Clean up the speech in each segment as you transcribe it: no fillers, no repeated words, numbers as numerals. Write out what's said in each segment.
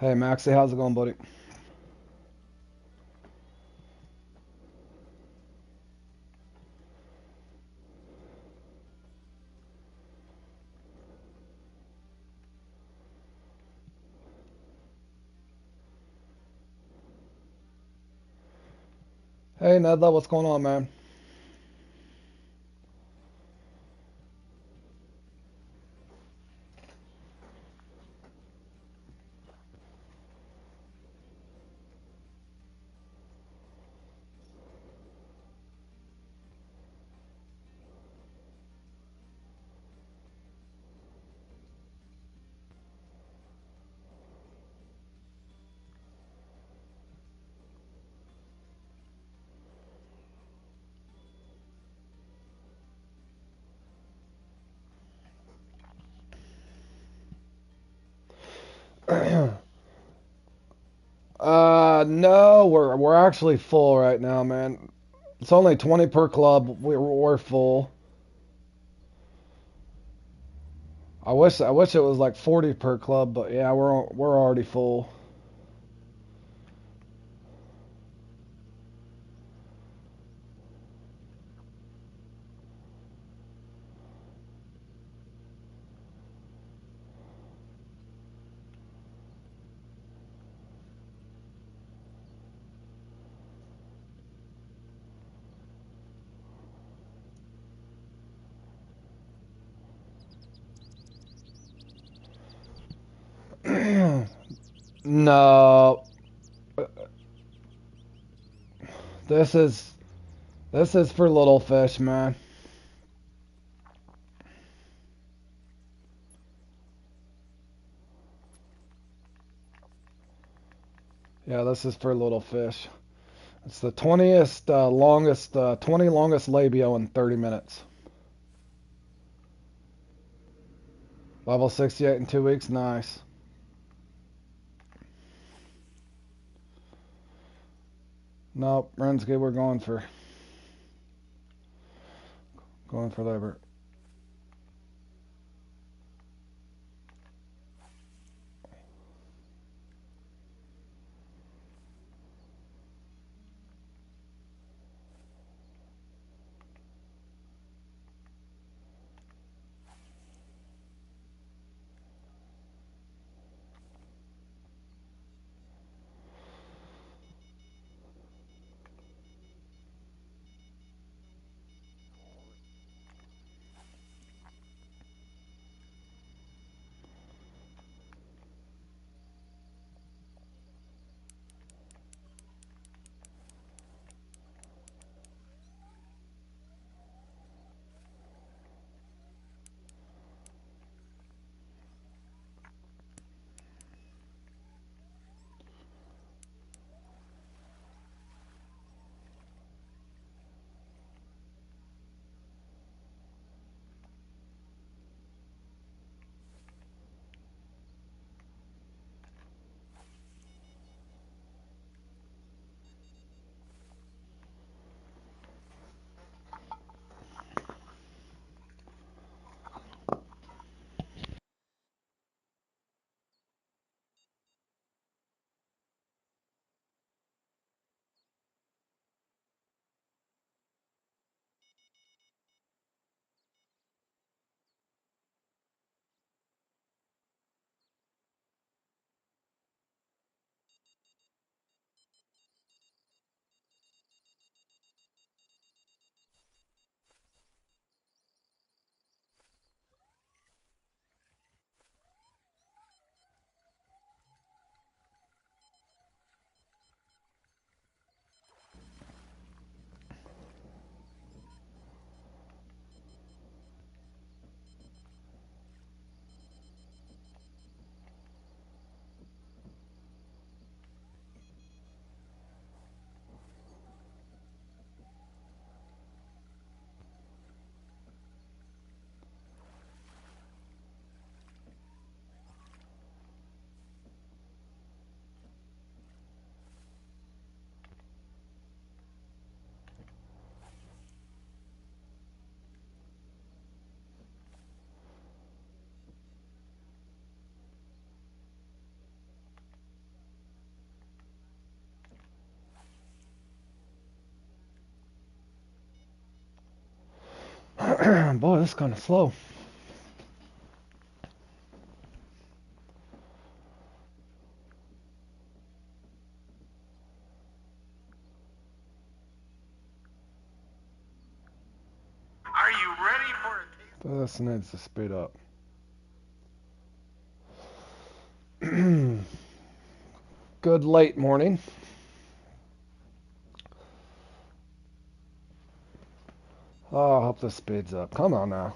Hey Maxie, how's it going, buddy? Hey Nedla, what's going on, man? No, we're actually full right now, man. It's only 20 per club. We're full. I wish it was like 40 per club, but yeah, we're already full. No, this is this is for little fish, man. Yeah, this is for little fish. It's the 20th longest 20 longest labio in 30 minutes. Level 68 in 2 weeks, nice. Nope, Renske, we're going for labor. Boy, this is kind of slow. Are you ready for it? This needs to speed up. Good late morning. Oh, I hope this speeds up. Come on now.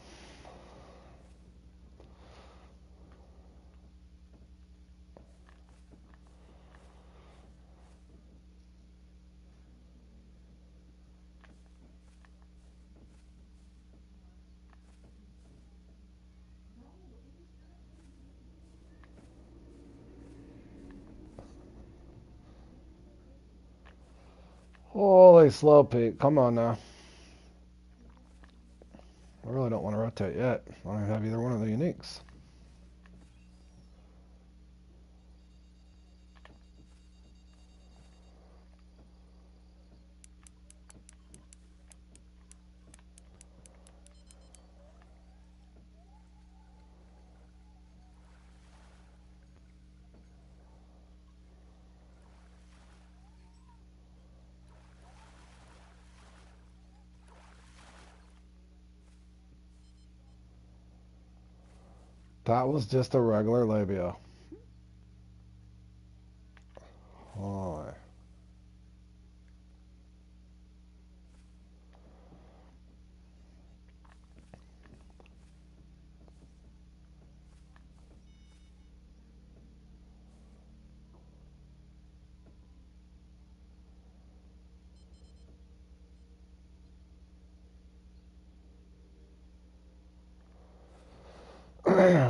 Holy slow, Pete. Come on now. I really don't want to rotate yet. I don't even have either one of the uniques. That was just a regular labia. Holy.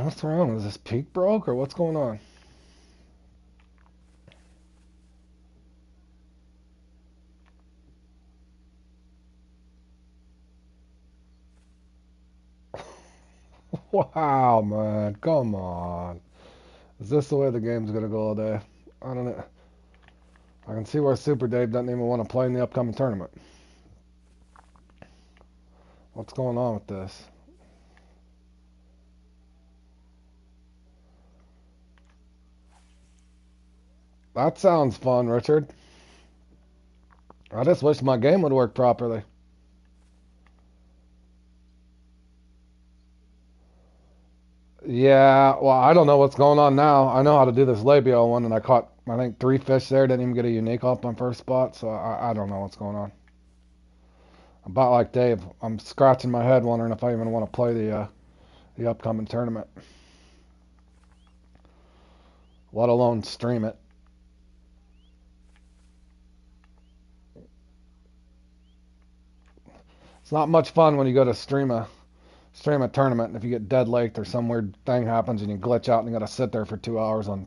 What's wrong? Is this peak broke or what's going on? Wow, man. Come on. Is this the way the game's going to go all day? I don't know. I can see why Super Dave doesn't even want to play in the upcoming tournament. What's going on with this? That sounds fun, Richard. I just wish my game would work properly. Yeah, well, I don't know what's going on now. I know how to do this labio one, and I caught, I think, 3 fish there. Didn't even get a unique off my first spot, so I don't know what's going on. About like Dave, I'm scratching my head wondering if I even want to play the upcoming tournament, let alone stream it. It's not much fun when you go to stream a tournament, and if you get dead late or some weird thing happens and you glitch out and you got to sit there for 2 hours on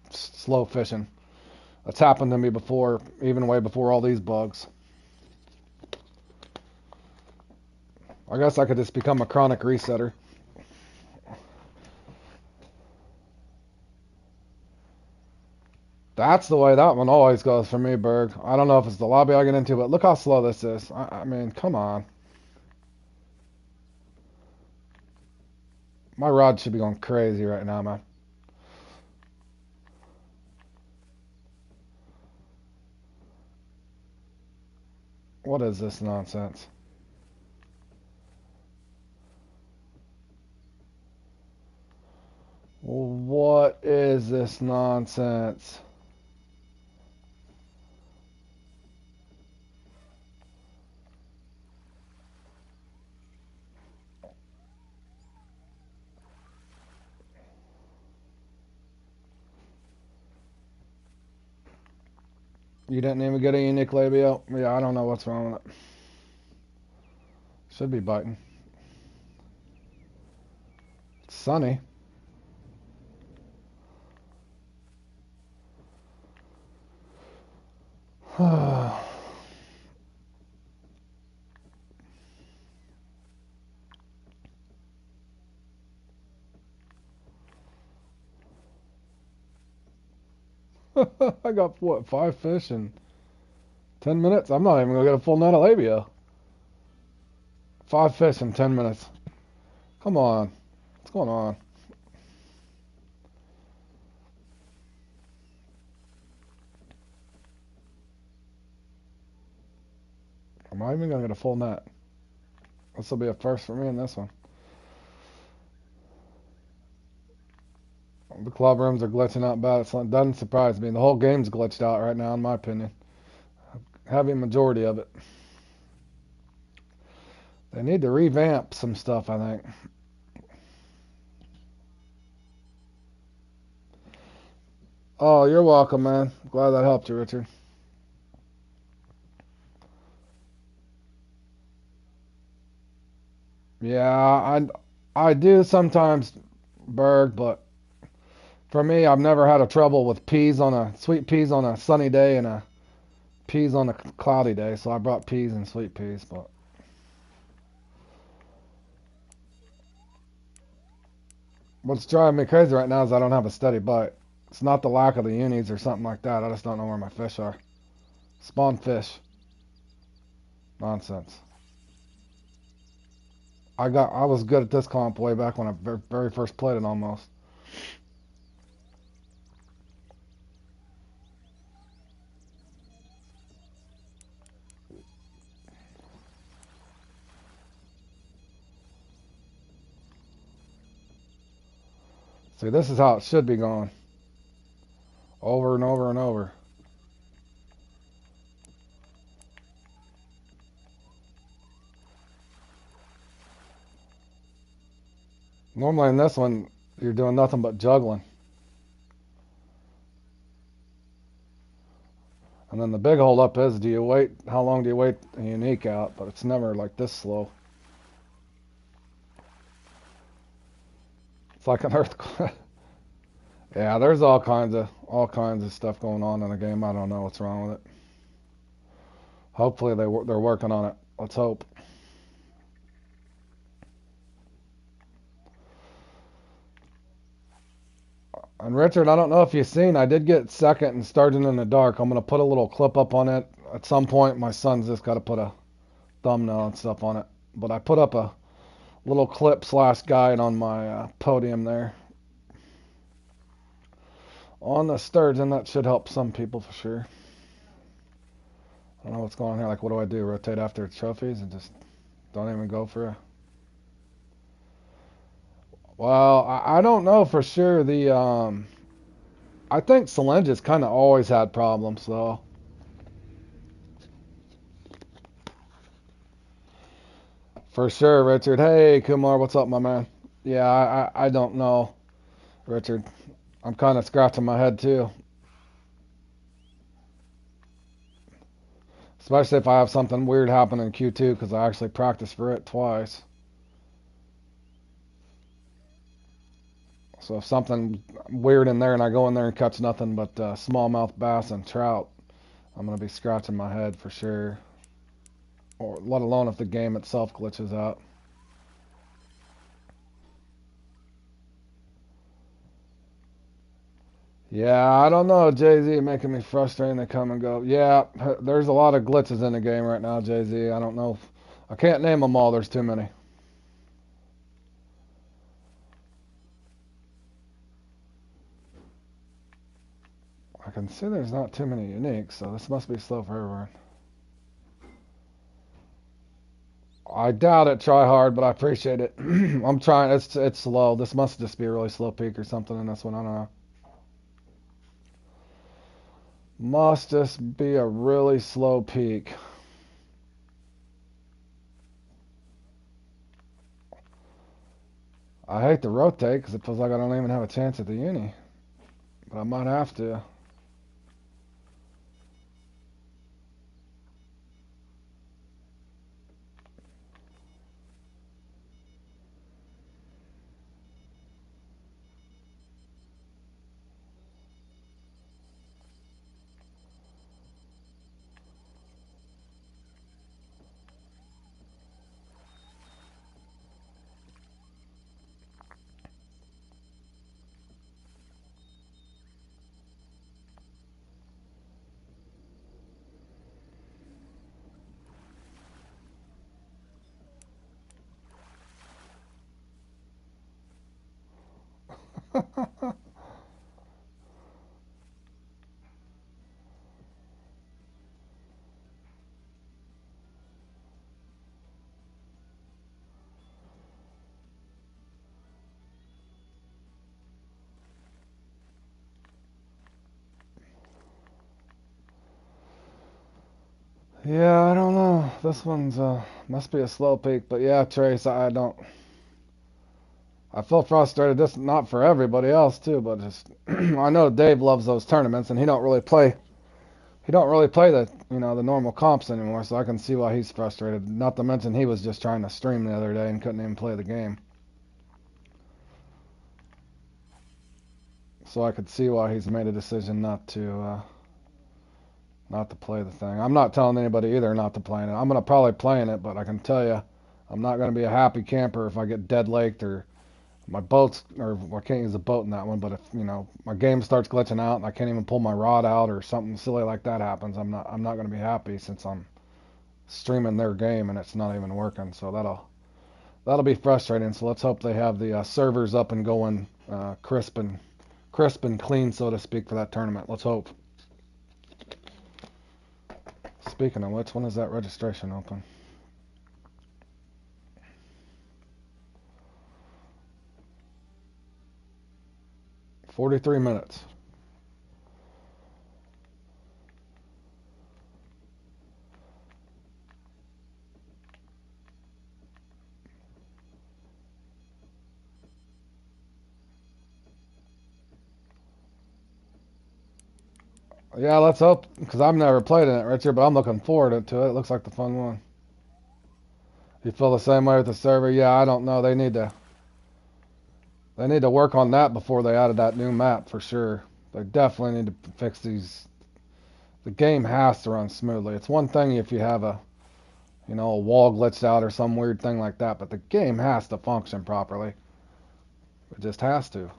slow fishing. That's happened to me before, even way before all these bugs. I guess I could just become a chronic resetter. That's the way that one always goes for me, Berg. I don't know if it's the lobby I get into, but look how slow this is. I mean, come on. My rod should be going crazy right now, man. What is this nonsense? What is this nonsense? You didn't even get a unique labio? Yeah, I don't know what's wrong with it. Should be biting. It's sunny. I got, what, 5 fish in 10 minutes? I'm not even going to get a full net of labia. 5 fish in 10 minutes. Come on. What's going on? Am I even going to get a full net? This will be a first for me in this one. The club rooms are glitching out bad. It doesn't surprise me. The whole game's glitched out right now, in my opinion. Heavy majority of it. They need to revamp some stuff, I think. Oh, you're welcome, man. Glad that helped you, Richard. Yeah, I do sometimes, Berg, but for me, I've never had a trouble with sweet peas on a sunny day and a peas on a cloudy day. So I brought peas and sweet peas, but what's driving me crazy right now is I don't have a steady bite. It's not the lack of the unis or something like that. I just don't know where my fish are. Spawn fish. Nonsense. I was good at this comp way back when I very first played it almost. See, this is how it should be going. Over and over and over. Normally in this one, you're doing nothing but juggling. And then the big hold up is, how long do you wait a unique out? But it's never like this slow. It's like an earthquake. Yeah, there's all kinds of stuff going on in the game. I don't know what's wrong with it. Hopefully they're working on it. Let's hope. And Richard, I don't know if you've seen, I did get second and starting in the dark. I'm gonna put a little clip up on it at some point. My son's just got to put a thumbnail and stuff on it. But I put up a little clip / guide on my podium there on the sturgeon. That should help some people for sure. I don't know what's going on here. Like, what do I do? Rotate after trophies and just don't even go for a... Well, I don't know for sure. I think Solenge's kind of always had problems, though. For sure, Richard. Hey, Kumar, what's up, my man? Yeah, I don't know, Richard. I'm kind of scratching my head, too. Especially if I have something weird happen in Q2, because I actually practiced for it twice. So if something weird in there and I go in there and catch nothing but smallmouth bass and trout, I'm going to be scratching my head for sure. Or let alone if the game itself glitches out. Yeah, I don't know, Jay-Z, making me frustrated. They come and go. Yeah, there's a lot of glitches in the game right now, Jay-Z. I don't know. I can't name them all. There's too many. I can see there's not too many uniques, so this must be slow for everyone. I doubt it. Try hard, but I appreciate it. I'm trying. It's slow. This must just be a really slow peak or something in this one. I don't know. Must just be a really slow peak. I hate to rotate because it feels like I don't even have a chance at the uni. But I might have to. Yeah, I don't know. This one's must be a slow peak, but yeah, Trace, I don't. I feel frustrated. Just not for everybody else too, but just I know Dave loves those tournaments, and he don't really play. He don't really play the normal comps anymore, so I can see why he's frustrated. Not to mention he was just trying to stream the other day and couldn't even play the game. So I could see why he's made a decision not to play the thing. I'm not telling anybody either not to play it. I'm gonna probably play in it, but I can tell you, I'm not gonna be a happy camper if I get dead laked or my boat's, or well, I can't use a boat in that one. But if my game starts glitching out and I can't even pull my rod out or something silly like that happens, I'm not gonna be happy since I'm streaming their game and it's not even working. So that'll be frustrating. So let's hope they have the servers up and going crisp and clean, so to speak, for that tournament. Let's hope. Speaking of which, when is that registration open? $43. Yeah, let's hope, because I've never played in it, Richard, but I'm looking forward to it. It looks like the fun one. You feel the same way with the server? Yeah, I don't know. They need to work on that before they added that new map for sure. They definitely need to fix these. The game has to run smoothly. It's one thing if you have a wall glitched out or some weird thing like that, but the game has to function properly. It just has to.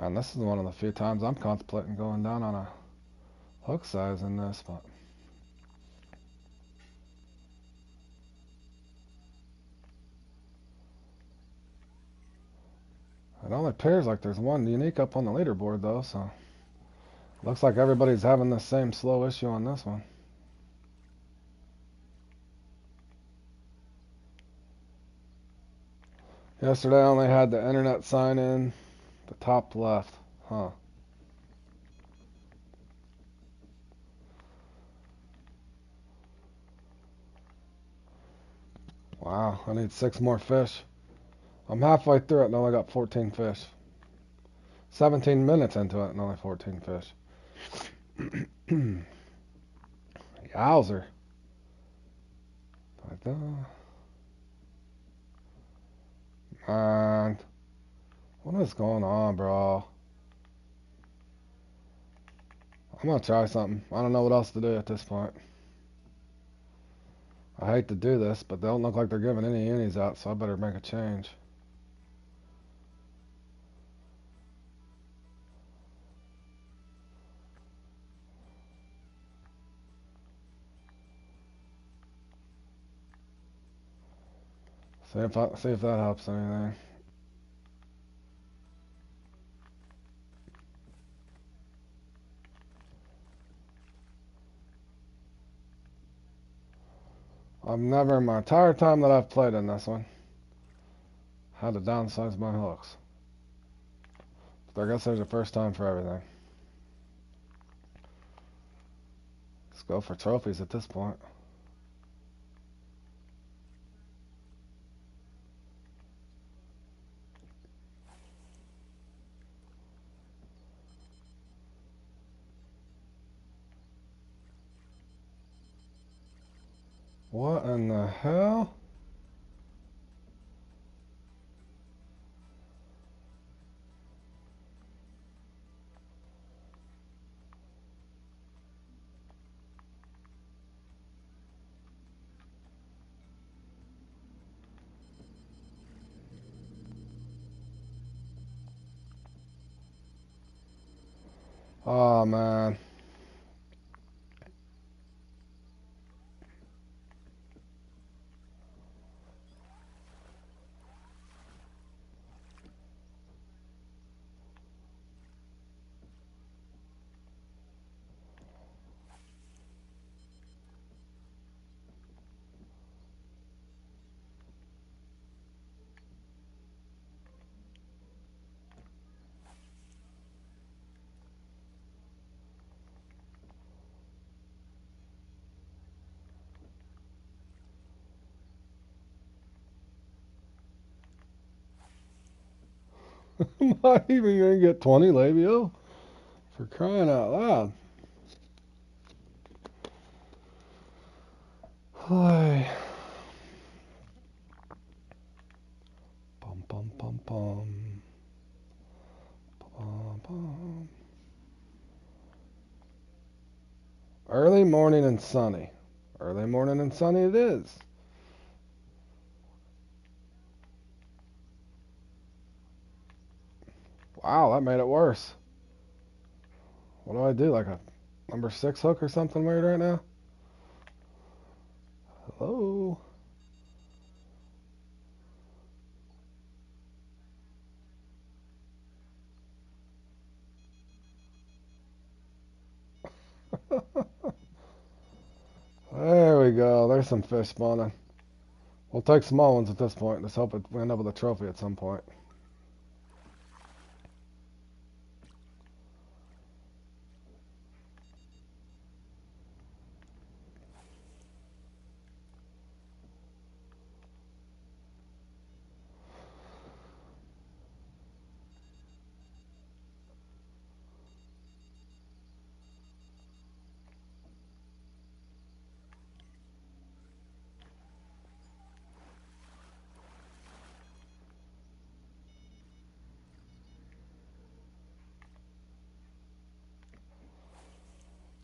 Man, this is one of the few times I'm contemplating going down on a hook size in this, but it only appears like there's one unique up on the leaderboard though, so looks like everybody's having the same slow issue on this one. Yesterday I only had the internet sign in, the top left. Huh. Wow, I need 6 more fish. I'm halfway through it and only got 14 fish. 17 minutes into it and only 14 fish. Yowzer. Man, what is going on, bro? I'm gonna try something. I don't know what else to do at this point. I hate to do this, but they don't look like they're giving any unis out, so I better make a change. See if that helps anything. I've never in my entire time that I've played in this one had to downsize my hooks. So I guess there's a first time for everything. Let's go for trophies at this point. What in the hell? Oh man. Am I even gonna get 20 labio? For crying out loud. Hi. Bum bum bum bum. Bum bum. Early morning and sunny. Early morning and sunny it is. Wow, that made it worse. What do I do? Like a number 6 hook or something weird right now? Hello? There we go. There's some fish spawning. We'll take small ones at this point. Let's hope we end up with a trophy at some point.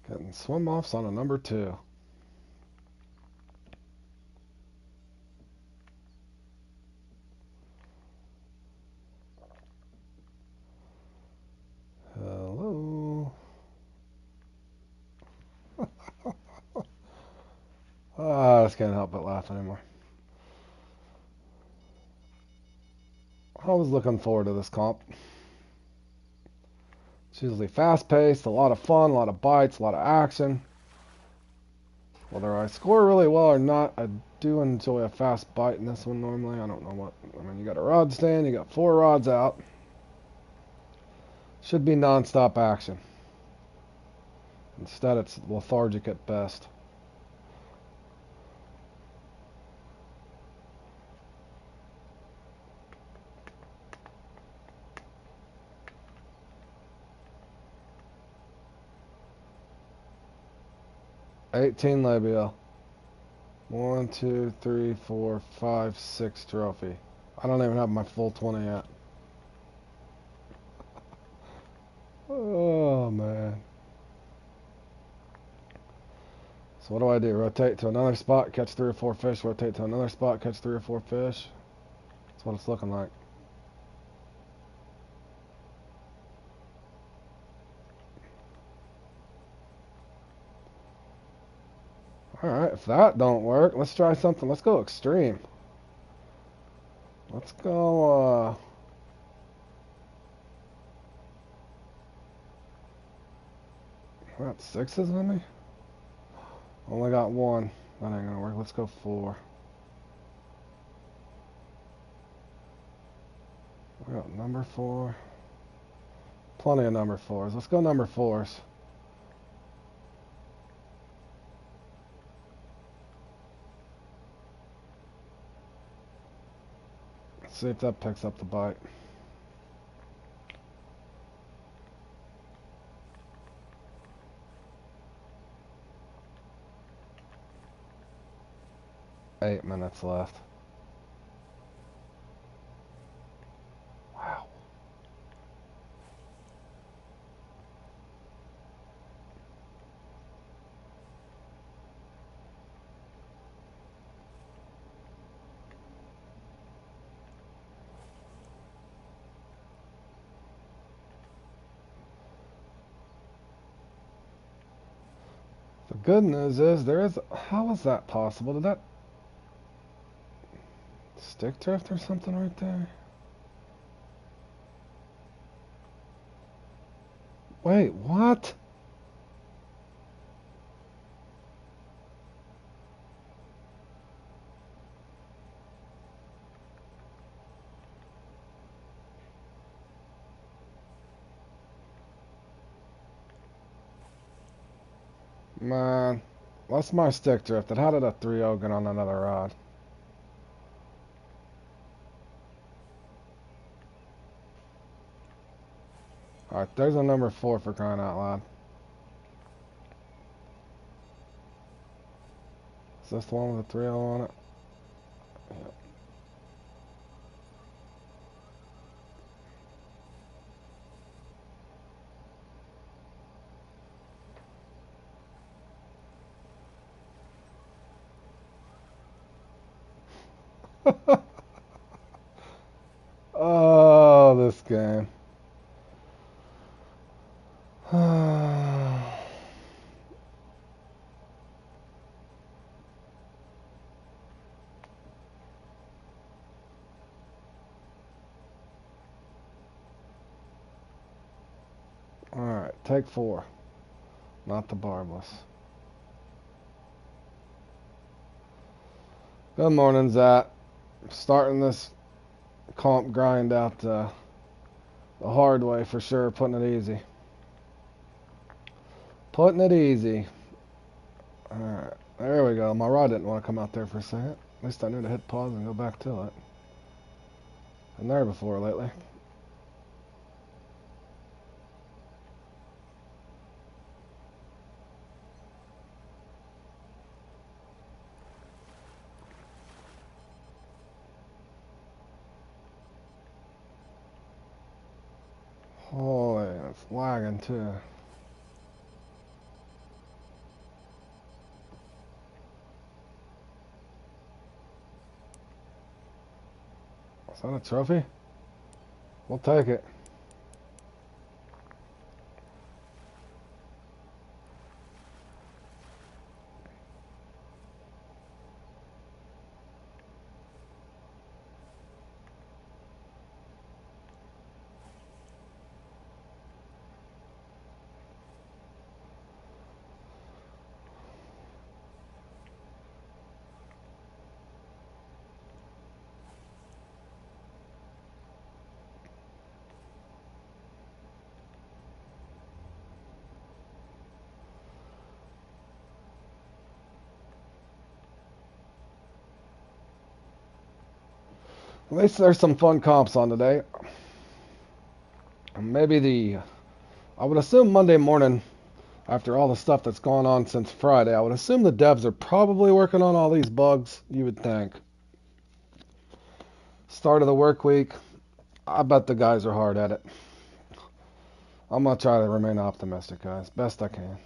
Getting swim offs on a number 2. Hello? I just can't help but laugh anymore. I was looking forward to this comp. It's usually fast-paced, a lot of fun, a lot of bites, a lot of action. Whether I score really well or not, I do enjoy a fast bite in this one normally. I don't know what. I mean, you got a rod stand, you got 4 rods out. Should be non-stop action. Instead, it's lethargic at best. $18 labia. 1, 2, 3, 4, 5, 6 trophy. I don't even have my full 20 yet. Oh man. So what do I do? Rotate to another spot, catch 3 or 4 fish. Rotate to another spot, catch 3 or 4 fish. That's what it's looking like. Alright, if that don't work, let's try something. Let's go extreme. Let's go, I got 6s with me? Only got 1. That ain't gonna work. Let's go 4. We got number 4. Plenty of number 4s. Let's go number 4s. Let's see if that picks up the bite. Eight minutes left. Wow. The good news is there is. How is that possible? Did that stick drift or something right there? Wait, what? Man, that's my stick drifted. How did a 3-0 get on another rod? Alright, there's a number 4 for crying out loud. Is this the one with the 3-0 on it? Yep. Oh, this game. Alright, take 4. Not the barbless. Good morning, Zach. Starting this comp grind out the hard way for sure, putting it easy. Putting it easy. Alright, there we go. My rod didn't want to come out there for a second. At least I knew to hit pause and go back to it. Been there before lately. Holy, it's lagging too. Is that a trophy? We'll take it. At least there's some fun comps on today. Maybe I would assume Monday morning, after all the stuff that's gone on since Friday, I would assume the devs are probably working on all these bugs, you would think. Start of the work week, I bet the guys are hard at it. I'm going to try to remain optimistic, guys, best I can.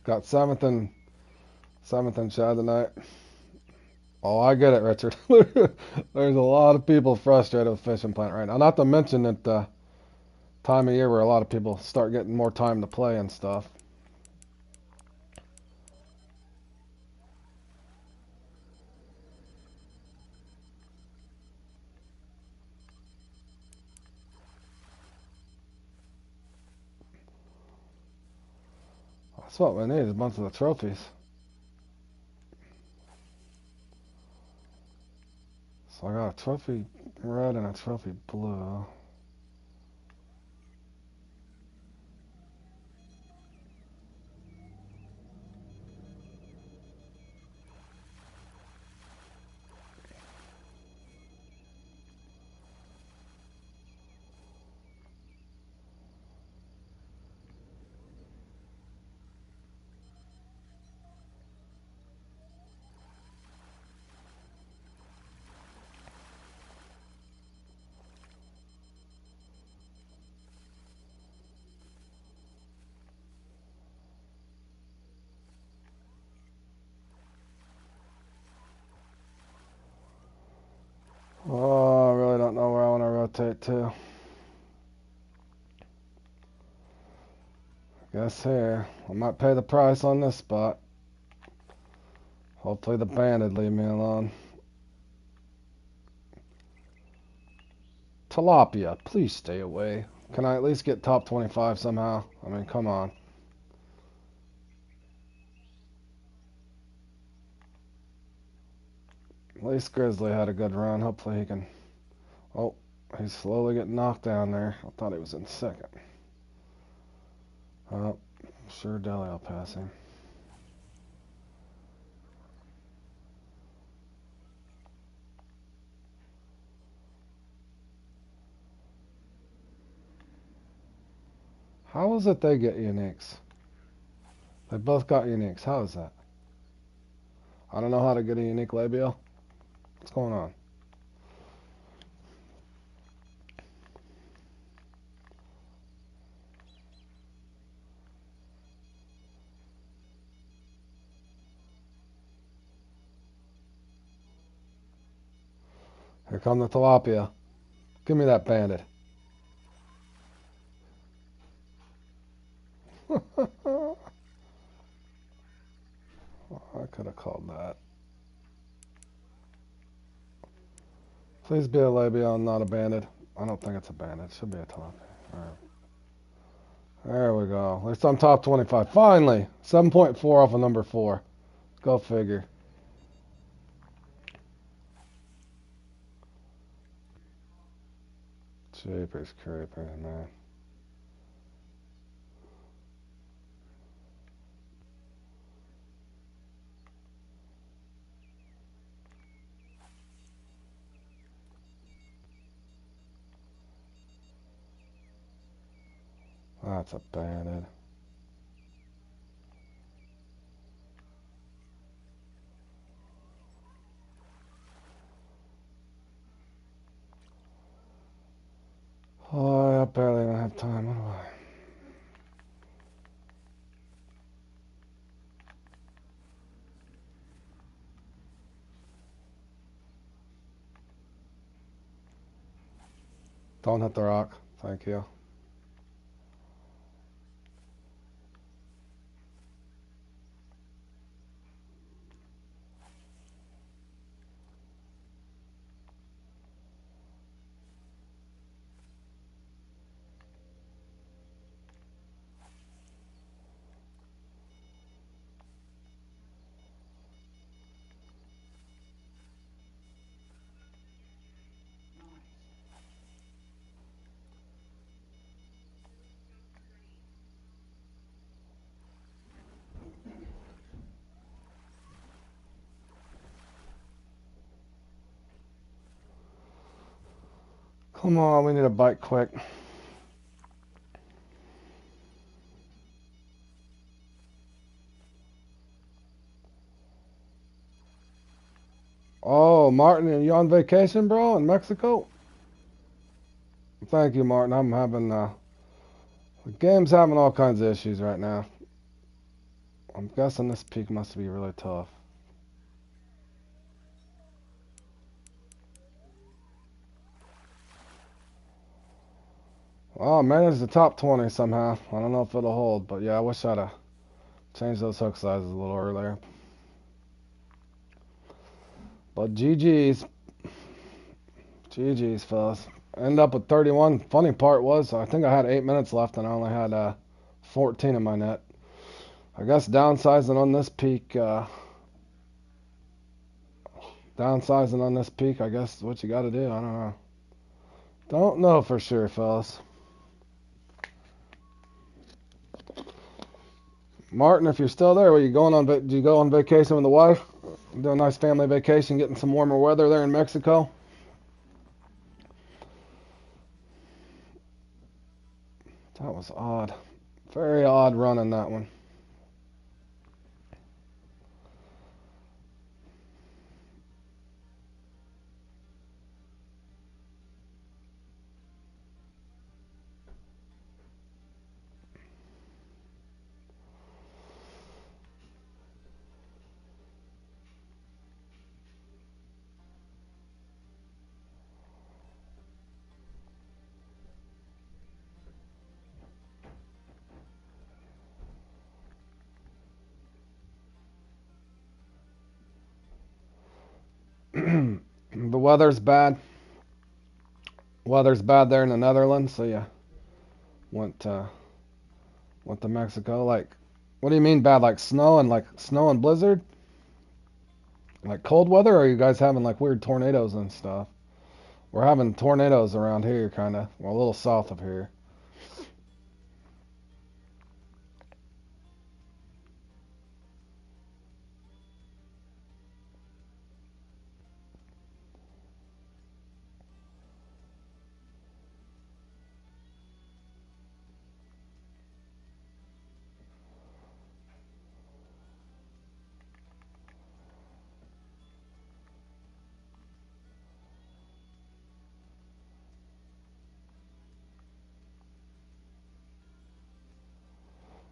Got 7th and Chad tonight. Oh, I get it, Richard. There's a lot of people frustrated with Fishing Plant right now. Not to mention that time of year where a lot of people start getting more time to play and stuff. That's what we need, is a bunch of the trophies. So I got a trophy red and a trophy blue. rotate too. Guess here, I might pay the price on this spot. Hopefully the banded leave me alone. Tilapia, please stay away. Can I at least get top 25 somehow? I mean, come on. At least Grizzly had a good run. Hopefully he can... Oh, he's slowly getting knocked down there. I thought he was in second. Oh, sure Deli will pass him. How is it they get uniques? They both got uniques. How is that? I don't know how to get a unique labial. What's going on? Here come the tilapia. Give me that bandit. I could have called that. Please be a labial and not a bandit. I don't think it's a bandit. It should be a tilapia. Alright. There we go. At least I'm top 25. Finally! 7.4 off of number 4. Go figure. Jeepers creepers, man. That's a bandit. Oh, I barely even have time. What do I? Don't hit the rock. Thank you. Come on, we need a bite quick. Oh, Martin, are you on vacation, bro, in Mexico? Thank you, Martin. I'm having, the game's having all kinds of issues right now. I'm guessing this peak must be really tough. Oh, managed the top 20 somehow. I don't know if it'll hold, but yeah, I wish I'd have changed those hook sizes a little earlier. But GG's. GG's, fellas. End up with 31. Funny part was, I think I had 8 minutes left and I only had 14 in my net. I guess downsizing on this peak, I guess is what you gotta do. I don't know. Don't know for sure, fellas. Martin, if you're still there, do you go on vacation with the wife? Do a nice family vacation, getting some warmer weather there in Mexico? That was odd. Very odd run in that one. weather's bad. Weather's bad there in the Netherlands, so you went went to Mexico. Like, what do you mean bad? Like snow and blizzard? Like cold weather, or are you guys having like weird tornadoes and stuff? We're having tornadoes around here, kind of. Well, a little south of here.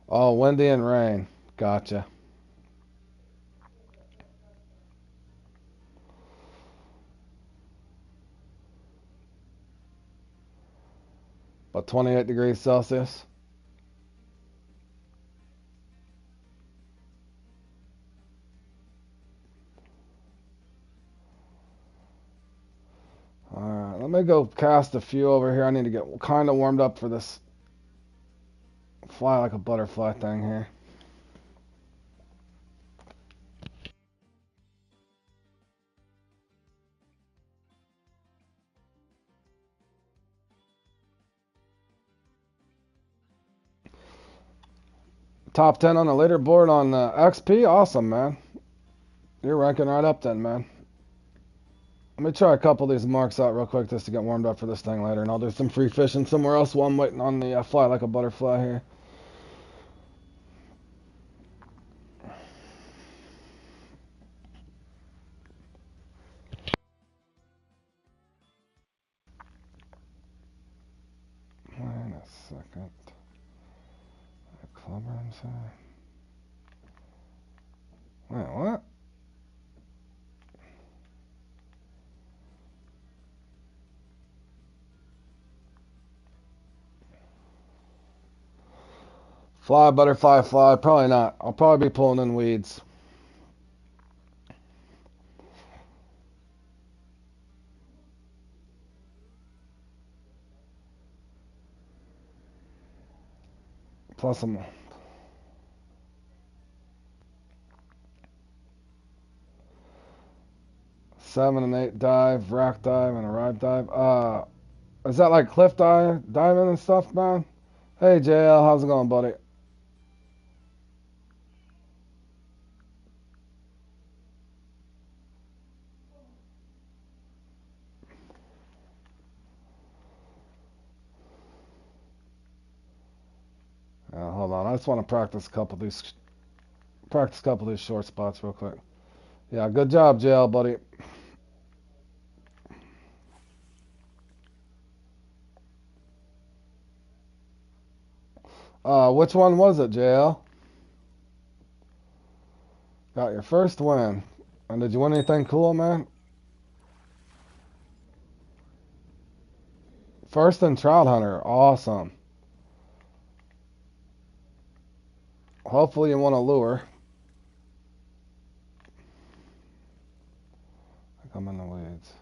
Oh, windy and rain. Gotcha. About 28 degrees Celsius. Alright, let me go cast a few over here. I need to get kind of warmed up for this fly like a butterfly thing here. Top 10 on the leaderboard on XP. Awesome, man. You're ranking right up then, man. Let me try a couple of these marks out real quick just to get warmed up for this thing later, and I'll do some free fishing somewhere else while I'm waiting on the fly like a butterfly here. Wait a second. Clubber inside. Wait, what? Fly, butterfly, fly. Probably not. I'll probably be pulling in weeds. Plus I'm 7 and 8 dive, rack dive, and a ride dive. Is that like cliff diving and stuff, man? Hey JL, how's it going, buddy? Hold on, I just want to practice a couple of these short spots real quick. Yeah, good job, JL, buddy. Which one was it, JL? Got your first win. And did you win anything cool, man? First in Trout Hunter. Awesome. Hopefully you want a lure. I'm in the weeds.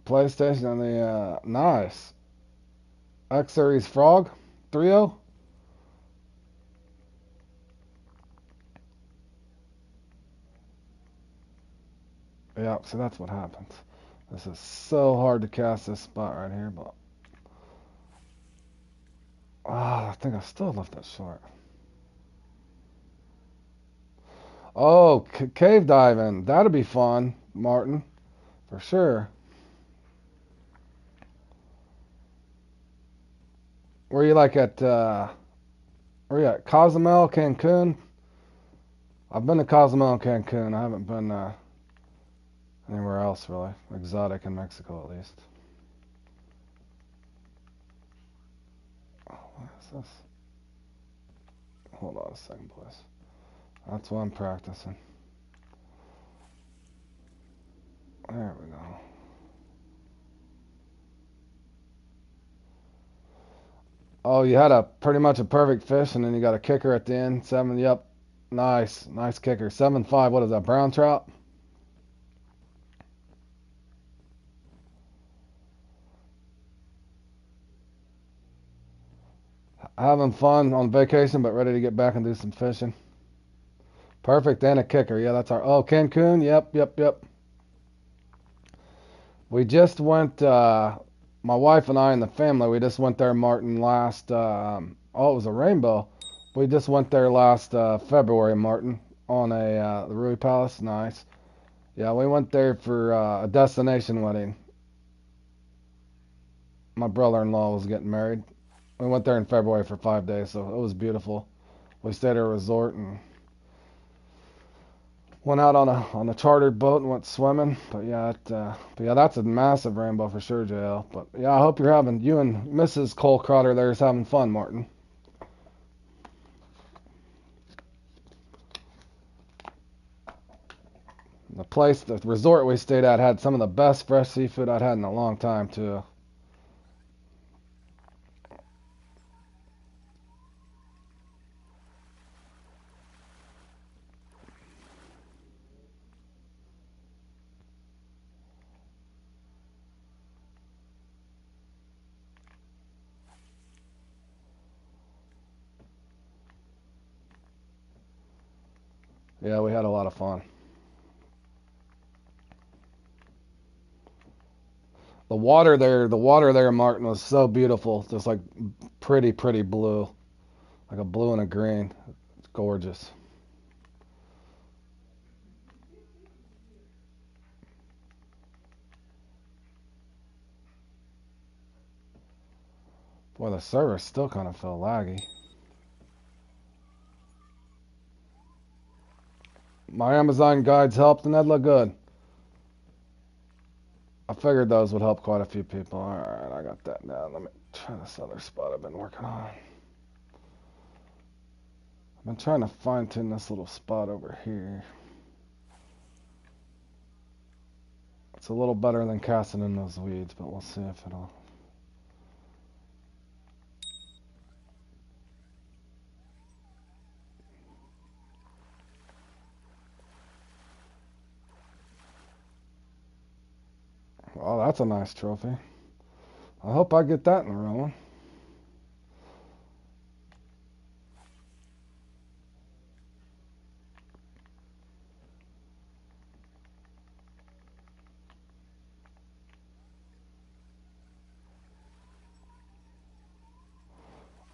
PlayStation and the nice X Series Frog 3.0. Yeah, so that's what happens. This is so hard to cast this spot right here, but I think I still left that short. Oh, cave diving. That'd be fun, Martin. For sure. Were you like at, were you at Cozumel, Cancun? I've been to Cozumel and Cancun. I haven't been anywhere else, really. Exotic in Mexico, at least. Oh, what is this? Hold on a second, please. That's what I'm practicing. There we go. Oh, you had a pretty much a perfect fish, and then you got a kicker at the end. 7, yep. Nice. Nice kicker. 7.5, what is that, brown trout? Having fun on vacation, but ready to get back and do some fishing. Perfect and a kicker. Yeah, that's our. Oh, Cancun. Yep, yep, yep. We just went. My wife and I and the family. We just went there, Martin. Last. Oh, it was a rainbow. We just went there last February, Martin, on the Rui Palace. Nice. Yeah, we went there for a destination wedding. My brother-in-law was getting married. We went there in February for 5 days, so it was beautiful. We stayed at a resort and went out on a chartered boat and went swimming. But yeah, that's a massive rainbow for sure, JL. But yeah, I hope you and Mrs. Cole Crotter there is having fun, Martin. The resort we stayed at had some of the best fresh seafood I'd had in a long time too. Yeah, we had a lot of fun. The water there, Martin, was so beautiful. Just like pretty, pretty blue, like a blue and a green. It's gorgeous. Boy, the server still kind of felt laggy. My Amazon guides helped, and that looked good. I figured those would help quite a few people. Alright, I got that now. Let me try this other spot I've been working on. I've been trying to fine tune this little spot over here. It's a little better than casting in those weeds, but we'll see if it'll. Oh, that's a nice trophy. I hope I get that in the real one.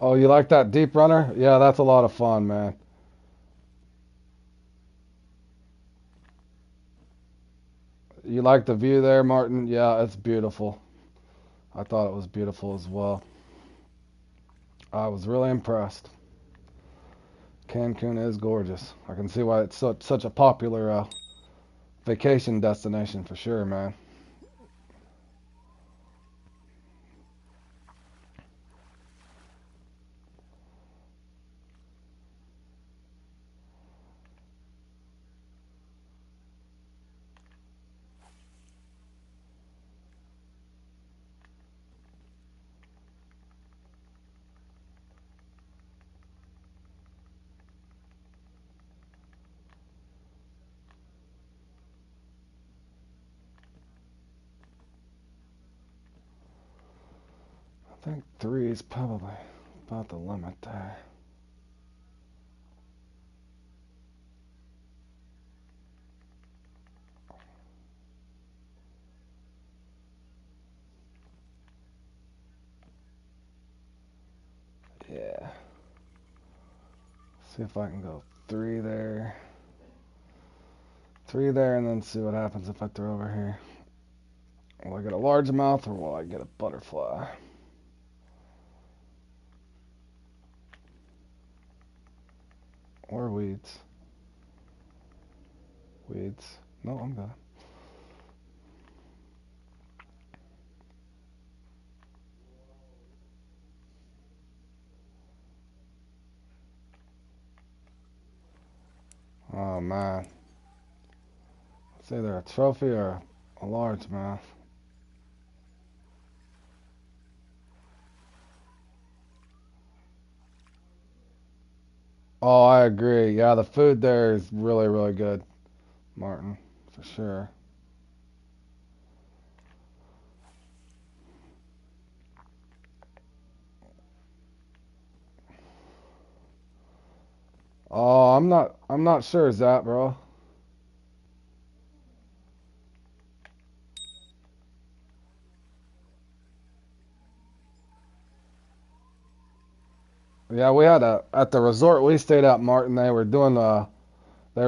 Oh, you like that deep runner? Yeah, that's a lot of fun, man. You like the view there, Martin? Yeah, it's beautiful. I thought it was beautiful as well. I was really impressed. Cancun is gorgeous. I can see why it's such a popular vacation destination for sure, man. I think 3 is probably about the limit there. Yeah. See if I can go 3 there. 3 there, and then see what happens if I throw over here. Will I get a largemouth or will I get a butterfly? Or weeds? Weeds. No, I'm good. Oh man. It's either a trophy or a largemouth. Oh, I agree. Yeah, the food there is really, really good, Martin, for sure. Oh, I'm not sure, Zach, bro. Yeah, we had at the resort we stayed at, Martin. They were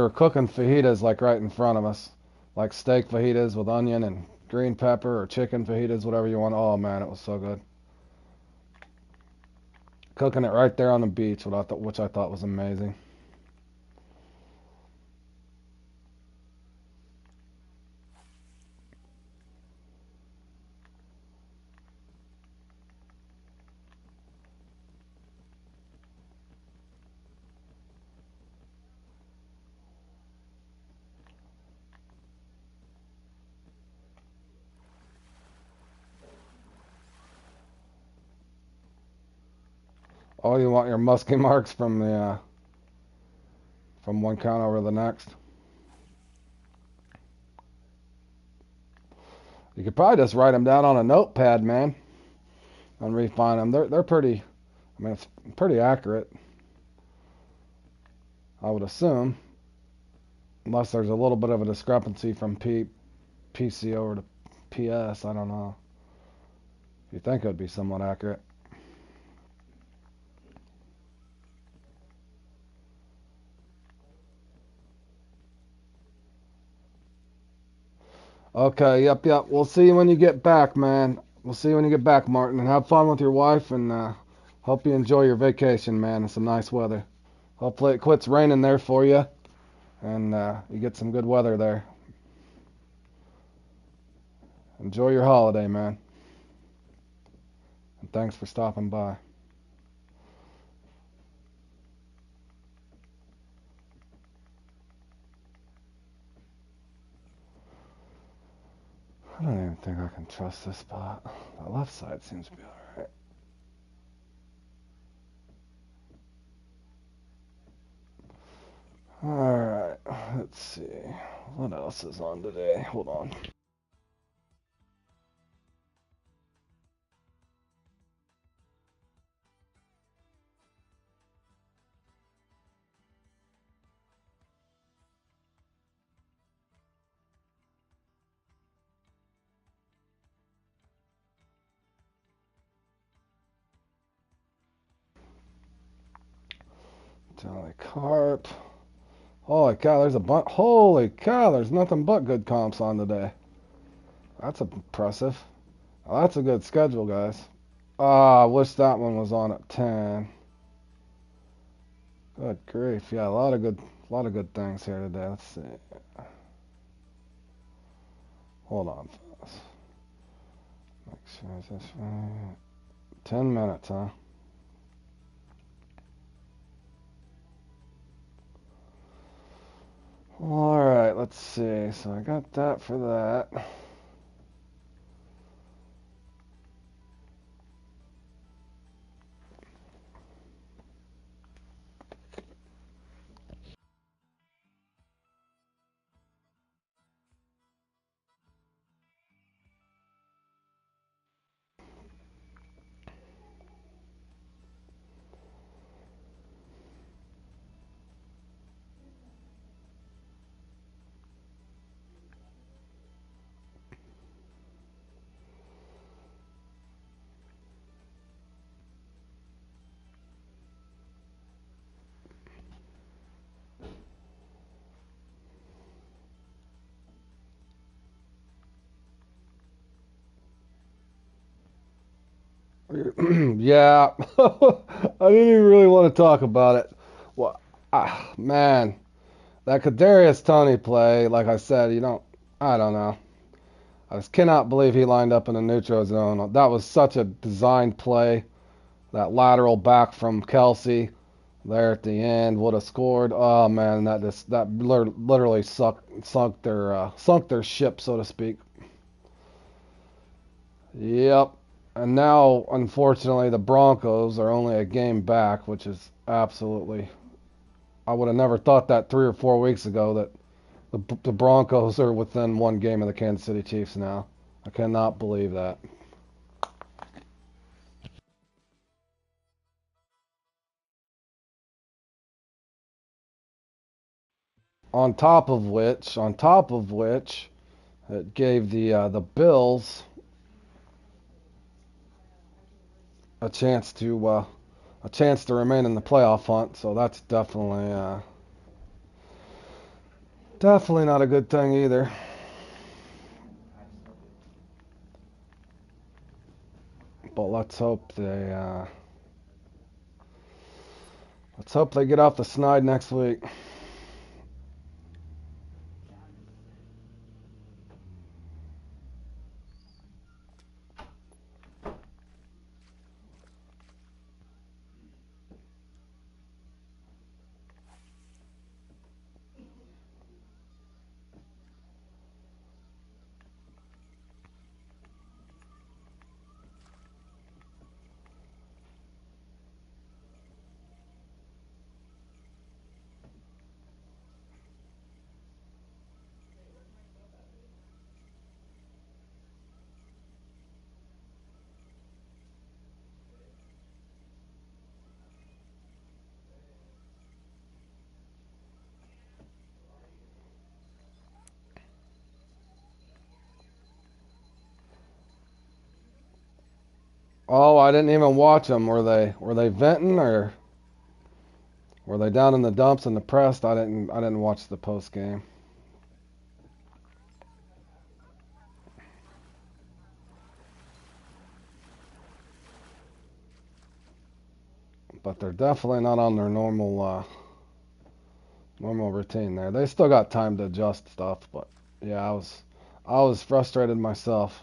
cooking fajitas like right in front of us, like steak fajitas with onion and green pepper or chicken fajitas, whatever you want. Oh man, it was so good. Cooking it right there on the beach, which I thought was amazing. Oh, you want your musky marks from one count over the next? You could probably just write them down on a notepad, man, and refine them. They're pretty. I mean, it's pretty accurate, I would assume, unless there's a little bit of a discrepancy from PC over to PS. I don't know. You think it would be somewhat accurate? Okay, yep. We'll see you when you get back, man. We'll see you when you get back, Martin, and have fun with your wife, and hope you enjoy your vacation, man. It's some nice weather. Hopefully it quits raining there for you, and you get some good weather there. Enjoy your holiday, man, and thanks for stopping by. I don't even think I can trust this spot. The left side seems to be alright. Alright, let's see. What else is on today? Hold on. Jolly Carp. Holy cow, there's a bunch. Holy cow, there's nothing but good comps on today. That's impressive. Oh, that's a good schedule, guys. Ah, I wish that one was on at 10. Good grief. Yeah, a lot of good things here today. Let's see. Hold on, fellas. Make sure it's this right. 10 minutes, huh? Alright, let's see. So I got that for that. Yeah, I didn't even really want to talk about it. Well, man, that Kadarius Toney play, like I said, I don't know. I just cannot believe he lined up in the neutral zone. That was such a designed play. That lateral back from Kelsey there at the end would have scored. Oh man, that literally sunk their ship, so to speak. Yep. And now, unfortunately, the Broncos are only a game back, which is absolutely. I would have never thought that 3 or 4 weeks ago that the Broncos are within one game of the Kansas City Chiefs now. I cannot believe that. On top of which, it gave the Bills a chance to remain in the playoff hunt. So that's definitely not a good thing either. But let's hope they get off the snide next week. Oh, I didn't even watch them. Were they venting, or were they down in the dumps and depressed? I didn't watch the post game. But they're definitely not on their normal routine there. They still got time to adjust stuff, but yeah, I was frustrated myself.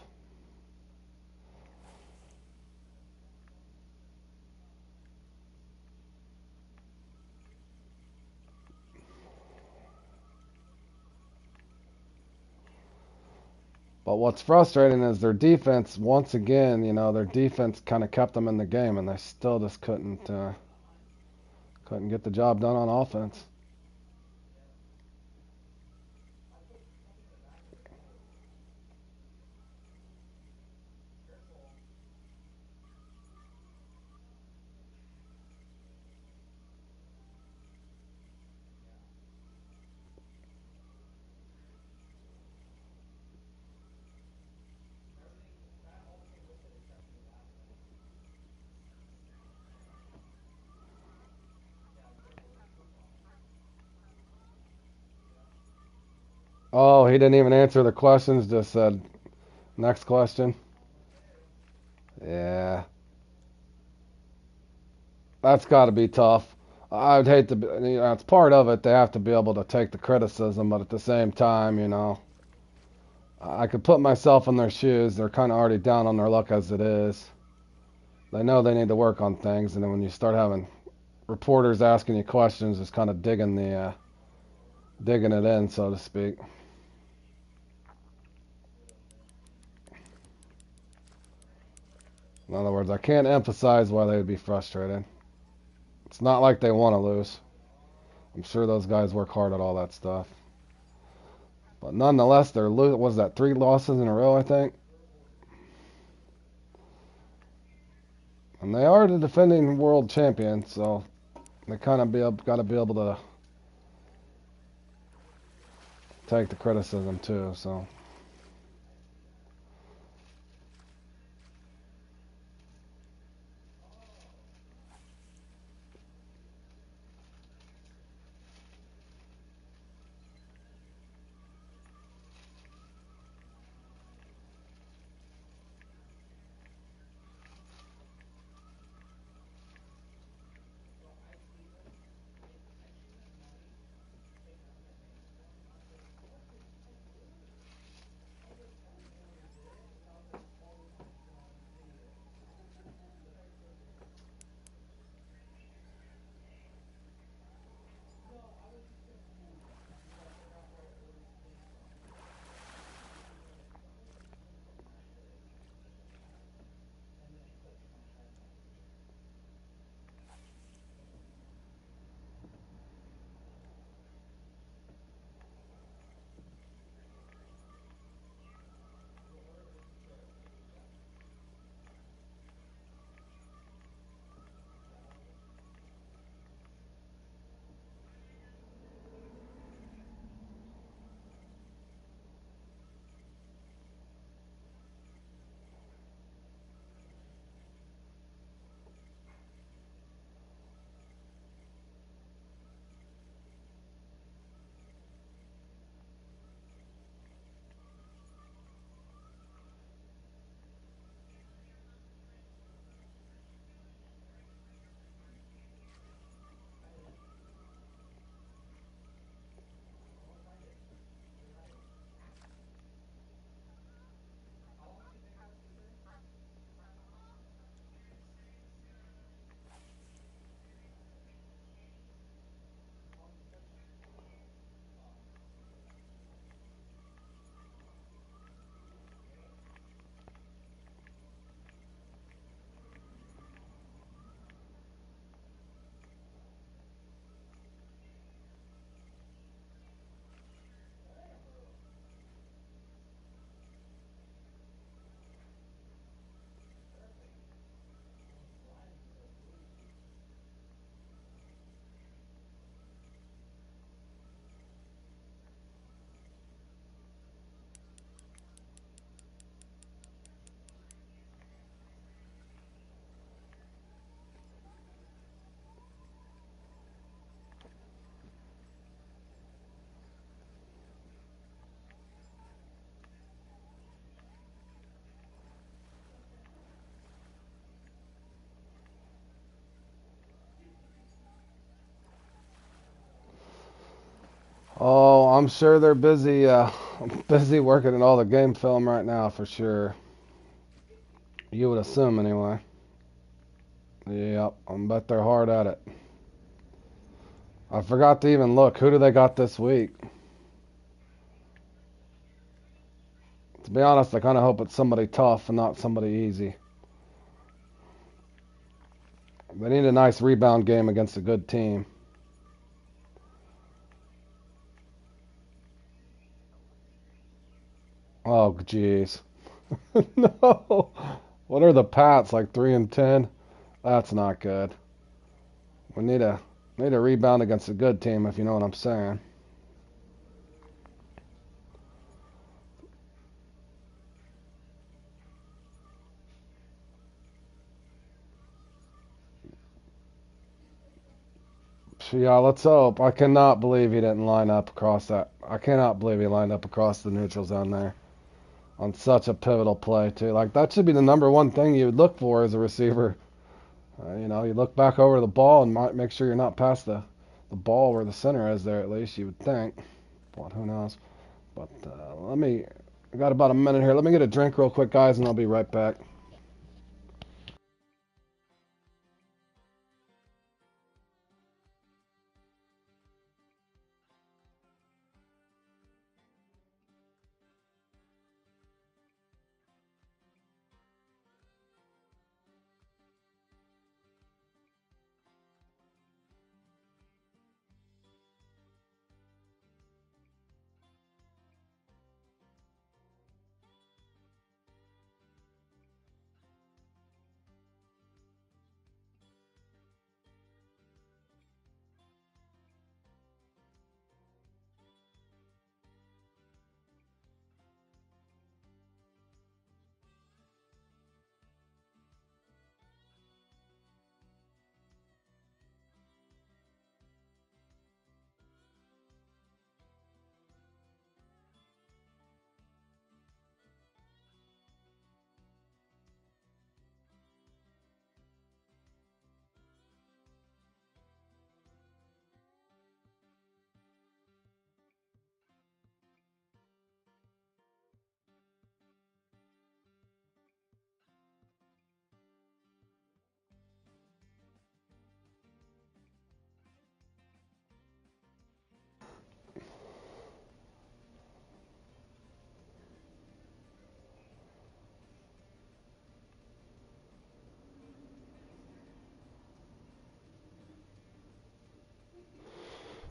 But what's frustrating is their defense. Once again, their defense kind of kept them in the game, and they still just couldn't get the job done on offense. Oh, he didn't even answer the questions. Just said next question. Yeah, that's got to be tough. I'd hate to, it's part of it. They have to be able to take the criticism, but at the same time, I could put myself in their shoes. They're kind of already down on their luck as it is. They know they need to work on things, and then when you start having reporters asking you questions, it's kind of digging it in, so to speak. In other words, I can't emphasize why they would be frustrated. It's not like they want to lose. I'm sure those guys work hard at all that stuff. But nonetheless, was that 3 losses in a row, I think? And they are the defending world champions, so they kind of got to be able to take the criticism too. So Oh, I'm sure they're busy, busy working at all the game film right now for sure. You would assume anyway. Yep, I bet they're hard at it. I forgot to even look. Who do they got this week? To be honest, I kind of hope it's somebody tough and not somebody easy. They need a nice rebound game against a good team. Oh, jeez. No. What are the Pats, like 3-10? That's not good. We need a rebound against a good team, if you know what I'm saying. Yeah, let's hope. I cannot believe he didn't line up across that. I cannot believe he lined up across the neutral zone there on such a pivotal play too. Like that should be the number one thing you would look for as a receiver. You look back over the ball and might make sure you're not past the ball where the center is there. At least you would think. But who knows? But I got about a minute here. Let me get a drink real quick, guys, and I'll be right back.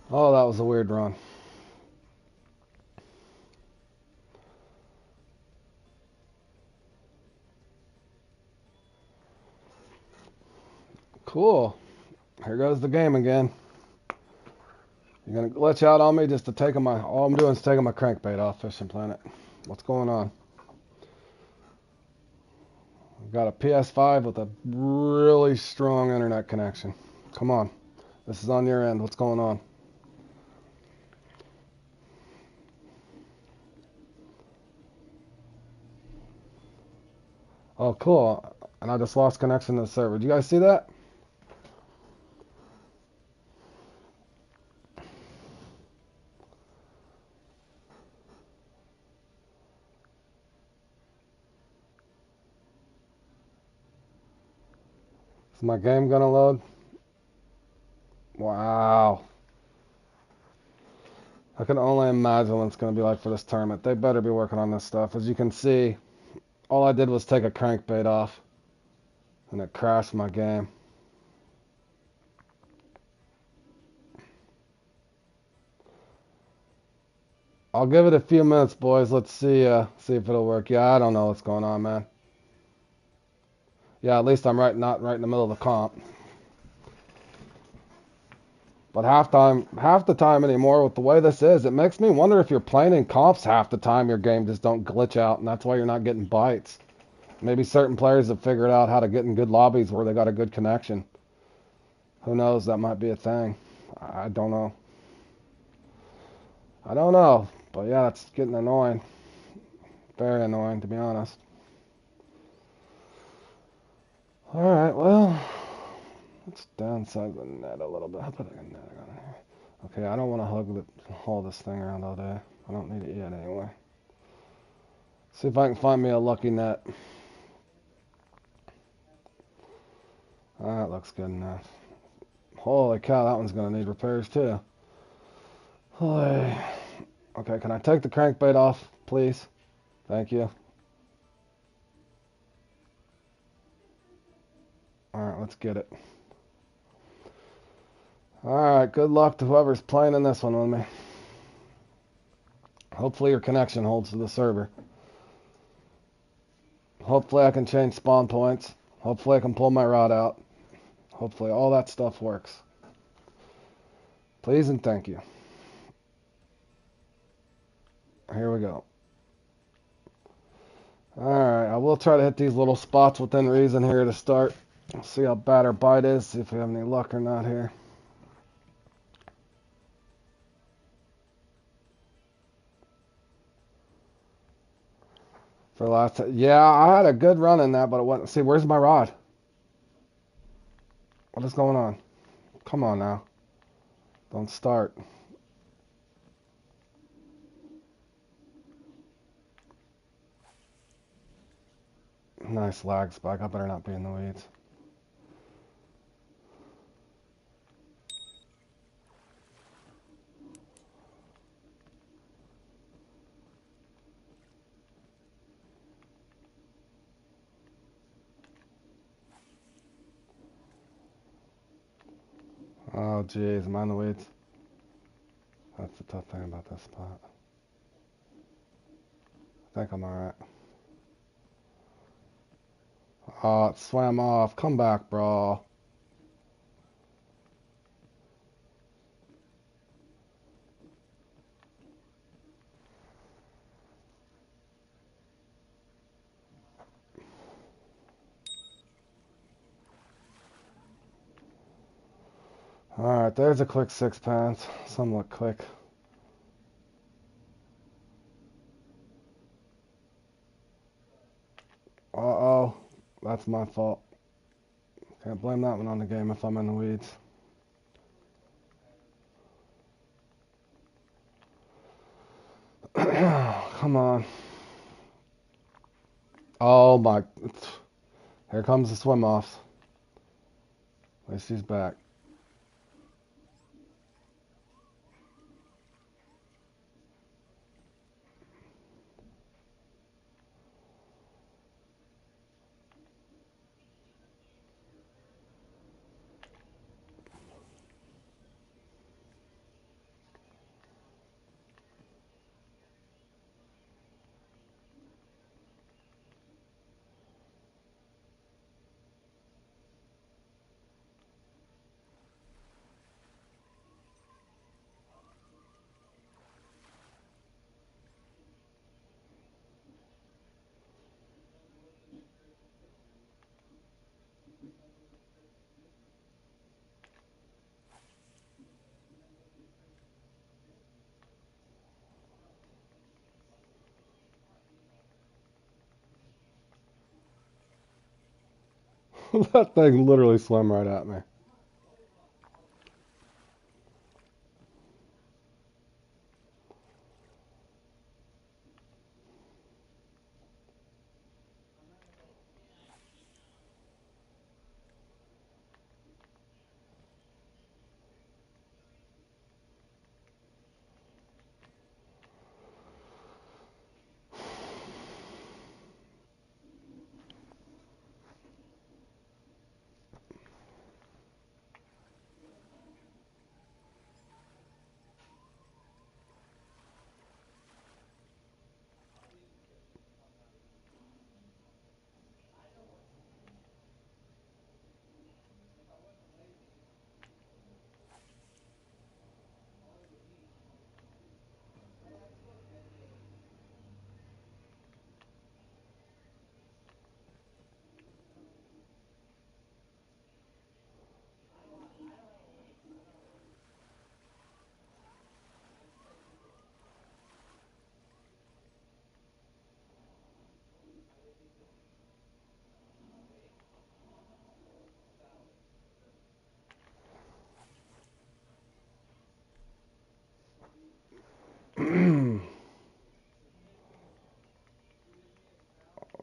Oh, that was a weird run. Cool. Here goes the game again. You're gonna glitch out on me just to take my. All I'm doing is taking my crankbait off Fishing Planet. What's going on? I've got a PS5 with a really strong internet connection. Come on. This is on your end. What's going on? Oh, cool. And I just lost connection to the server. Did you guys see that? Is my game gonna load? Wow. I can only imagine what it's gonna be like for this tournament. They better be working on this stuff. As you can see, all I did was take a crankbait off, and it crashed my game. I'll give it a few minutes, boys. Let's see if it'll work. Yeah, I don't know what's going on, man. Yeah, at least I'm not right in the middle of the comp. But half the time anymore, with the way this is, it makes me wonder if you're playing in comps half the time, your game just don't glitch out, and that's why you're not getting bites. Maybe certain players have figured out how to get in good lobbies where they got a good connection. Who knows? That might be a thing. I don't know. I don't know. But yeah, it's getting annoying. Very annoying, to be honest. Alright, well, let's downsize the net a little bit. I'll put a net on here. Okay, I don't want to haul this thing around all day. I don't need it yet anyway. See if I can find me a lucky net. That looks good enough. Holy cow, that one's going to need repairs too. Holy. Okay, can I take the crankbait off, please? Thank you. Alright, let's get it. Alright, good luck to whoever's playing in this one with me. Hopefully your connection holds to the server. Hopefully I can change spawn points. Hopefully I can pull my rod out. Hopefully all that stuff works. Please and thank you. Here we go. Alright, I will try to hit these little spots within reason here to start. See how bad our bite is, see if we have any luck or not here. For last time. Yeah, I had a good run in that, but it wasn't. See, where's my rod? What is going on? Come on now. Don't start. Nice lag spike. I better not be in the weeds. Oh, jeez. Am I in the weeds? That's the tough thing about this spot. I think I'm alright. Oh, it swam off. Come back, bro. Alright, there's a quick 6 pounds. Somewhat quick. Uh-oh. That's my fault. Can't blame that one on the game if I'm in the weeds. Come on. Oh my. Here comes the swim offs. At least he's back. That thing literally swam right at me.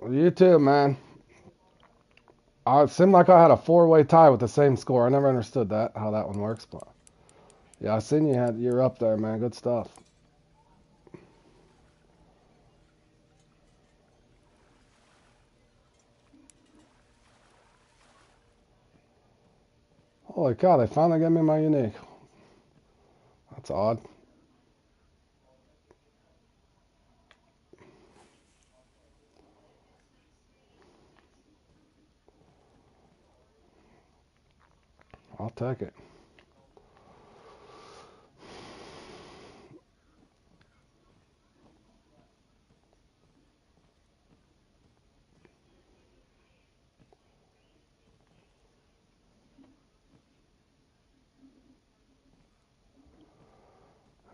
You too, man. It seemed like I had a four-way tie with the same score. I never understood that, how that one works, but yeah, I seen you're up there, man. Good stuff. Holy cow, they finally gave me my unique. That's odd. I'll take it.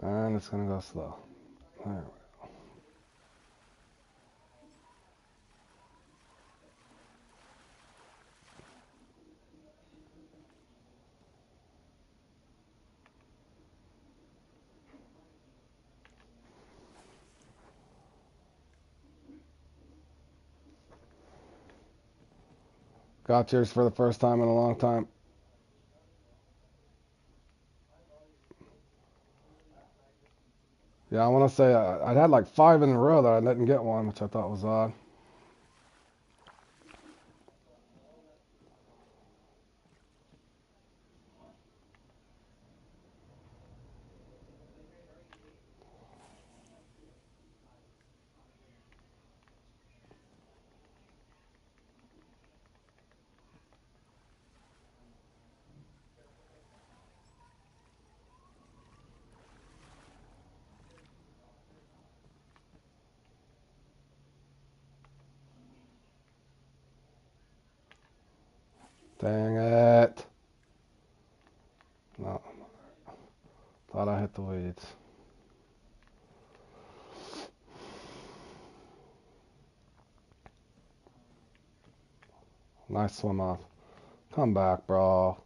And it's gonna go slow. There we Got yours for the first time in a long time. Yeah, I want to say I'd had like 5 in a row that I didn't get one, which I thought was odd. Dang it. No, thought I hit the weeds. Nice swim off. Come back, bro.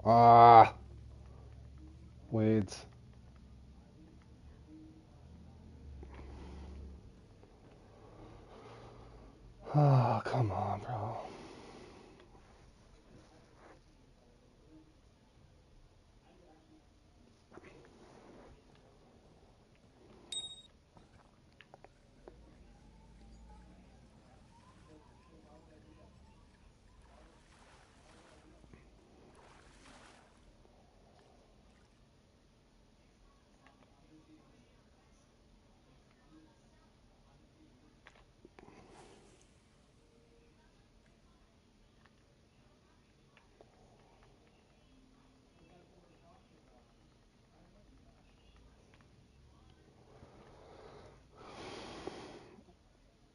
Ah, weeds. Oh, come on, bro.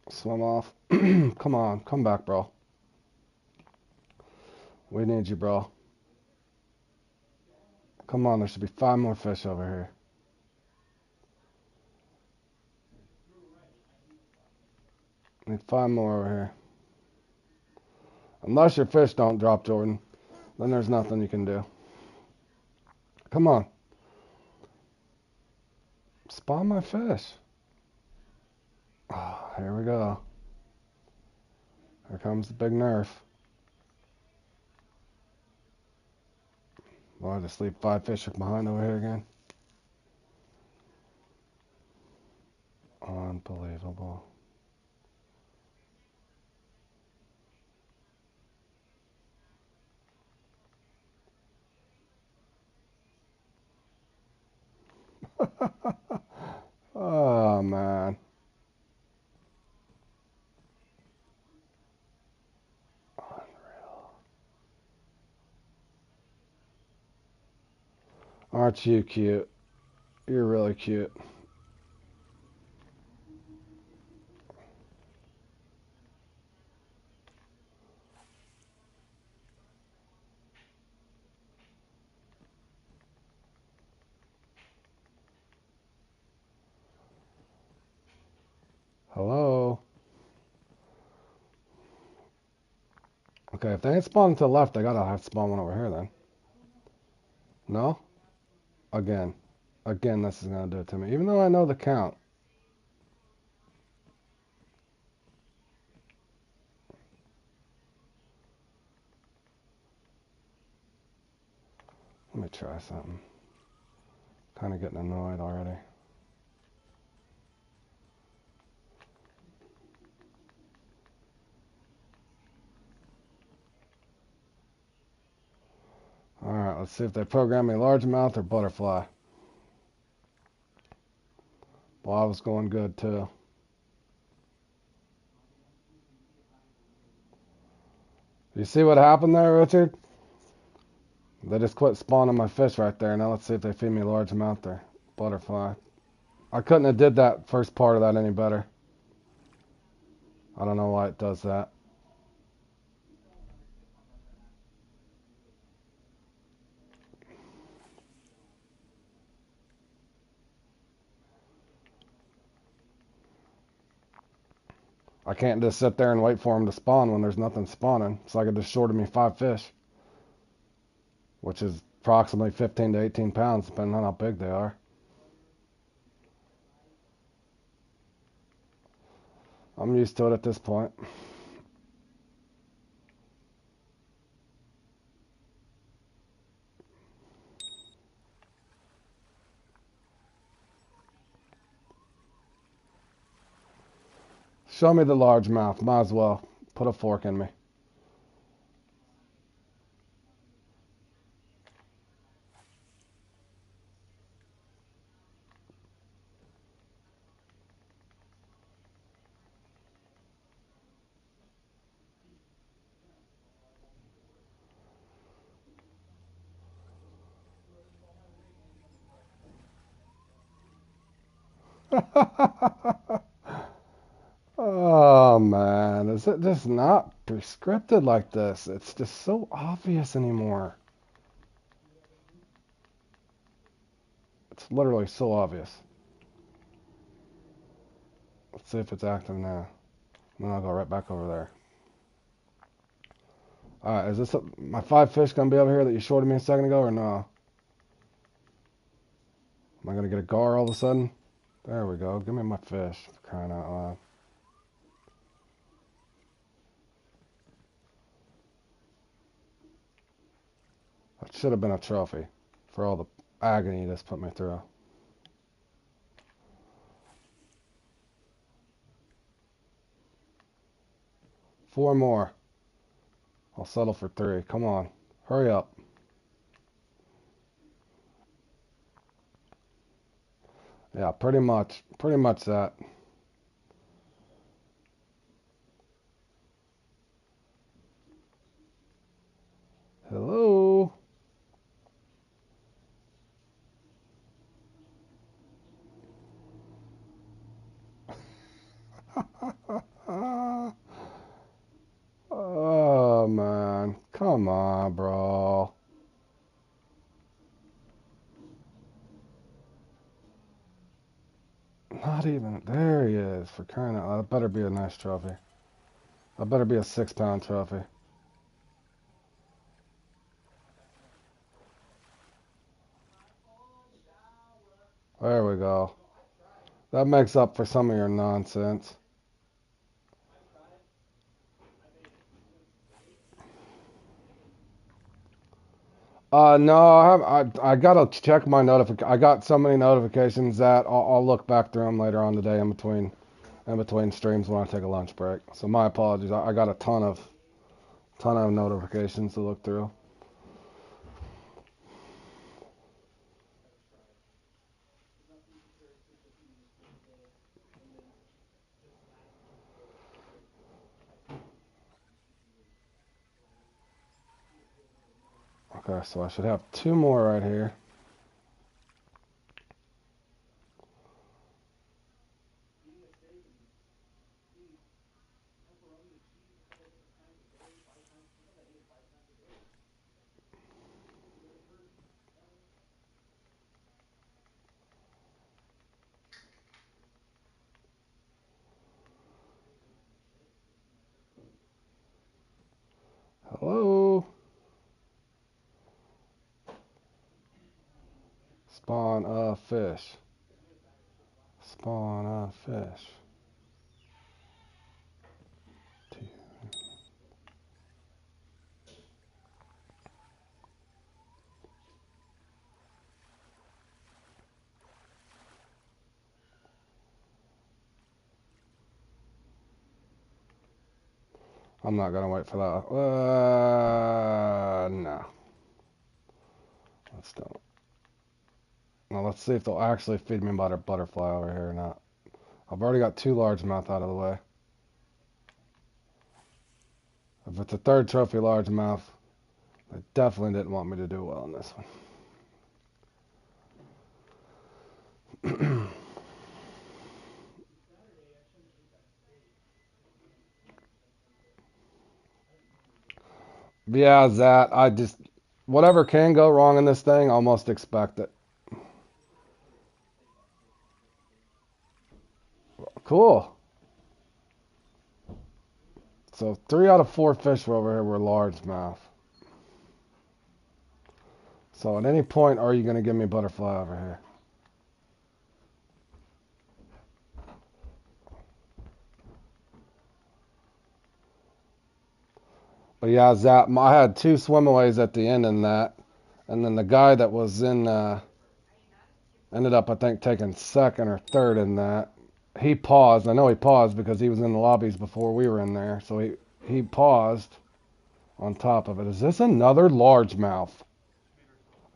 Swim off. Come on, come back, bro. We need you, bro. Come on, there should be 5 more fish over here. Need 5 more over here. Unless your fish don't drop, Jordan, then there's nothing you can do. Come on. Spawn my fish. Oh, here we go. Here comes the big nerf. Well, I just leave 5 fish behind over here again. Unbelievable. Oh, man. Unreal. Aren't you cute? You're really cute. Hello? Okay, if they ain't spawning to the left, they gotta have to spawn one over here then. No? Again. Again, this is gonna do it to me. Even though I know the count. Let me try something. Kind of getting annoyed already. Alright, let's see if they program me largemouth or butterfly. Well, I was going good too. You see what happened there, Richard? They just quit spawning my fish right there. Now let's see if they feed me largemouth or butterfly. I couldn't have did that first part of that any better. I don't know why it does that. I can't just sit there and wait for them to spawn when there's nothing spawning. It's like it just shorted me 5 fish. Which is approximately 15 to 18 pounds, depending on how big they are. I'm used to it at this point. Show me the largemouth. Might as well. Put a fork in me. Oh man, is it just not prescripted like this? It's just so obvious anymore. It's literally so obvious. Let's see if it's active now. Then I'll go right back over there. Alright, is this my 5 fish gonna be over here that you shorted me a second ago or no? Am I gonna get a gar all of a sudden? There we go. Give me my fish. For crying out loud. That should have been a trophy for all the agony you just put me through. Four more. I'll settle for 3. Come on. Hurry up. Yeah, pretty much. Pretty much that. Hello? Oh, man. Come on, bro. Not even. There he is. For crying out loud. That better be a nice trophy. That better be a 6-pound trophy. There we go. That makes up for some of your nonsense. No, I gotta check my I got so many notifications that I'll look back through them later on today in between streams when I take a lunch break. So my apologies. I got a ton of notifications to look through. Okay, so I should have two more right here. Hello? Spawn a fish. Spawn a fish. I'm not gonna wait for that. No. Let's don't. Now let's see if they'll actually feed me butterfly over here or not. I've already got two largemouth out of the way. If it's a third trophy largemouth, they definitely didn't want me to do well in this one. Yeah, that whatever can go wrong in this thing, almost expect it. Cool. So 3 out of 4 fish over here were largemouth. So at any point, are you going to give me a butterfly over here? But yeah, Zap, I had 2 swimaways at the end in that. And then the guy that was in, ended up, I think, taking second or third in that. He paused. I know he paused because he was in the lobbies before we were in there. So he paused on top of it. Is this another largemouth?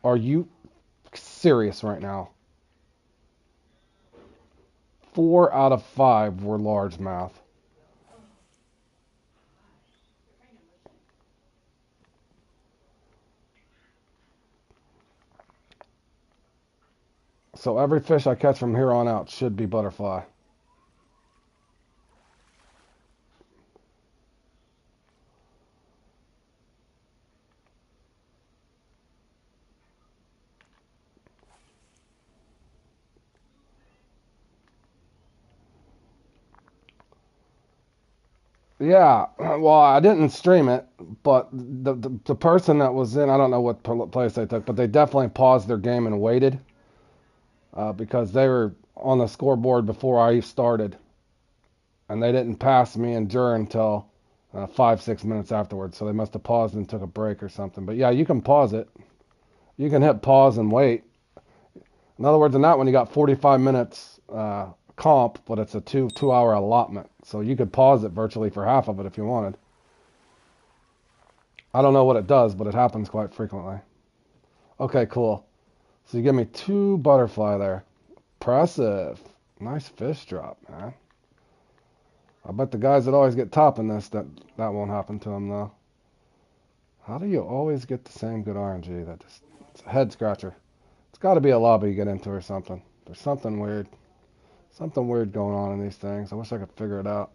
Are you serious right now? 4 out of 5 were largemouth. So every fish I catch from here on out should be butterfly. Yeah, well, I didn't stream it, but the person that was in, I don't know what place they took, but they definitely paused their game and waited because they were on the scoreboard before I started, and they didn't pass me and Jur until 5-6 minutes afterwards. So they must have paused and took a break or something. But yeah, you can pause it. You can hit pause and wait. In other words, in that one, you got 45 minutes comp, but it's a two-hour allotment. So you could pause it virtually for half of it if you wanted. I don't know what it does, but it happens quite frequently. Okay, cool. So you give me 2 butterfly there. Impressive. Nice fish drop, man. I bet the guys that always get top in this, that won't happen to them, though. How do you always get the same good RNG? It's a head scratcher. It's got to be a lobby you get into or something. There's something weird. Something weird going on in these things. I wish I could figure it out.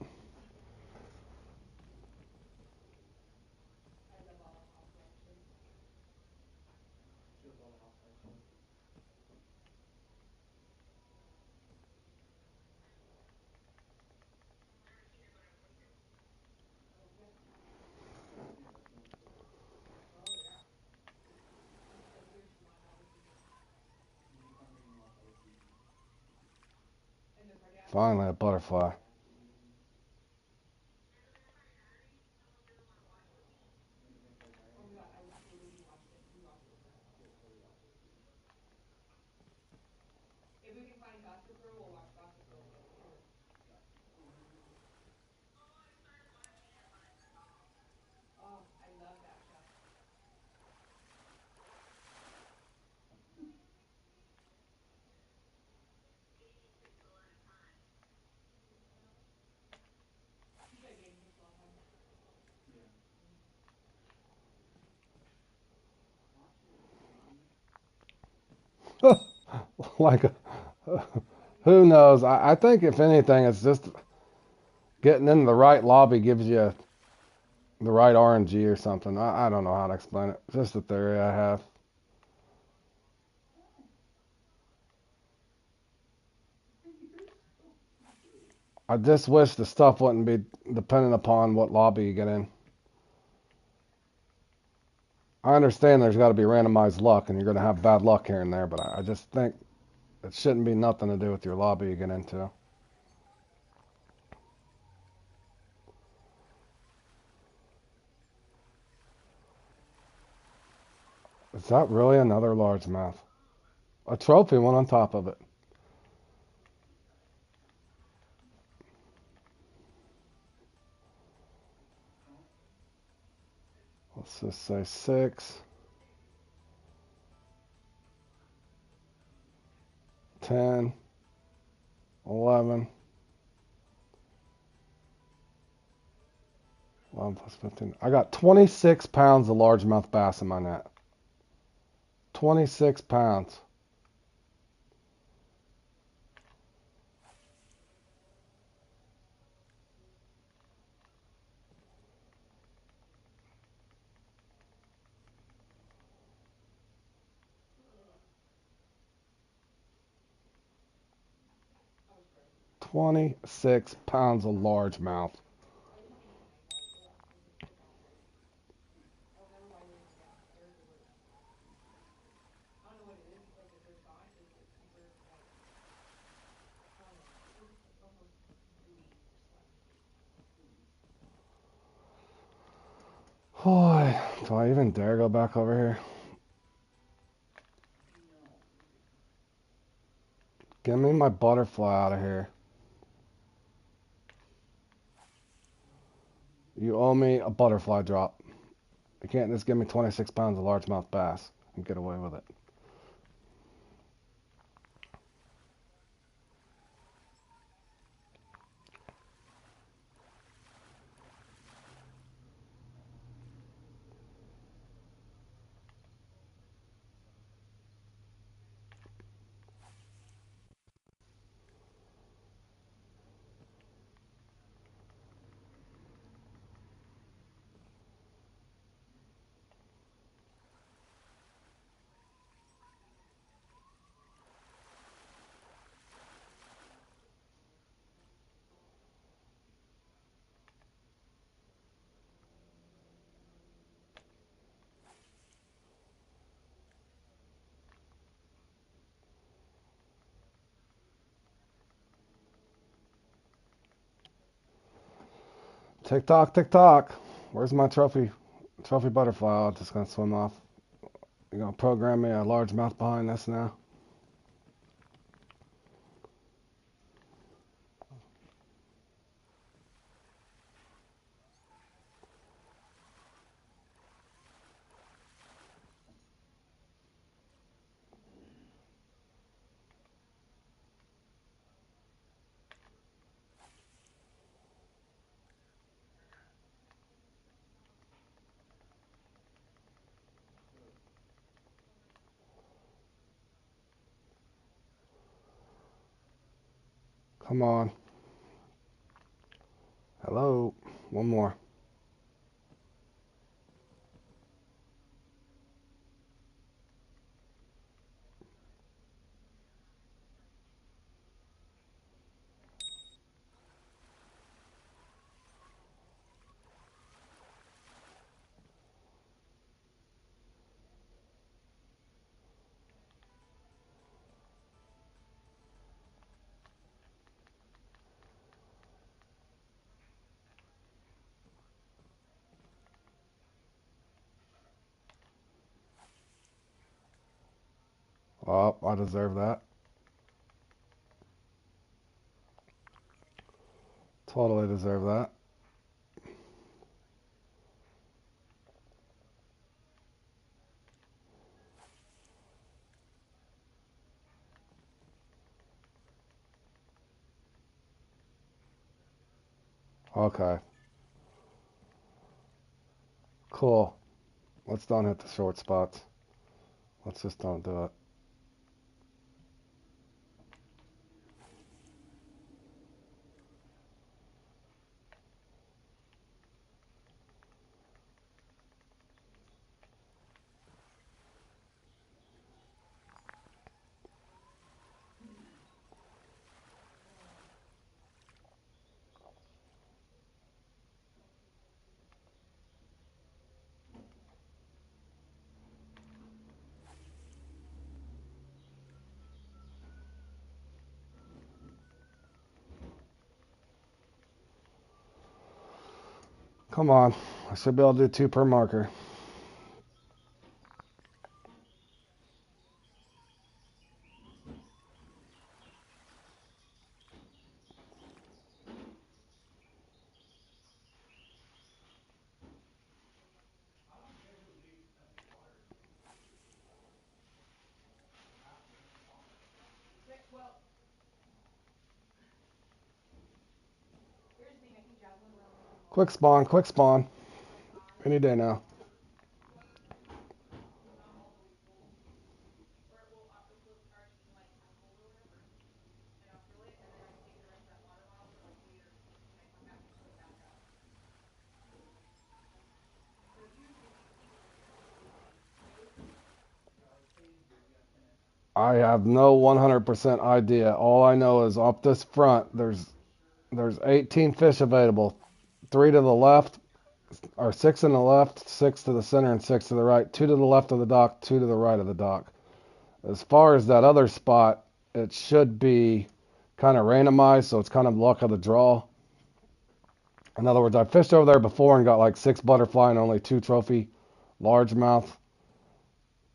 Finally, a butterfly. Like, who knows? I think if anything, it's just getting into the right lobby gives you the right RNG or something. I don't know how to explain it. It's just a theory I have. I just wish the stuff wouldn't be dependent upon what lobby you get in. I understand there's got to be randomized luck, and you're going to have bad luck here and there, but I just think it shouldn't be nothing to do with your lobby you get into. Is that really another largemouth? A trophy one on top of it. Let's just say 6, 10, 11, 11 plus 15. I got 26 pounds of largemouth bass in my net. 26 pounds. £26 of largemouth. Boy, do I even dare go back over here? Get me my butterfly out of here. You owe me a butterfly drop. You can't just give me 26 pounds of largemouth bass and get away with it. Tick tock, tick tock. Where's my trophy butterfly? I'm just gonna swim off. You're gonna program me a largemouth behind this now? Come on. Hello. One more. Oh, I deserve that. Totally deserve that. Okay. Cool. Let's don't hit the short spots. Let's just don't do it. Come on. I should be able to do 2 per marker. Quick spawn, quick spawn. Any day now. I have no 100% idea. All I know is off this front, there's 18 fish available. 3 to the left, or 6 in the left, 6 to the center, and 6 to the right. 2 to the left of the dock, 2 to the right of the dock. As far as that other spot, it should be kind of randomized, so it's kind of luck of the draw. In other words, I fished over there before and got like 6 butterfly and only 2 trophy largemouth.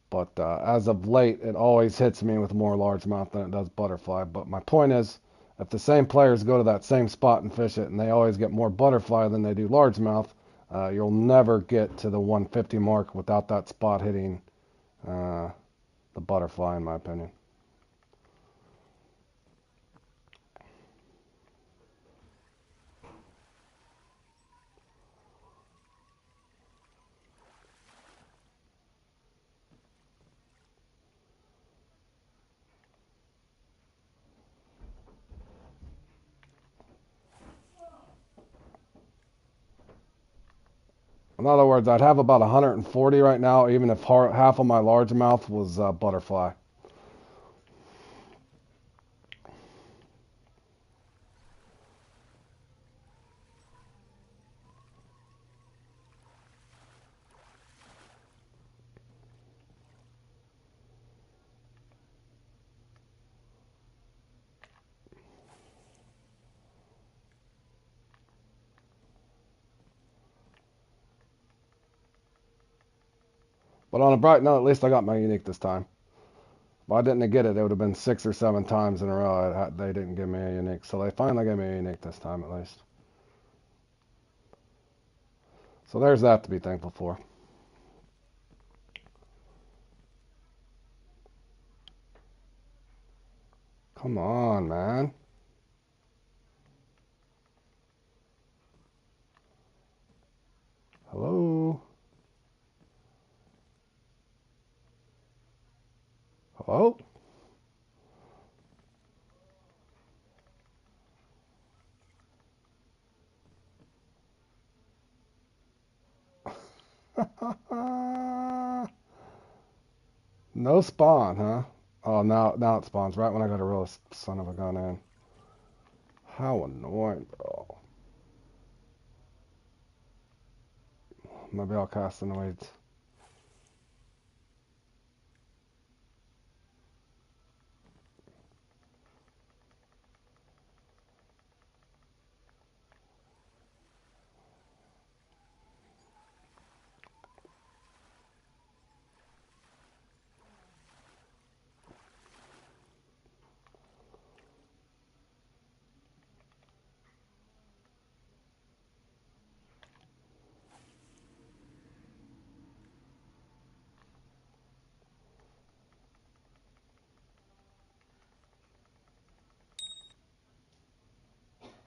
But as of late, it always hits me with more largemouth than it does butterfly. But my point is, if the same players go to that same spot and fish it, and they always get more butterfly than they do largemouth, you'll never get to the 150 mark without that spot hitting the butterfly, in my opinion. In other words, I'd have about 140 right now, even if half of my largemouth was butterfly. But on a bright note, at least I got my unique this time. If I didn't get it, it would have been 6 or 7 times in a row. They didn't give me a unique. So they finally gave me a unique this time, at least. So there's that to be thankful for. Come on, man. Hello? Hello? No spawn, huh? Oh, now it spawns right when I got a real son of a gun in. How annoying, bro. Maybe I'll cast in the weeds.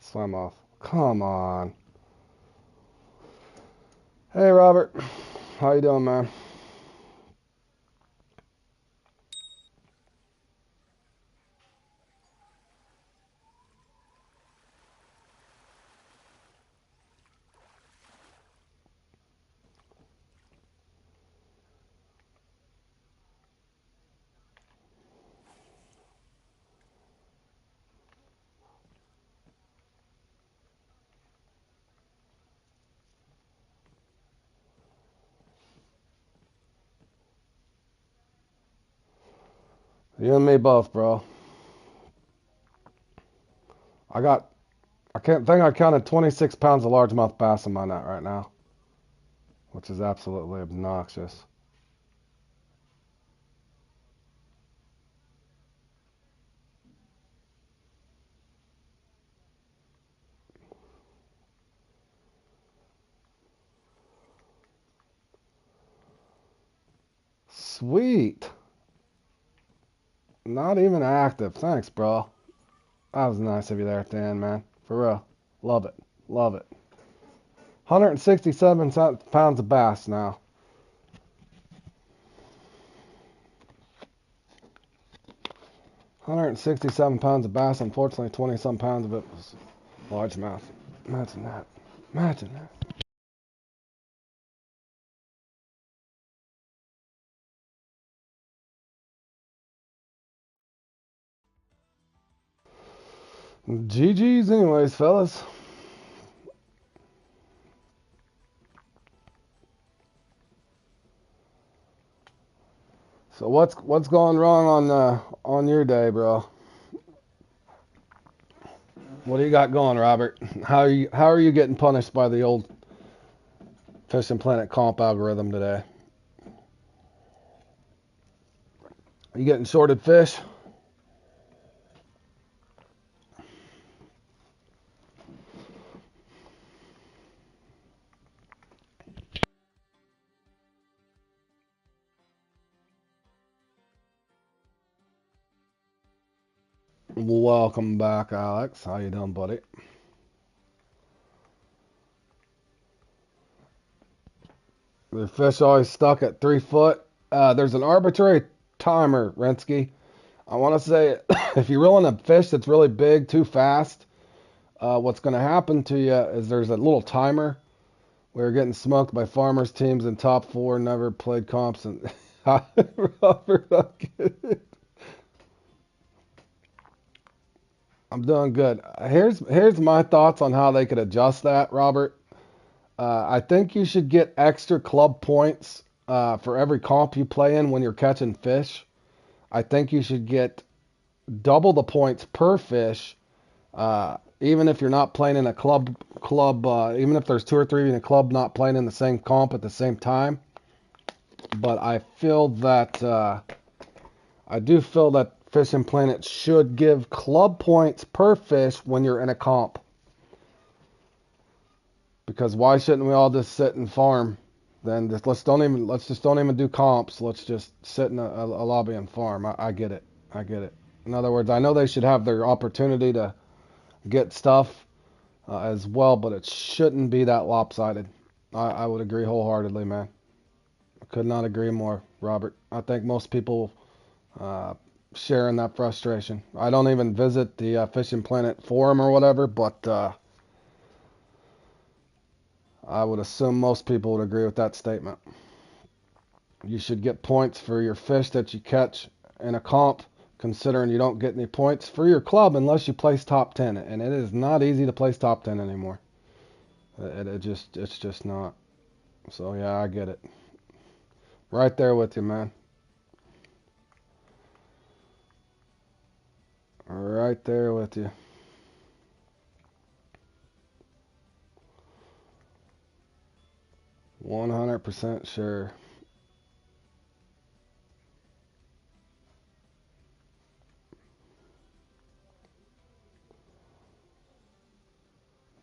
Swim off. Come on. Hey, Robert. How you doing, man? You and me both, bro. I can't think I counted 26 pounds of largemouth bass in my net right now, which is absolutely obnoxious. Sweet. Not even active. Thanks, bro. That was nice of you there at the end, man. For real. Love it. Love it. 167 pounds of bass now. £167 of bass. Unfortunately, 20-some pounds of it was largemouth. Imagine that. Imagine that. GG's anyways, fellas. So what's going wrong on your day, bro? What do you got going, Robert? How are you getting punished by the old Fishing Planet comp algorithm today? Are you getting shorted fish? Welcome back, Alex. How you doing, buddy? The fish always stuck at 3 foot. There's an arbitrary timer, Rensky. I want to say if you're reeling a fish that's really big too fast, what's going to happen to you is there's a little timer. We're getting smoked by farmers teams in top 4, never played comps. And Robert, I'm doing good. Here's my thoughts on how they could adjust that, Robert. I think you should get extra club points for every comp you play in when you're catching fish. I think you should get double the points per fish, even if you're not playing in a club. Even if there's 2 or 3 in a club not playing in the same comp at the same time. But I do feel that Fishing Planet should give club points per fish when you're in a comp. Because why shouldn't we all just sit and farm? Then let's just don't even do comps. Let's just sit in a lobby and farm. I get it. I get it. In other words, I know they should have their opportunity to get stuff as well, but it shouldn't be that lopsided. I would agree wholeheartedly, man. I could not agree more, Robert. I think most people share in that frustration. I don't even visit the Fishing Planet forum or whatever, but I would assume most people would agree with that statement. You should get points for your fish that you catch in a comp, considering you don't get any points for your club unless you place top 10. And it is not easy to place top 10 anymore. It's just not. So yeah, I get it. Right there with you, man. Right there with you. %100 sure.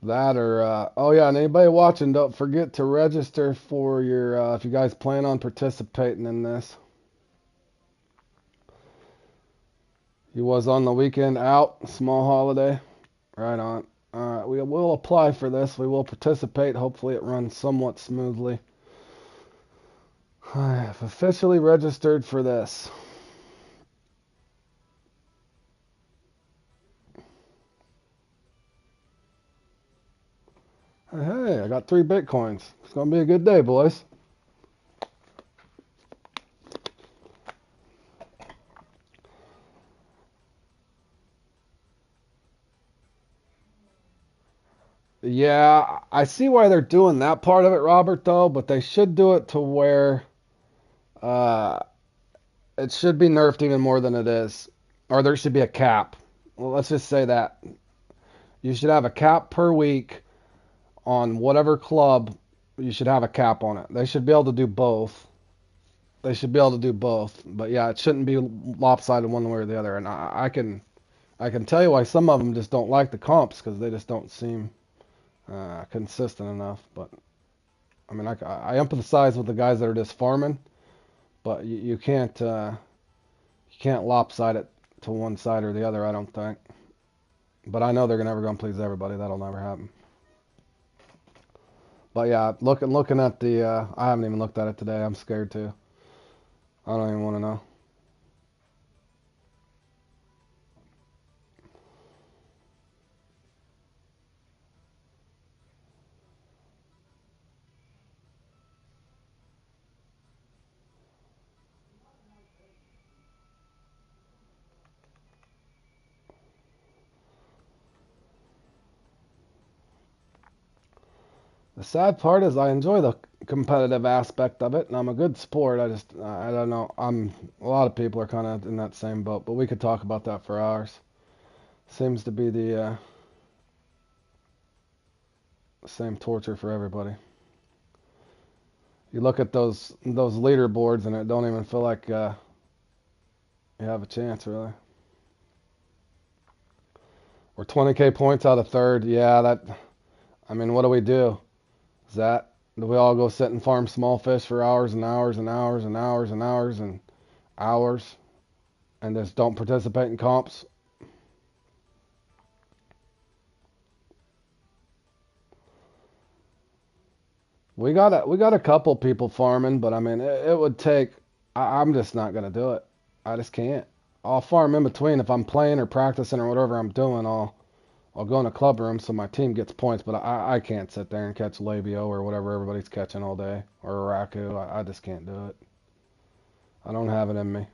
That or oh yeah, and anybody watching, don't forget to register for your if you guys plan on participating in this. You was on the weekend out, small holiday. Right on. Alright, we will apply for this. We will participate. Hopefully it runs somewhat smoothly. I have officially registered for this. Hey, I got 3 Bitcoins. It's going to be a good day, boys. Yeah, I see why they're doing that part of it, Robert, though, but they should do it to where uh, it should be nerfed even more than it is. Or there should be a cap. Well, let's just say that. You should have a cap per week on whatever club. You should have a cap on it. They should be able to do both. They should be able to do both. But yeah, it shouldn't be lopsided one way or the other. And I can tell you why some of them just don't like the comps because they just don't seem consistent enough. But I mean, I empathize with the guys that are just farming, but you can't lopside it to one side or the other. I don't think. But I know they're never gonna please everybody. That'll never happen. But yeah, looking at the, I haven't even looked at it today. I'm scared too. I don't even want to know. The sad part is I enjoy the competitive aspect of it, and I'm a good sport. I don't know. A lot of people are kind of in that same boat, but we could talk about that for hours. Seems to be the same torture for everybody. You look at those leaderboards, and it don't even feel like you have a chance, really. We're 20K points out of third. Yeah, that. I mean, what do we do? Do we all go sit and farm small fish for hours and hours and hours and hours and hours and hours and just don't participate in comps? We got a couple people farming, but I mean it would take. I'm just not gonna do it. I just can't. I'll farm in between if I'm playing or practicing or whatever I'm doing. I'll go in a club room so my team gets points, but I can't sit there and catch labio or whatever everybody's catching all day or a raku. I just can't do it. I don't have it in me.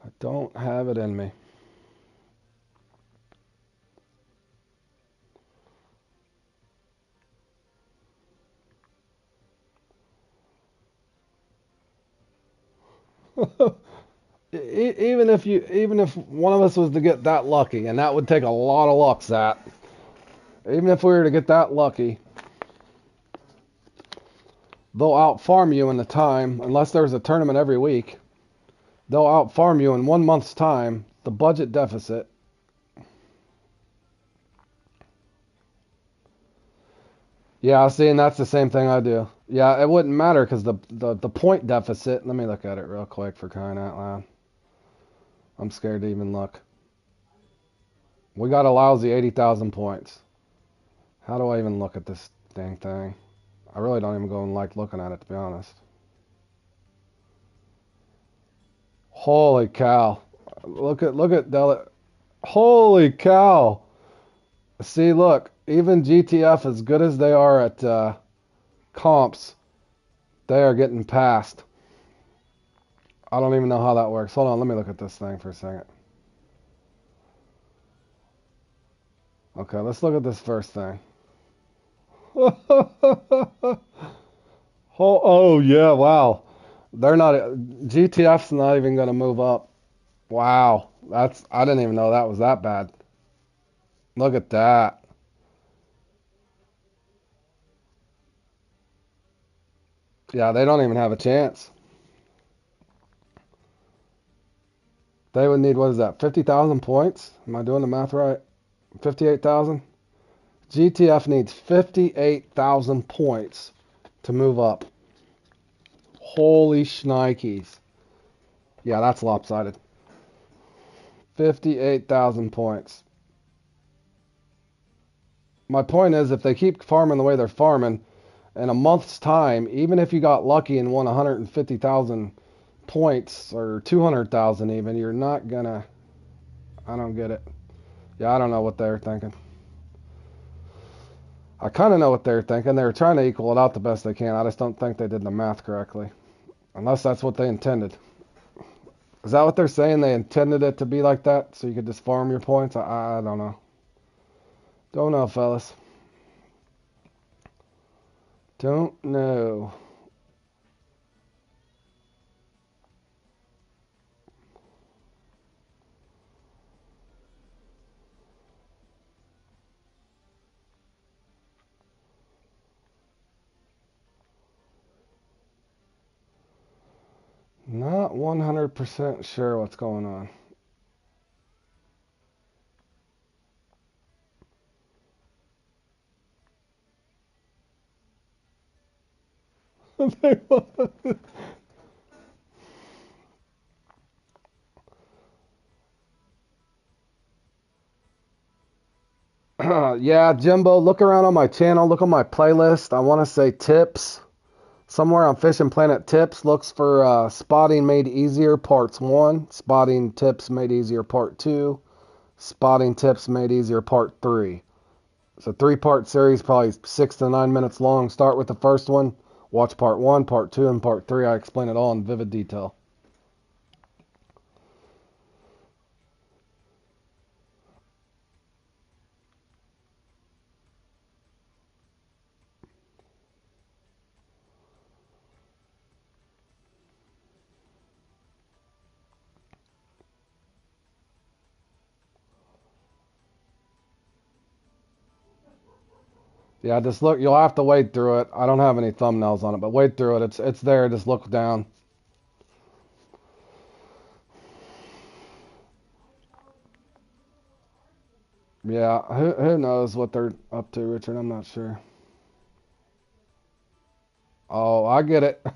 I don't have it in me. Even if one of us was to get that lucky, and that would take a lot of luck, Zat. Even if we were to get that lucky, they'll out farm you in the time, unless there's a tournament every week. They'll out farm you in 1 month's time. The budget deficit. Yeah, see, and that's the same thing I do. Yeah, it wouldn't matter because the point deficit. Let me look at it real quick for crying out loud. I'm scared to even look. We got a lousy 80,000 points. How do I even look at this dang thing? I really don't even go and like looking at it, to be honest. Holy cow. Look at Dell. Holy cow. See, look, even GTF, as good as they are at comps, they are getting passed. I don't even know how that works. Hold on, let me look at this thing for a second. Okay, let's look at this first thing. Oh yeah, wow. They're not GTF's not even gonna move up. Wow, I didn't even know that was that bad. Look at that. Yeah, they don't even have a chance. They would need, what is that, 50,000 points? Am I doing the math right? 58,000? GTF needs 58,000 points to move up. Holy shnikes. Yeah, that's lopsided. 58,000 points. My point is, if they keep farming the way they're farming, in a month's time, even if you got lucky and won 150,000 points or 200,000 even, you're not gonna. I don't get it. Yeah, I don't know what they're thinking. I kind of know what they're thinking. They were trying to equal it out the best they can. I just don't think they did the math correctly. Unless that's what they intended. Is that what they're saying? They intended it to be like that so you could just farm your points? I don't know. Don't know, fellas. Don't know. Not 100% sure what's going on. Yeah, Jimbo, look around on my channel. Look on my playlist. I want to say tips. Somewhere on Fishing Planet Tips, looks for Spotting Made Easier Parts 1, Spotting Tips Made Easier Part 2, Spotting Tips Made Easier Part 3. It's a 3-part series, probably 6 to 9 minutes long. Start with the first one, watch Part 1, Part 2, and Part 3. I explain it all in vivid detail. Yeah, just look. You'll have to wade through it. I don't have any thumbnails on it, but wade through it. It's there. Just look down. Yeah, who knows what they're up to, Richard? I'm not sure. Oh, I get it.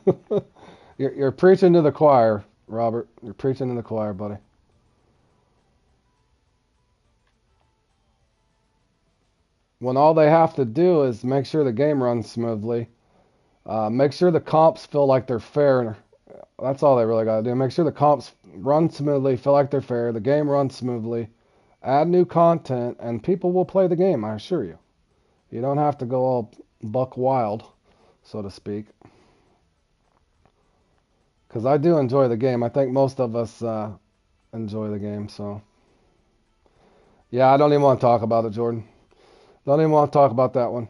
You're preaching to the choir, Robert. You're preaching to the choir, buddy. When all they have to do is make sure the game runs smoothly, make sure the comps feel like they're fair. That's all they really got to do. Make sure the comps run smoothly, feel like they're fair, the game runs smoothly, add new content, and people will play the game, I assure you. You don't have to go all buck wild, so to speak. Because I do enjoy the game. I think most of us enjoy the game, so. Yeah, I don't even want to talk about it, Jordan. Don't even want to talk about that one.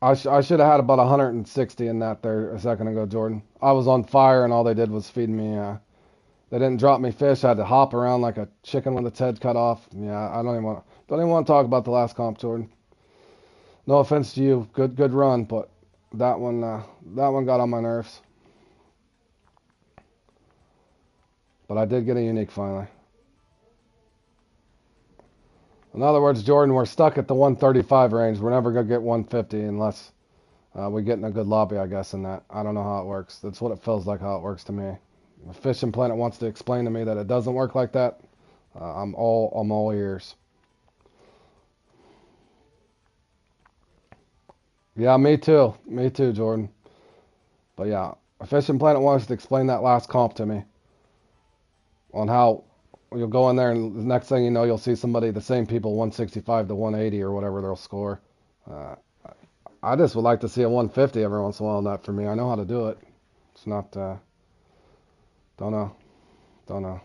I should have had about 160 in that there a second ago, Jordan. I was on fire and all they did was feed me. They didn't drop me fish. I had to hop around like a chicken with its head cut off. Yeah, I don't even want to talk about the last comp, Jordan. No offense to you, good run, but that one got on my nerves. But I did get a unique finally. In other words, Jordan, we're stuck at the 135 range. We're never gonna get 150 unless we get in a good lobby, I guess. In that, I don't know how it works. That's what it feels like. How it works to me. If Fishing Planet wants to explain to me that it doesn't work like that, I'm all ears. Yeah, me too, Jordan. But yeah, if Fishing Planet wants to explain that last comp to me on how you'll go in there and the next thing you know you'll see somebody, the same people, 165 to 180 or whatever they'll score. Uh, I just would like to see a 150 every once in a while on that for me. I know how to do it. It's not. Don't know. Don't know.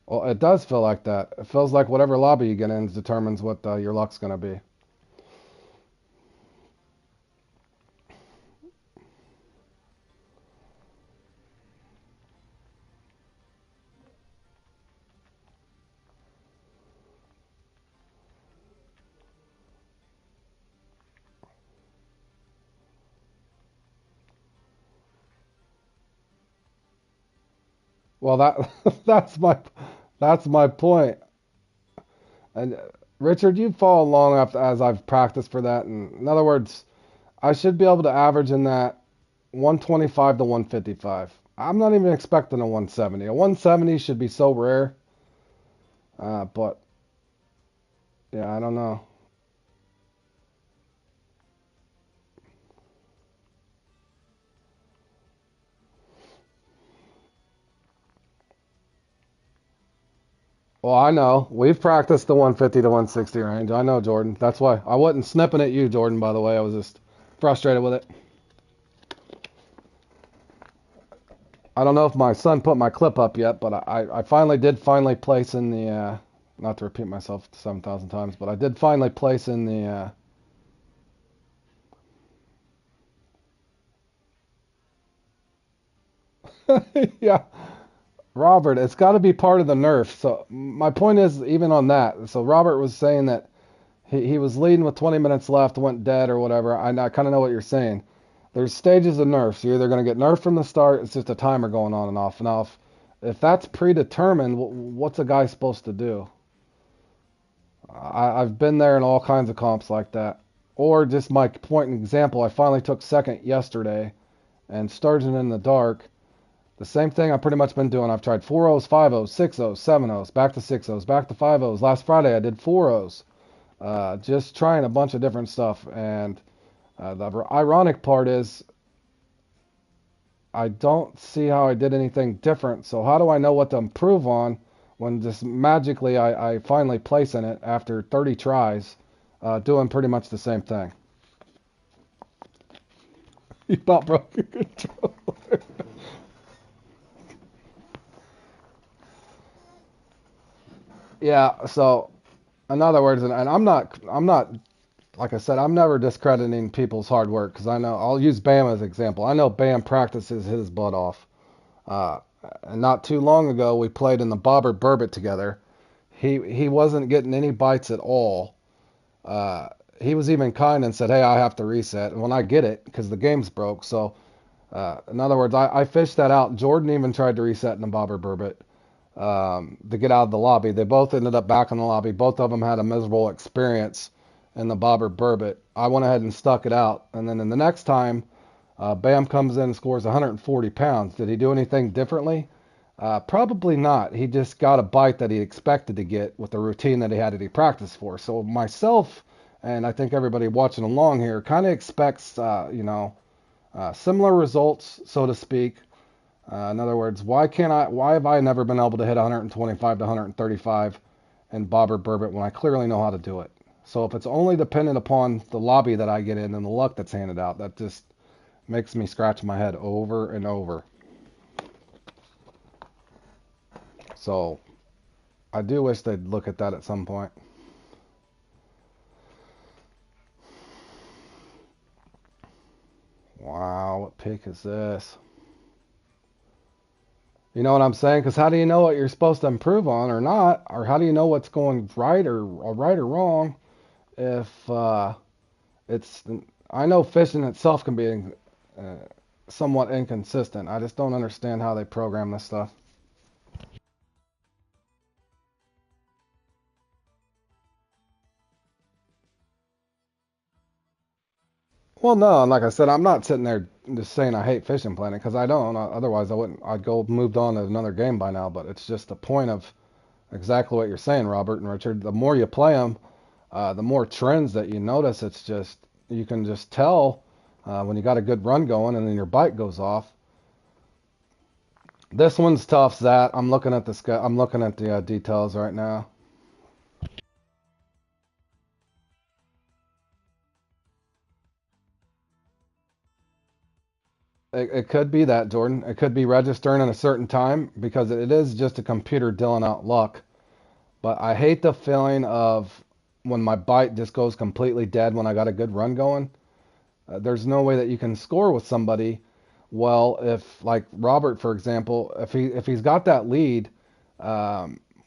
Well, it does feel like that. It feels like whatever lobby you get in determines what your luck's gonna be. Well, that that's my point. And Richard, you follow along after, as I've practiced for that. And in other words, I should be able to average in that 125 to 155. I'm not even expecting a 170. A 170 should be so rare. But yeah, I don't know. Well, I know. We've practiced the 150 to 160 range. I know, Jordan. That's why I wasn't snipping at you, Jordan, by the way. I was just frustrated with it. I don't know if my son put my clip up yet, but I finally did place in the, not to repeat myself 7,000 times, but I did finally place in the, yeah, Robert, it's got to be part of the nerf. So my point is, even on that, so Robert was saying that he was leading with 20 minutes left, went dead or whatever. I kind of know what you're saying. There's stages of nerfs. You're either going to get nerfed from the start, it's just a timer going on and off. Now, if that's predetermined, what's a guy supposed to do? I've been there in all kinds of comps like that. Or just my point and example, I finally took second yesterday and started in the dark. The same thing I've pretty much been doing. I've tried 4 O's, 5 O's, 6 O's, 7 O's, back to 6 O's, back to 5 O's. Last Friday I did 4 O's. Just trying a bunch of different stuff. And the ironic part is I don't see how I did anything different. So how do I know what to improve on when just magically I finally place in it after 30 tries, doing pretty much the same thing? You about broke your controller. Yeah, so in other words, and I'm not, like I said, I'm never discrediting people's hard work because I know, I'll use Bam as an example. I know Bam practices his butt off. Uh, and not too long ago, we played in the Bobber Burbot together. He wasn't getting any bites at all. Uh, he was even kind and said, "Hey, I have to reset." And when I get it, because the game's broke. So, in other words, I fished that out. Jordan even tried to reset in the Bobber Burbot to get out of the lobby. They both ended up back in the lobby. Both of them had a miserable experience in the Bobber Burbot. I went ahead and stuck it out. And then in the next time, Bam comes in and scores 140 pounds. Did he do anything differently? Probably not. He just got a bite that he expected to get with the routine that he practiced for. So myself, and I think everybody watching along here, kind of expects, similar results, so to speak. In other words, why have I never been able to hit 125 to 135 in Bobber Burbot when I clearly know how to do it? So if it's only dependent upon the lobby that I get in and the luck that's handed out, that just makes me scratch my head over and over. So I do wish they'd look at that at some point. Wow, what pick is this? You know what I'm saying? Because how do you know what you're supposed to improve on or not? Or how do you know what's going right or wrong if it's... I know fishing itself can be uh, somewhat inconsistent. I just don't understand how they program this stuff. Well, no, and like I said, I'm not sitting there just saying I hate Fishing Planet because I don't. Otherwise, I wouldn't. I'd go moved on to another game by now. But it's just the point of exactly what you're saying, Robert and Richard. The more you play them, the more trends that you notice. It's just you can just tell when you got a good run going, and then your bite goes off. This one's tough, Zat. I'm looking at I'm looking at the details right now. It could be that, Jordan. It could be registering at a certain time because it is just a computer dealing out luck. But I hate the feeling of when my bite just goes completely dead when I got a good run going. There's no way that you can score with somebody. Well, if like Robert, for example, if he's got that lead,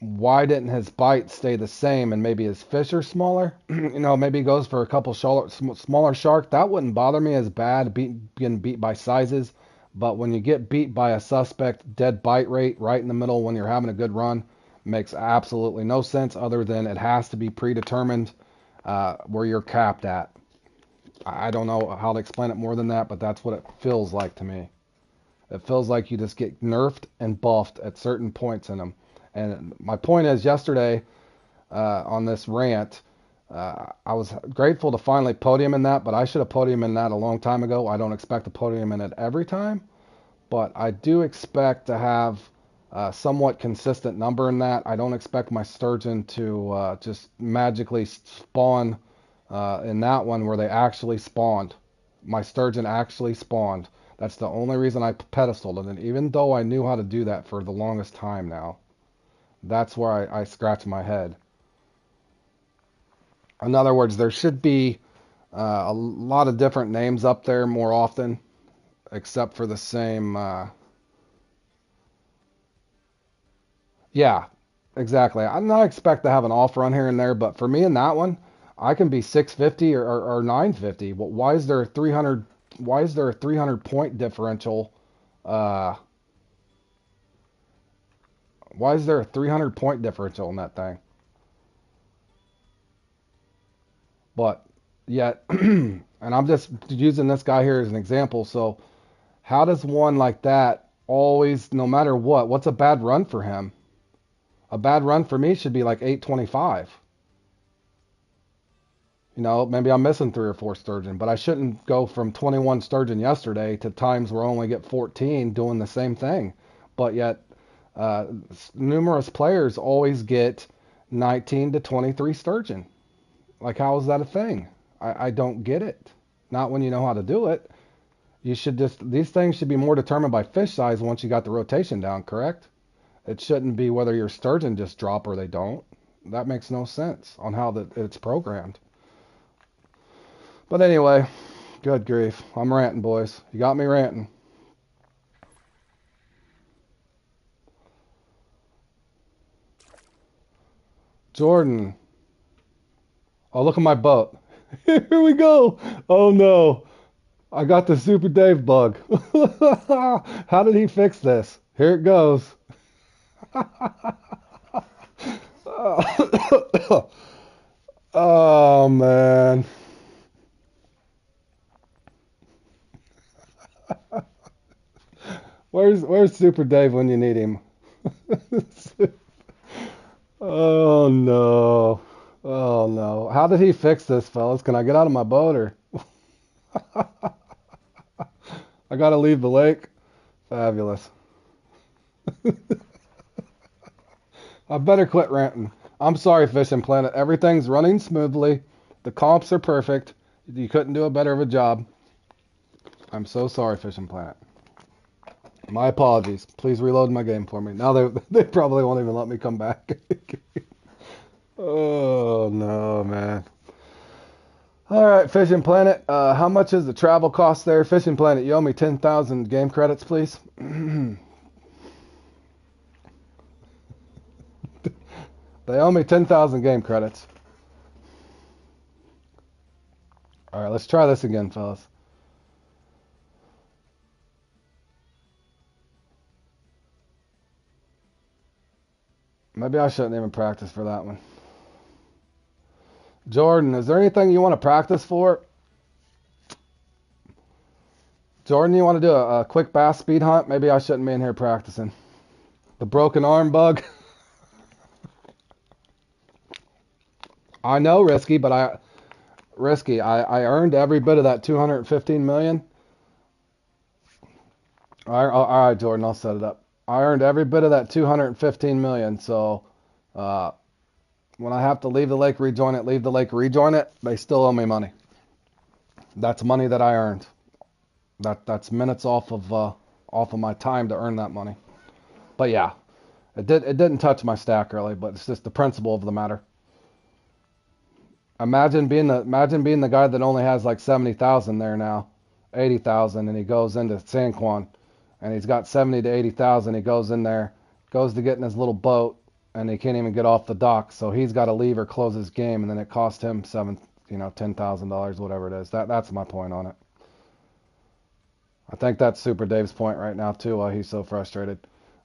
why didn't his bite stay the same and maybe his fish are smaller? Maybe he goes for a couple smaller shark. That wouldn't bother me as bad getting beat by sizes. But when you get beat by a suspect dead bite rate right in the middle when you're having a good run, Makes absolutely no sense other than it has to be predetermined where you're capped at. I don't know how to explain it more than that, but that's what it feels like to me. It feels like you just get nerfed and buffed at certain points in them. And my point is, yesterday on this rant, I was grateful to finally podium in that, but I should have podium in that a long time ago. I don't expect to podium in it every time, but I do expect to have a somewhat consistent number in that. I don't expect my sturgeon to just magically spawn in that one where they actually spawned. My sturgeon actually spawned. That's the only reason I pedestaled it. And even though I knew how to do that for the longest time now, that's where I scratch my head. In other words, there should be a lot of different names up there more often, except for the same. Yeah, exactly. I not expect to have an off run here and there, but for me in that one, I can be 650 or 950. Why is there a 300? Why is there a 300 point differential? Uh, why is there a 300 point differential in that thing? But yet, and I'm just using this guy here as an example. So how does one like that always, no matter what, what's a bad run for him? A bad run for me should be like 825. You know, maybe I'm missing 3 or 4 sturgeon, but I shouldn't go from 21 sturgeon yesterday to times where I only get 14 doing the same thing. But yet, uh, numerous players always get 19 to 23 sturgeon. Like, how is that a thing? I don't get it. Not when you know how to do it. You should just, these things should be more determined by fish size once you got the rotation down, correct? It shouldn't be whether your sturgeon just drop or they don't. That makes no sense on how it's programmed. But anyway, good grief. I'm ranting, boys. You got me ranting. Jordan. Oh, look at my boat. Here we go. Oh no. I got the Super Dave bug. How did he fix this? Here it goes. Oh man. Where's Super Dave when you need him? Oh no. Oh no. How did he fix this, fellas? Can I get out of my boat or I gotta leave the lake? Fabulous. I better quit ranting. I'm sorry, Fishing Planet. Everything's running smoothly. The comps are perfect. You couldn't do a better of a job. I'm so sorry, Fishing Planet. My apologies. Please reload my game for me. Now they probably won't even let me come back. Oh no, man. All right, Fishing Planet. How much is the travel cost there? Fishing Planet, you owe me 10,000 game credits, please. They owe me 10,000 game credits. All right, let's try this again, fellas. Maybe I shouldn't even practice for that one. Jordan, is there anything you want to practice for? Jordan, you want to do a quick bass speed hunt? Maybe I shouldn't be in here practicing. The broken arm bug. I know, risky. I earned every bit of that 215 million. All right, Jordan, I'll set it up. I earned every bit of that 215 million. So when I have to leave the lake, rejoin it, they still owe me money. That's money that I earned. That's minutes off of my time to earn that money. But yeah, it didn't touch my stack really, but it's just the principle of the matter. Imagine being the guy that only has like 70,000 there now, 80,000, and he goes into San Juan, and he's got 70 to 80,000. He goes in there, goes to get in his little boat, and he can't even get off the dock, so he's got to leave or close his game, and then it cost him $10,000, whatever it is. That's my point on it. I think that's Super Dave's point right now too. Why he's so frustrated.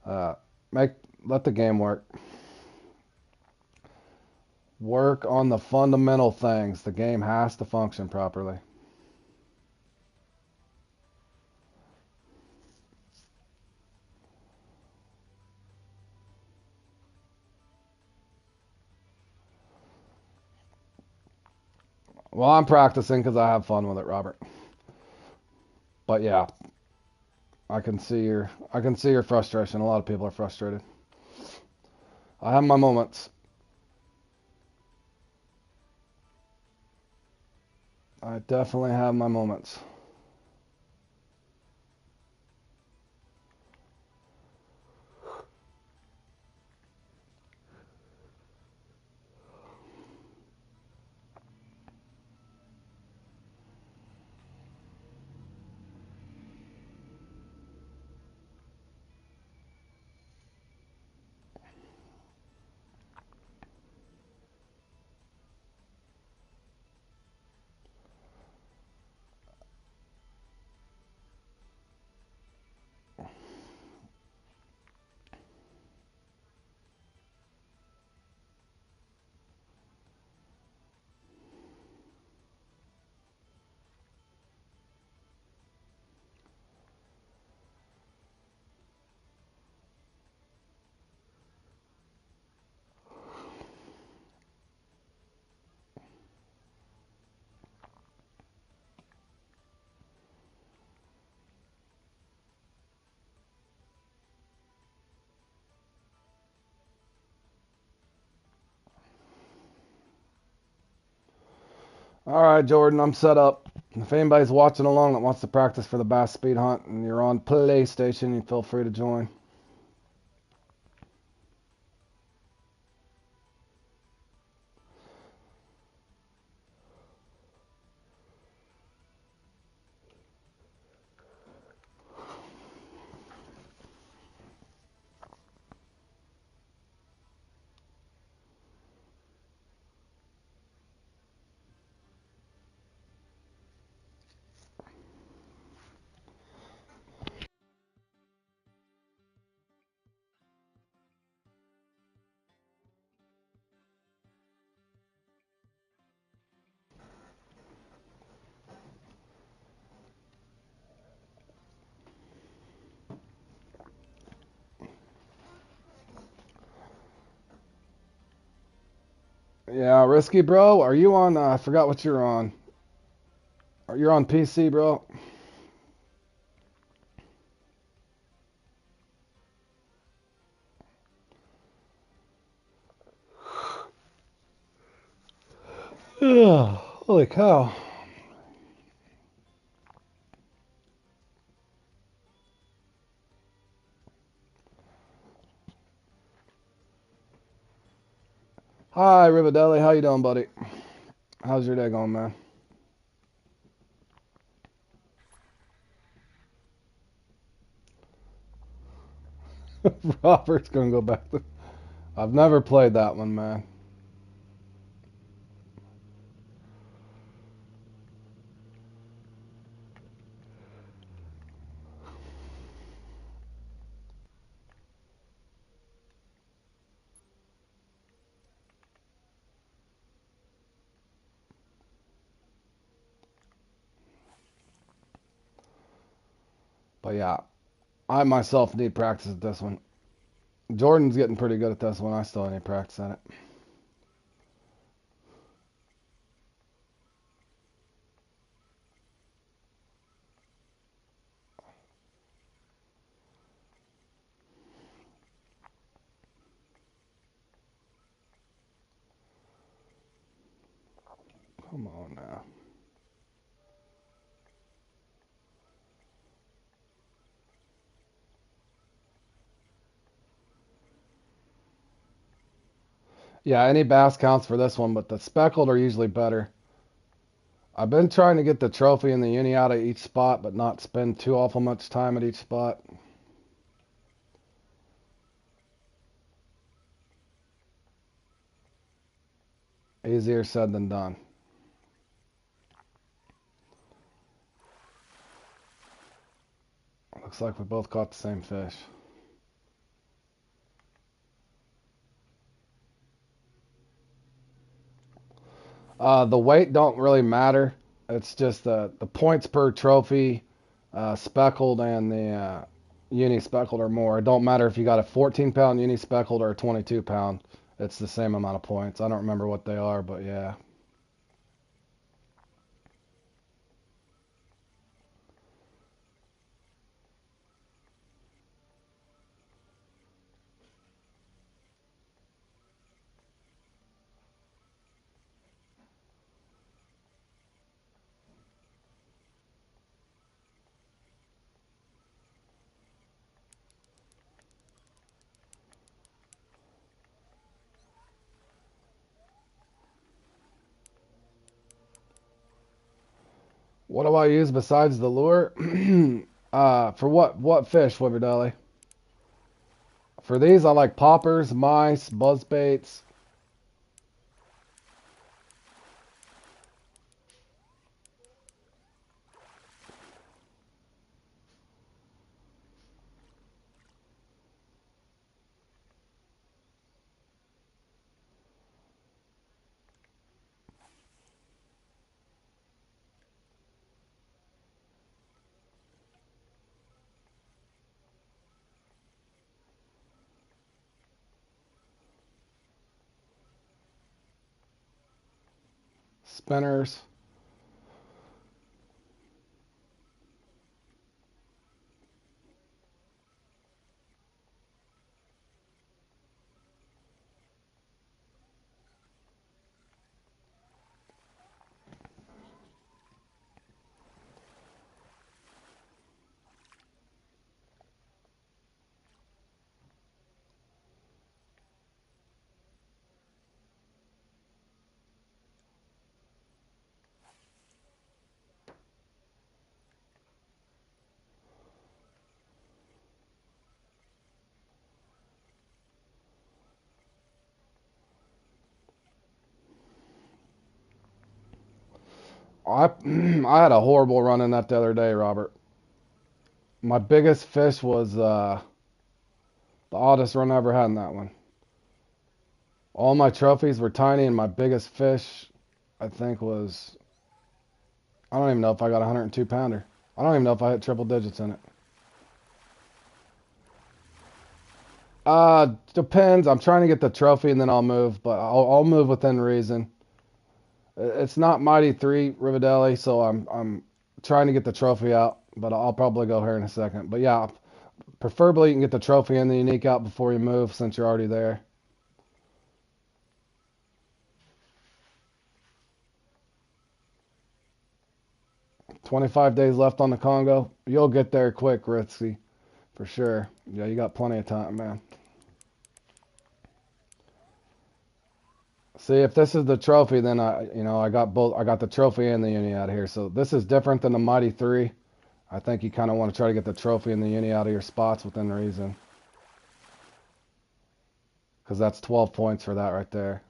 Let the game work. Work on the fundamental things. The game has to function properly. Well, I'm practicing because I have fun with it, Robert. But yeah, I can see your frustration. A lot of people are frustrated. I have my moments. I definitely have my moments. All right, Jordan, I'm set up. If anybody's watching along that wants to practice for the Bass Speed Hunt and you're on PlayStation, you feel free to join. Yeah, Risky Bro, are you on? I forgot what you're on. You're on PC, bro? Ugh, holy cow. Hi, Rivadeli. How you doing, buddy? How's your day going, man? Robert's gonna go back to. I've never played that one, man. But yeah, I myself need practice at this one. Jordan's getting pretty good at this one. I still need practice at it. Come on now. Yeah, any bass counts for this one, but the speckled are usually better. I've been trying to get the trophy and the uni out of each spot, but not spend too awful much time at each spot. Easier said than done. Looks like we both caught the same fish. . The weight don't really matter. It's just the points per trophy, speckled and the uni speckled or more. It don't matter if you got a 14-pound uni speckled or a 22-pound. It's the same amount of points. I don't remember what they are, but yeah. What do I use besides the lure? For what fish, Wibberdelli? For these, I like poppers, mice, buzzbaits. Spinners. I I had a horrible run in that the other day, Robert. My biggest fish was the oddest run I ever had in that one. All my trophies were tiny, and my biggest fish, I think, was I don't even know if I got a 102 pounder. I don't even know if I hit triple digits in it. Depends. I'm trying to get the trophy and then I'll move, but I'll move within reason. It's not Mighty 3 Rivadelli, so I'm trying to get the trophy out, but I'll probably go here in a second. But yeah, preferably you can get the trophy and the unique out before you move since you're already there. 25 days left on the Congo. You'll get there quick, Ritzy, for sure. Yeah, you got plenty of time, man. See, if this is the trophy, then I got both. I got the trophy and the uni out of here. So this is different than the Mighty 3. I think you kind of want to try to get the trophy and the uni out of your spots within reason. Because that's 12 points for that right there.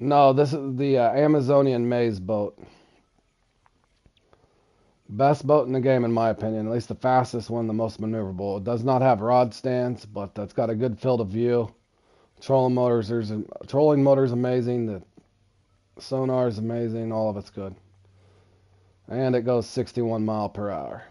No, this is the Amazonian Maze boat. Best boat in the game, in my opinion. At least the fastest one, the most maneuverable. It does not have rod stands, but it's got a good field of view. Trolling motor's amazing. The sonar is amazing. All of it's good. And it goes 61 mile per hour.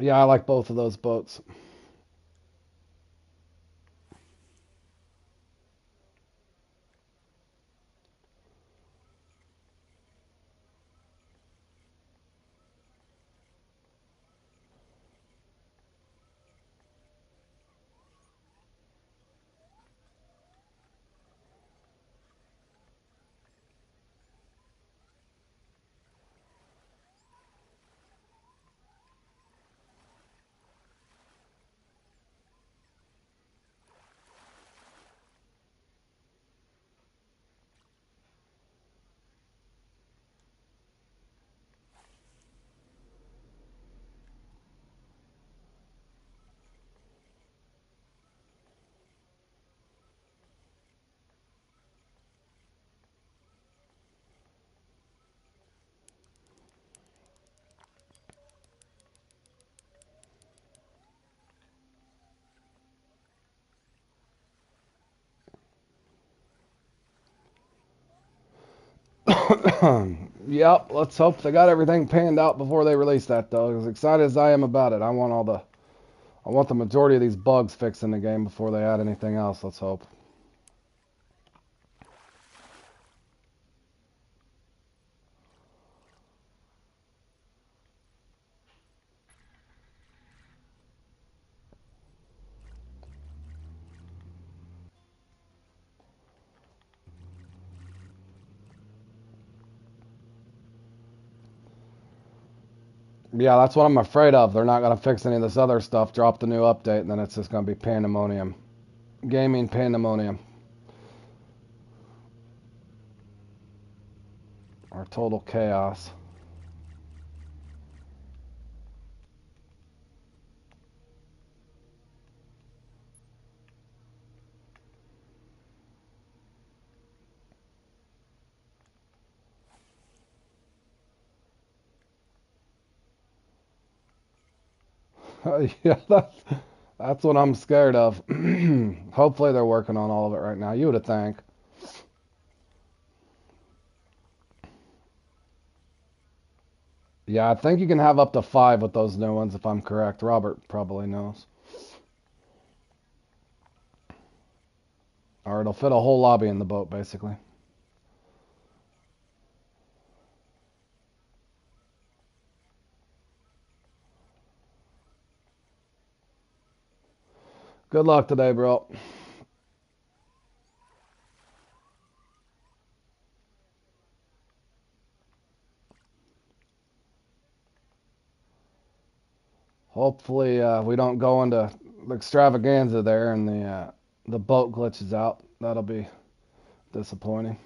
Yeah, I like both of those boats. Yep, let's hope they got everything panned out before they release that though. As excited as I am about it, I want the majority of these bugs fixed in the game before they add anything else, let's hope. Yeah, that's what I'm afraid of. They're not gonna fix any of this other stuff, drop the new update, and then it's just gonna be pandemonium. Gaming pandemonium. Or total chaos. Yeah, that's what I'm scared of. Hopefully they're working on all of it right now. You would think. Yeah, I think you can have up to 5 with those new ones if I'm correct. Robert probably knows. Or it'll fit a whole lobby in the boat, basically. Good luck today, bro. Hopefully, we don't go into extravaganza there and the boat glitches out. That'll be disappointing.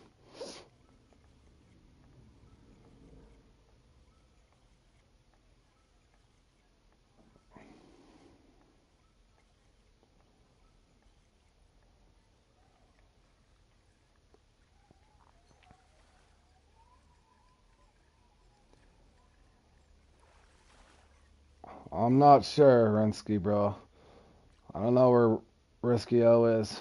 I'm not sure, Rinsky, bro. I don't know where Risky O is.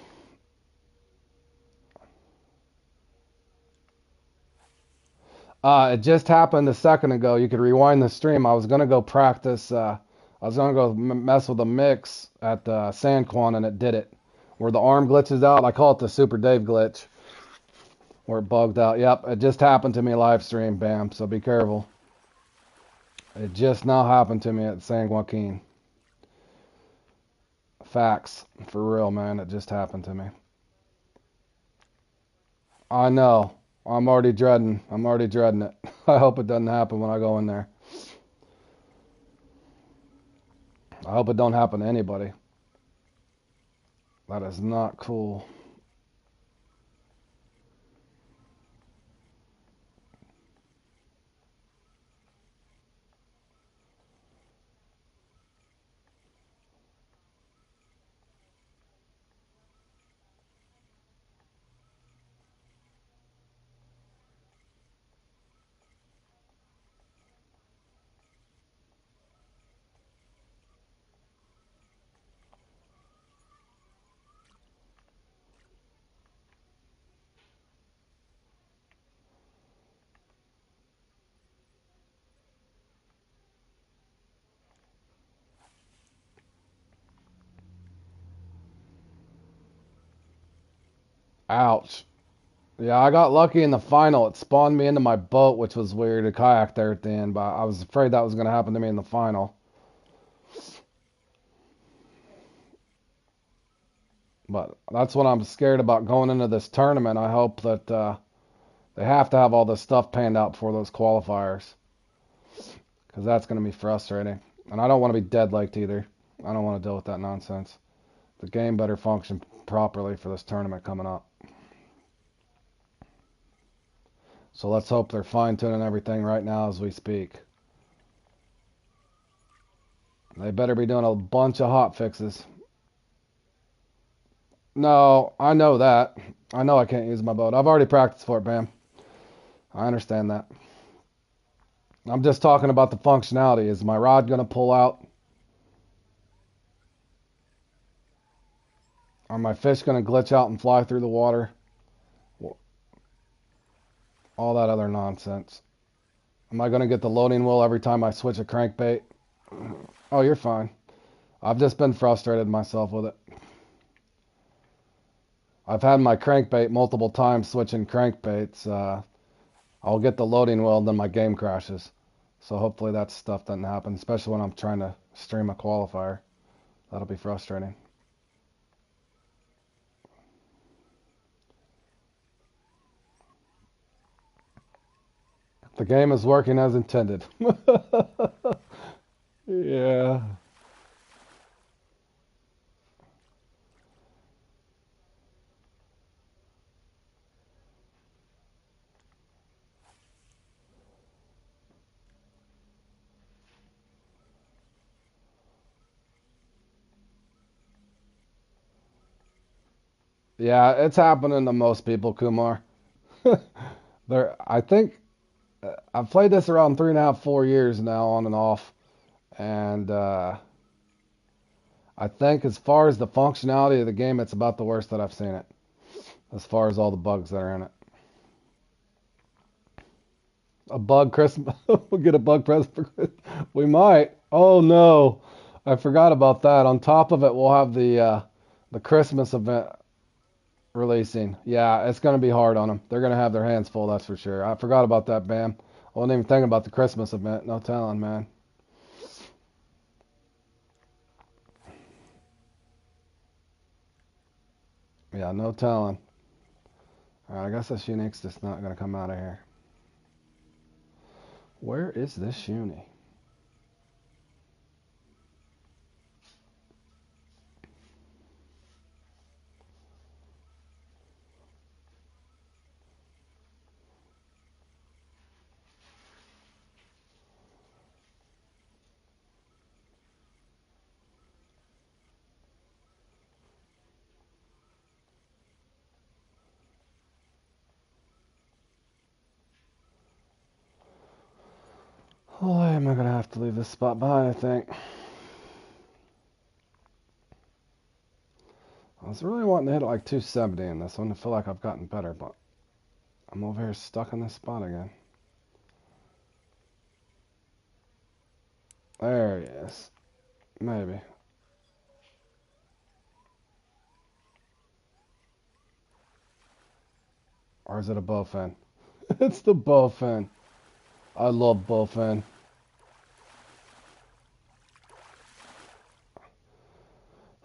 It just happened a second ago. You could rewind the stream. I was gonna go practice. I was gonna go mess with a mix at San Juan, and it did it. Where the arm glitches out. I call it the Super Dave glitch. Where it bugged out. Yep, it just happened to me live stream. Bam. So be careful. It just now happened to me at San Joaquin. Facts. For real, man. It just happened to me. I know. I'm already dreading. I'm already dreading it. I hope it doesn't happen when I go in there. I hope it don't happen to anybody. That is not cool. Ouch. Yeah, I got lucky in the final. It spawned me into my boat, which was weird. A kayak there at the end, but I was afraid that was going to happen to me in the final. But that's what I'm scared about going into this tournament. I hope that they have to have all this stuff panned out before those qualifiers, because that's going to be frustrating. And I don't want to be dead liked either. I don't want to deal with that nonsense. The game better function properly for this tournament coming up. So let's hope they're fine-tuning everything right now as we speak. They better be doing a bunch of hot fixes. No, I know that. I know I can't use my boat. I've already practiced for it, Bam. I understand that. I'm just talking about the functionality. Is my rod going to pull out? Are my fish going to glitch out and fly through the water? All that other nonsense. Am I going to get the loading wheel every time I switch a crankbait? Oh, you're fine. I've just been frustrated myself with it. I've had my crankbait multiple times switching crankbaits. I'll get the loading wheel and then my game crashes. So hopefully that stuff doesn't happen, especially when I'm trying to stream a qualifier. That'll be frustrating. The game is working as intended. Yeah. Yeah, it's happening to most people, Kumar. I think I've played this around 3.5, 4 years now, on and off, and I think as far as the functionality of the game, it's about the worst that I've seen it. As far as all the bugs that are in it. A bug Christmas. We'll get a bug present for Christmas. We might. Oh no, I forgot about that. On top of it, we'll have the Christmas event releasing. Yeah, it's gonna be hard on them. They're gonna have their hands full, that's for sure. I forgot about that, Bam. I wasn't even thinking about the Christmas event. No telling, man. Yeah, no telling. Alright, I guess this Unique's just not gonna come out of here. Where is this Uni? Oh, am I gonna have to leave this spot behind, I think. I was really wanting to hit like 270 in this one. I feel like I've gotten better, but I'm over here stuck in this spot again. There he is. Maybe. Or is it a bowfin? It's the bowfin. I love bowfin.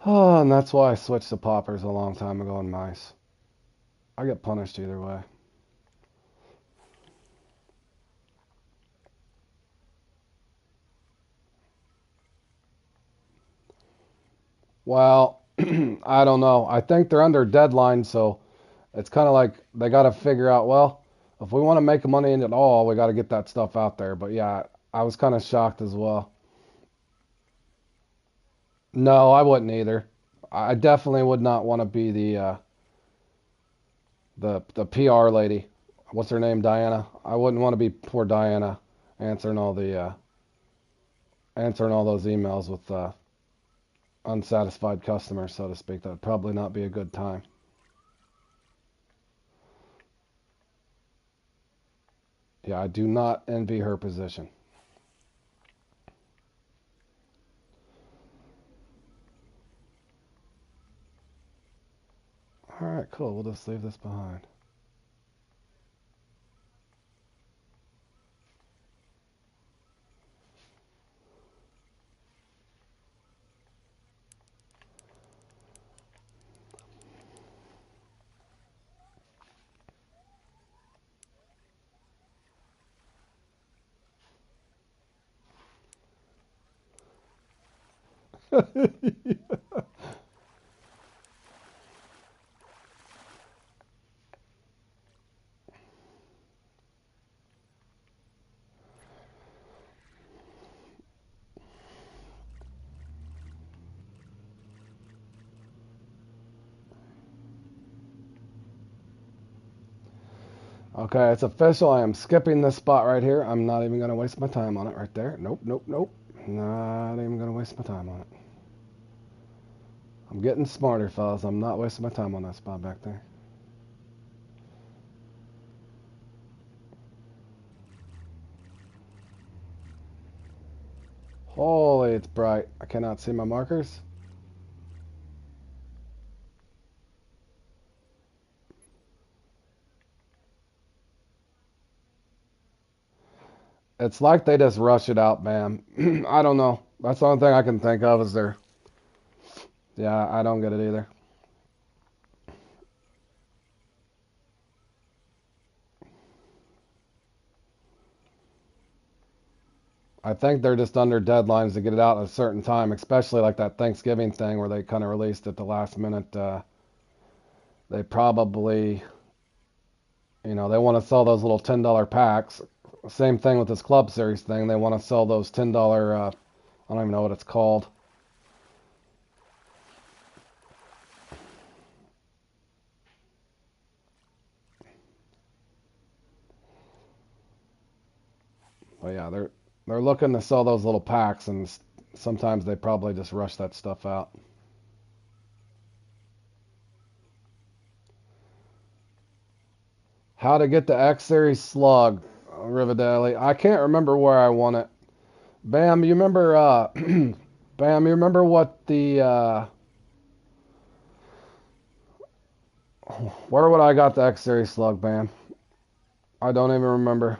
Oh, and that's why I switched to poppers a long time ago in mice. I get punished either way. Well, I don't know. I think they're under deadline, so it's kind of like they got to figure out, well, if we want to make money in it all, we got to get that stuff out there. But yeah, I was kind of shocked as well. No, I wouldn't either. I definitely would not want to be the PR lady. What's her name? Diana. I wouldn't want to be poor Diana answering all the answering all those emails with unsatisfied customers, so to speak. That'd probably not be a good time. Yeah, I do not envy her position. All Alright, cool. We'll just leave this behind. Okay, it's official. I am skipping this spot right here. I'm not even going to waste my time on it right there. Nope, nope, nope. Not even going to waste my time on it. I'm getting smarter, fellas. I'm not wasting my time on that spot back there. Holy, it's bright. I cannot see my markers. It's like they just rush it out, man. I don't know. That's the only thing I can think of is they're... Yeah, I don't get it either. I think they're just under deadlines to get it out at a certain time, especially like that Thanksgiving thing where they kind of released at the last minute. They probably, they want to sell those little $10 packs. Same thing with this Club Series thing. They want to sell those $10, I don't even know what it's called. But yeah, they're looking to sell those little packs, and sometimes they probably just rush that stuff out. How to get the X Series Slug, Rivadeli. I can't remember where I won it. Bam, you remember? Bam, you remember what the? Where would I got the X Series Slug, Bam? I don't even remember.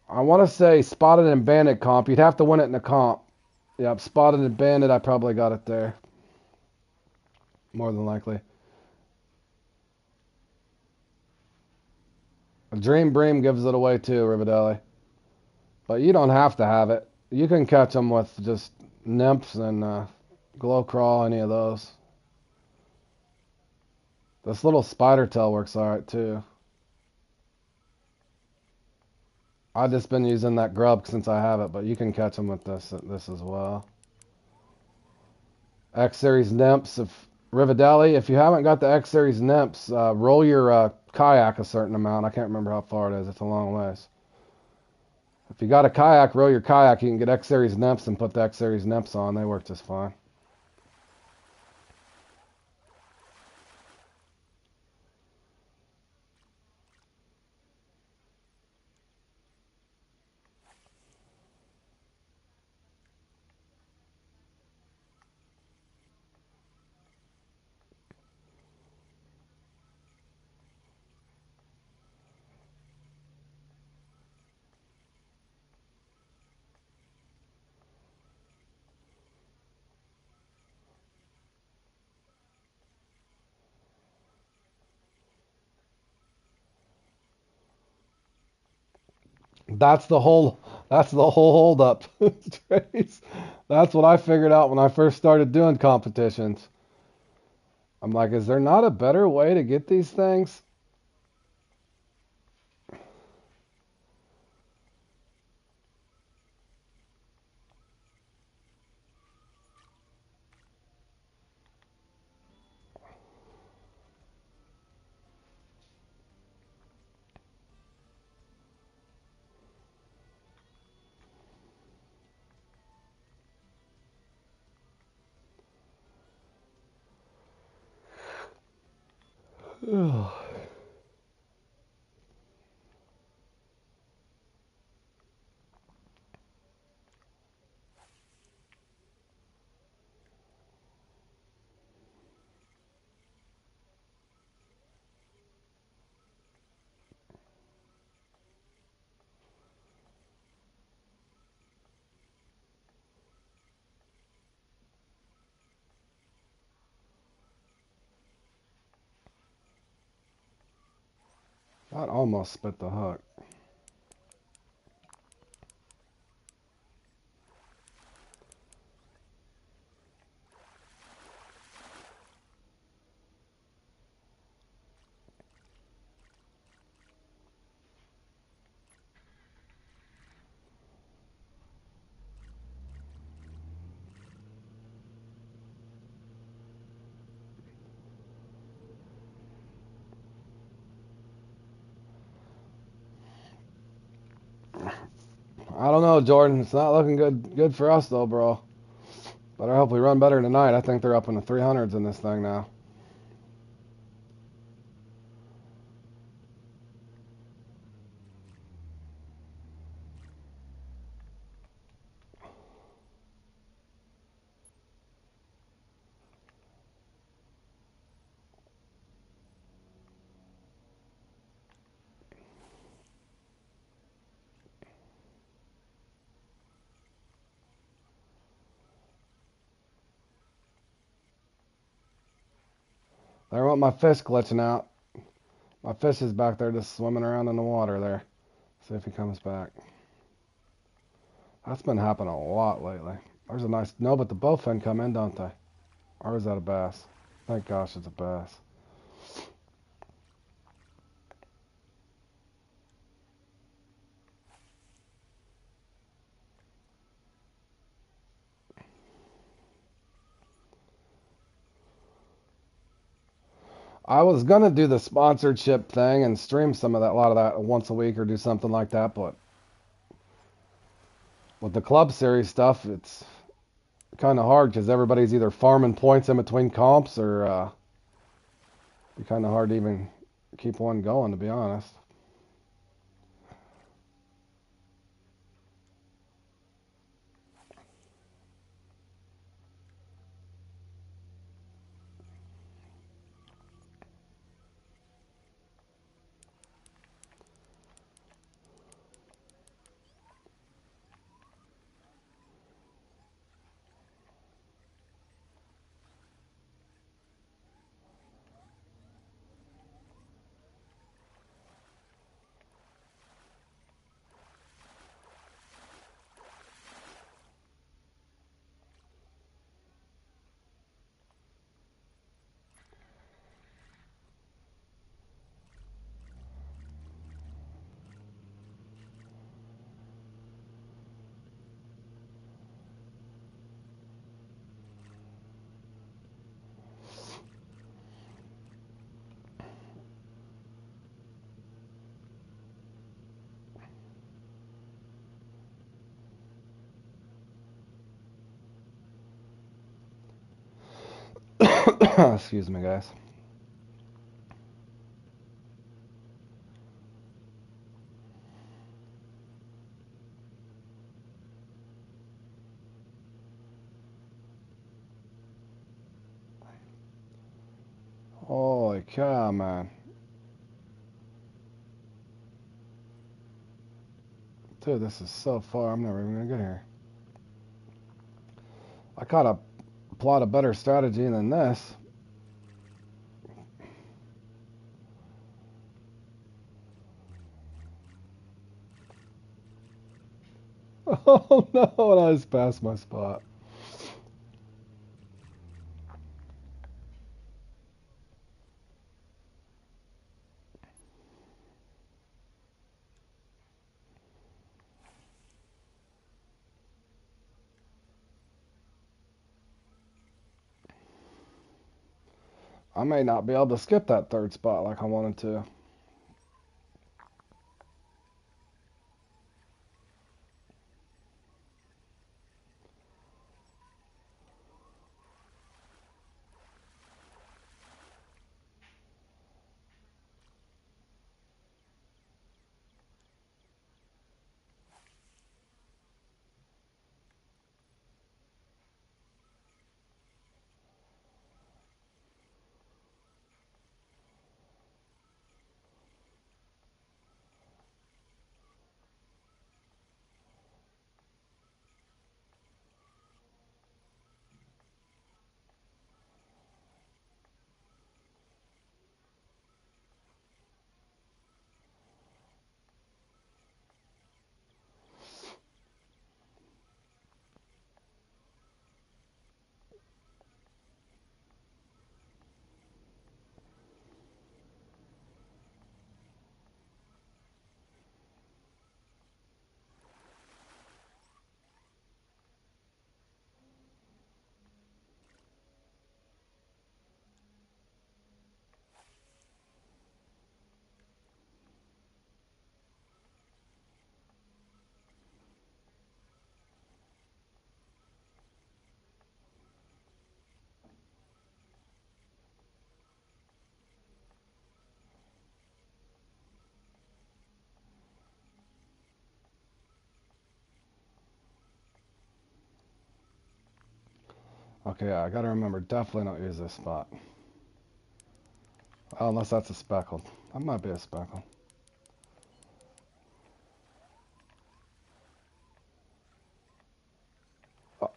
I want to say Spotted and Bandit comp. You'd have to win it in a comp. Yep, Spotted and Bandit. I probably got it there. More than likely. Dream Bream gives it away too, Rivadeli. But you don't have to have it. You can catch them with just nymphs and glow crawl, any of those. This little spider tail works alright too. I've just been using that grub since I have it, but you can catch them with this as well. X Series nymphs. If Rivadeli, if you haven't got the X Series nymphs, roll your kayak a certain amount. I can't remember how far it is. It's a long ways. If you got a kayak, roll your kayak. You can get X Series nymphs and put the X Series nymphs on. They work just fine. That's the whole hold up. That's what I figured out when I first started doing competitions. I'm like, is there not a better way to get these things? That almost spit the hook. I don't know, Jordan. It's not looking good for us though, bro. But I hope we run better tonight. I think they're up in the 300s in this thing now. There went my fish glitching out. My fish is back there just swimming around in the water there. See if he comes back. That's been happening a lot lately. There's a nice... No, but the bowfin come in, don't they? Or is that a bass? Thank gosh it's a bass. I was gonna do the sponsorship thing and stream some of that, a lot of that once a week or do something like that, but with the club series stuff, it's kind of hard because everybody's either farming points in between comps or be kind of hard to even keep one going, to be honest. Excuse me, guys. Holy cow, man. Dude, this is so far. I'm never even gonna get here. I gotta plot a better strategy than this. Oh no, and I just passed my spot. I may not be able to skip that third spot like I wanted to. Okay, I gotta remember, definitely don't use this spot. Oh, unless that's a speckled. That might be a speckled. Oh,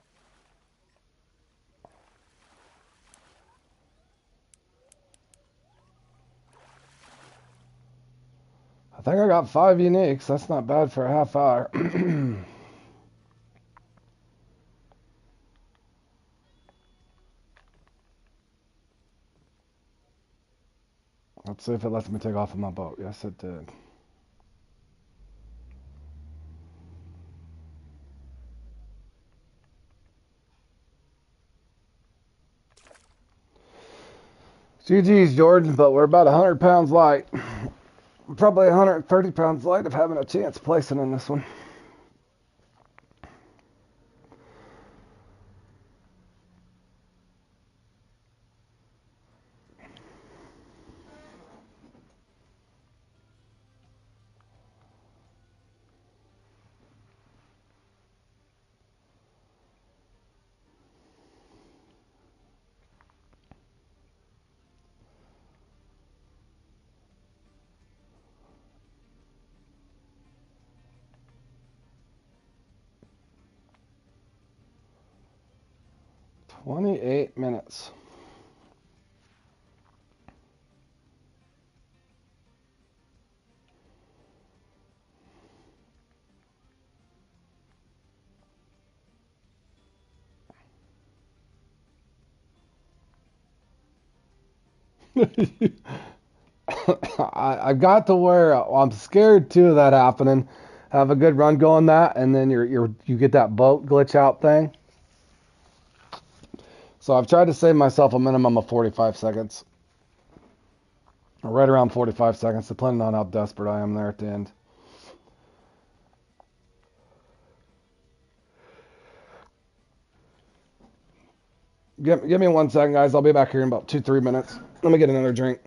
I think I got 5 uniques. That's not bad for a half hour. Let's see if it lets me take off of my boat. Yes, it did. GG's, Jordan, but we're about 100 pounds light. Probably 130 pounds light of having a chance placing in this one. "28 minutes." I got to where I'm scared too of that happening. Have a good run going that, and then you get that boat glitch out thing. So I've tried to save myself a minimum of 45 seconds, right around 45 seconds, depending on how desperate I am there at the end. Give me 1 second, guys. I'll be back here in about 2-3 minutes. Let me get another drink.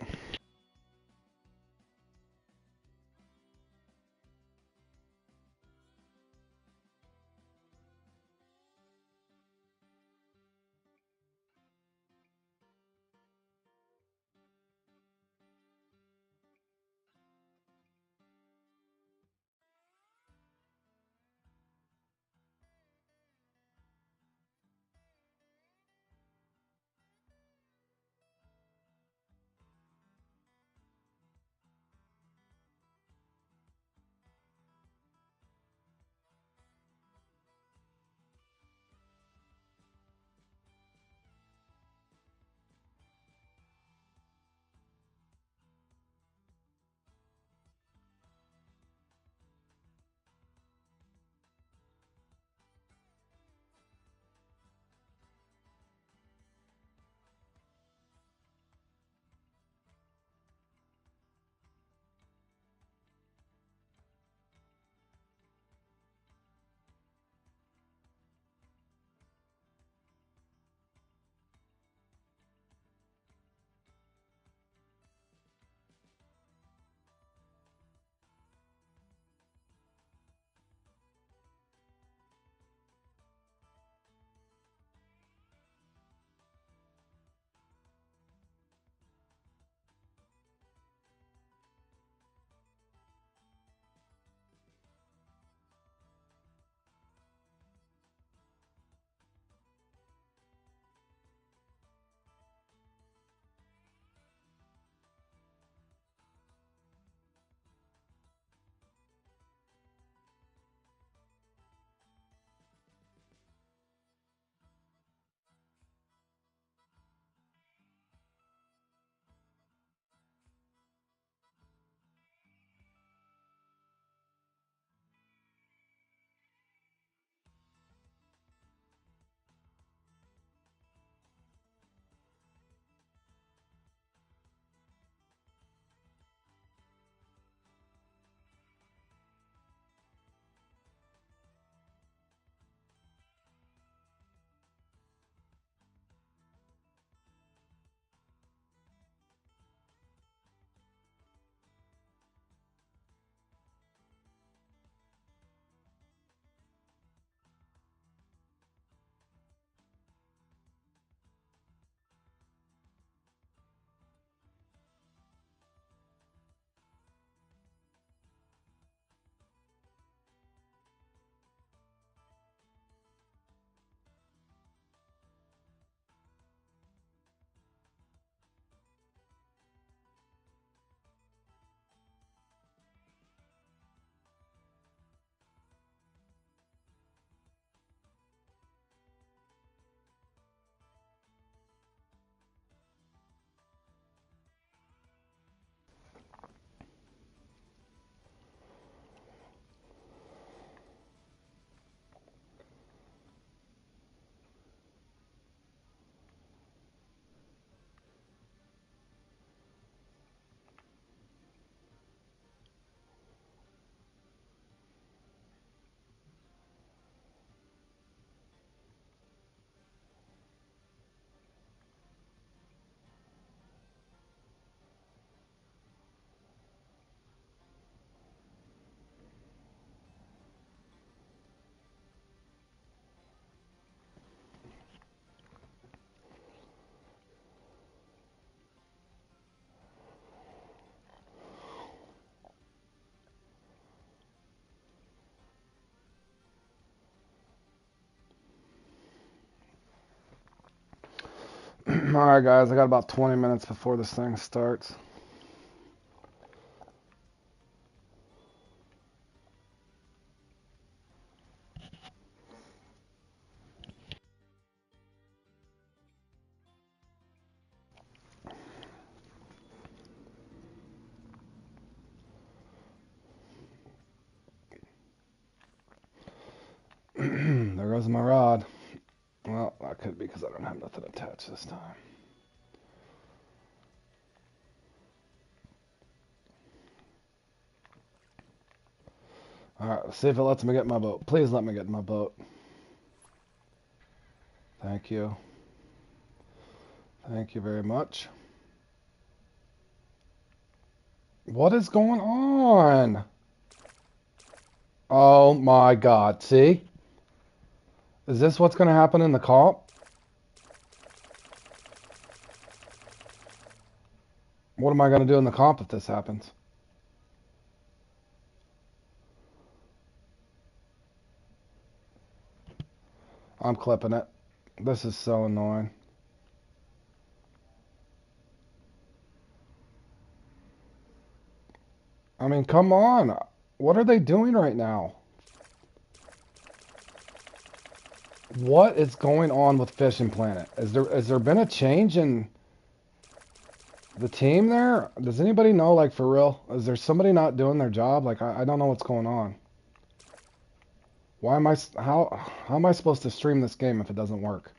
Alright, guys, I got about 20 minutes before this thing starts. There goes my rod. Well, that could be because I don't have nothing attached this time. Alright, let's see if it lets me get in my boat. Please let me get in my boat. Thank you. Thank you very much. What is going on? Oh my god, see? Is this what's going to happen in the comp? What am I going to do in the comp if this happens? I'm clipping it. This is so annoying. I mean, come on. What are they doing right now? What is going on with Fishing Planet? Has there been a change in the team there? Does anybody know, like, for real? Is there somebody not doing their job? Like, I don't know what's going on. Why am I, how am I supposed to stream this game if it doesn't work?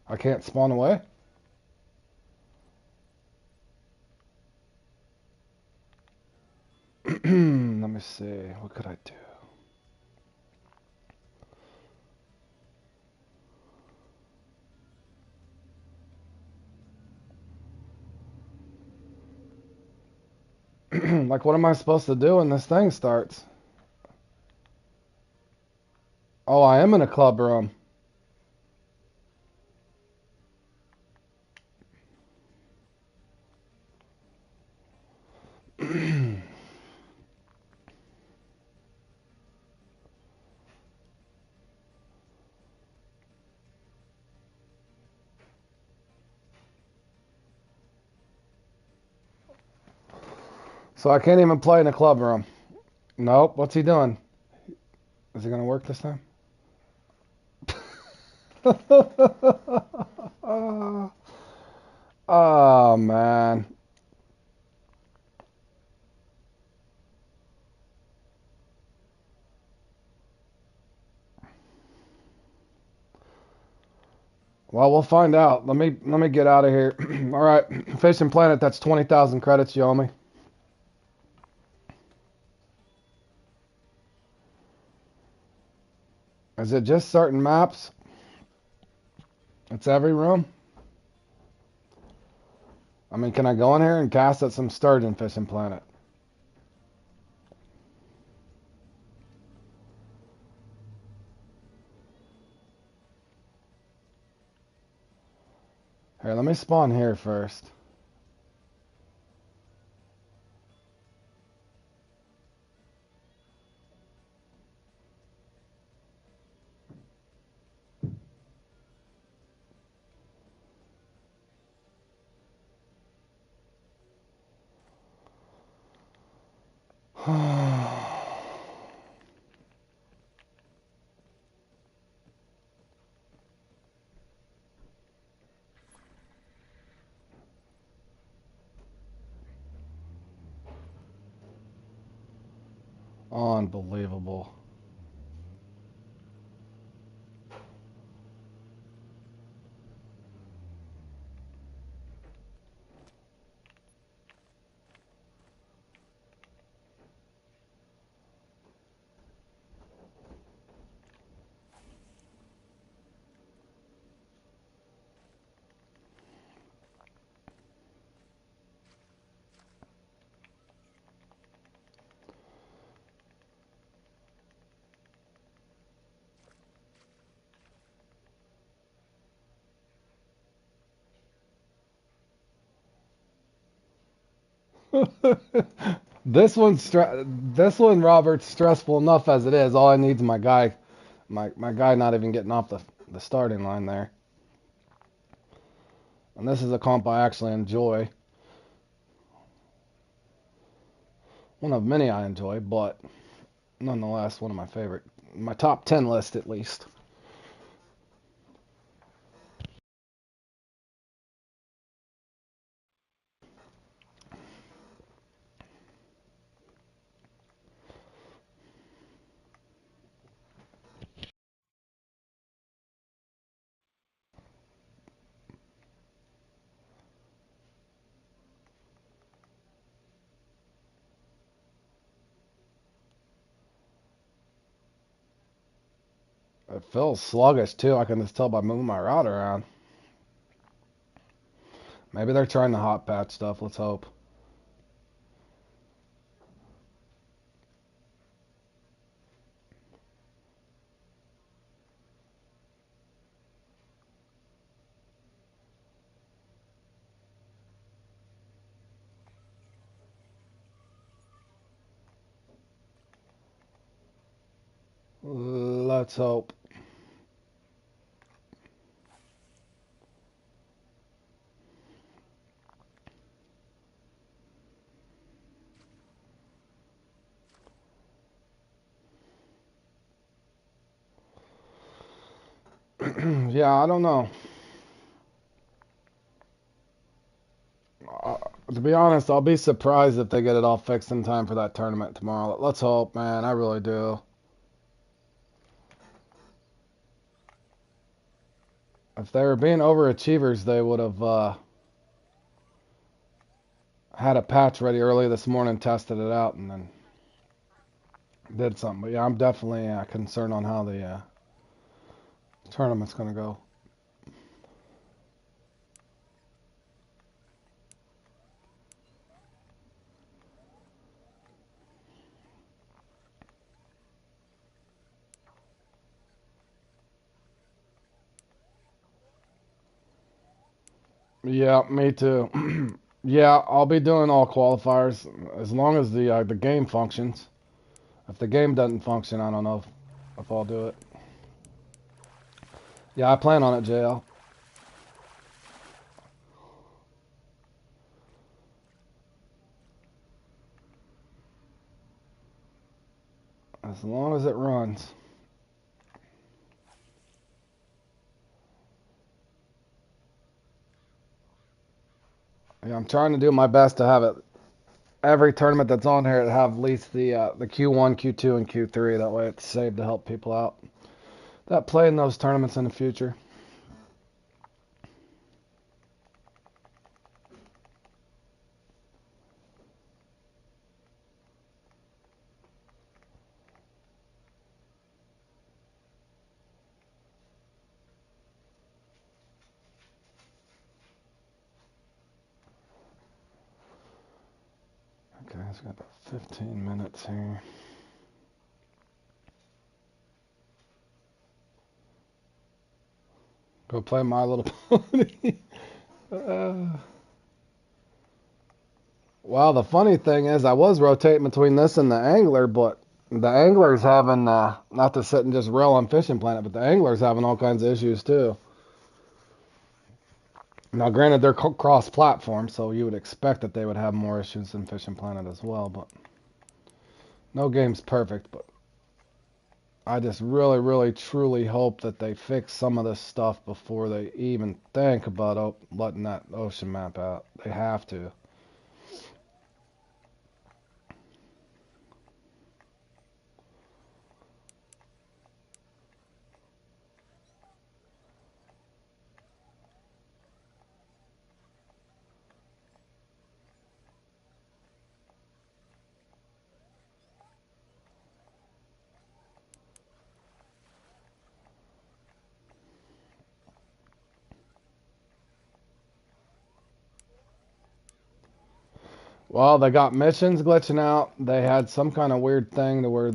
I can't spawn away? Let me see. What could I do? Like, what am I supposed to do when this thing starts? Oh, I am in a club room. So I can't even play in a club room. Nope. What's he doing? Is he going to work this time? Oh, man. Well, we'll find out. Let me get out of here. All right, Fishing Planet. That's 20,000 credits you owe me. Is it just certain maps? It's every room. I mean, can I go in here and cast at some sturgeon Fishing Planet? Here, let me spawn here first. Unbelievable. This one, Robert's stressful enough as it is. All I need is my guy not even getting off the starting line there. And this is a comp I actually enjoy. One of many I enjoy, but nonetheless one of my favorite. My top 10 list at least. It feels sluggish too. I can just tell by moving my route around. Maybe they're trying to hot patch stuff. Let's hope. Let's hope. Yeah, I don't know. To be honest, I'll be surprised if they get it all fixed in time for that tournament tomorrow. Let's hope, man. I really do. If they were being overachievers, they would have had a patch ready early this morning, tested it out, and then did something. But yeah, I'm definitely concerned on how the tournament's going to go. Yeah, me too. Yeah, I'll be doing all qualifiers as long as the game functions. If the game doesn't function, I don't know if I'll do it. Yeah, I plan on it, JL. As long as it runs. Yeah, I'm trying to do my best to have it every tournament that's on here to have at least the Q1, Q2, and Q3. That way it's saved to help people out that play in those tournaments in the future. Okay, it's got about 15 minutes here. Go play My Little Pony. uh, Well, the funny thing is, I was rotating between this and the angler, but the angler's having, not to sit and just rail on Fishing Planet, but the angler's having all kinds of issues too. Now, granted, they're cross-platform, so you would expect that they would have more issues than Fishing Planet as well, but no game's perfect, but I just really, really, truly hope that they fix some of this stuff before they even think about letting that ocean map out. They have to. Well, they got missions glitching out. They had some kind of weird thing to where it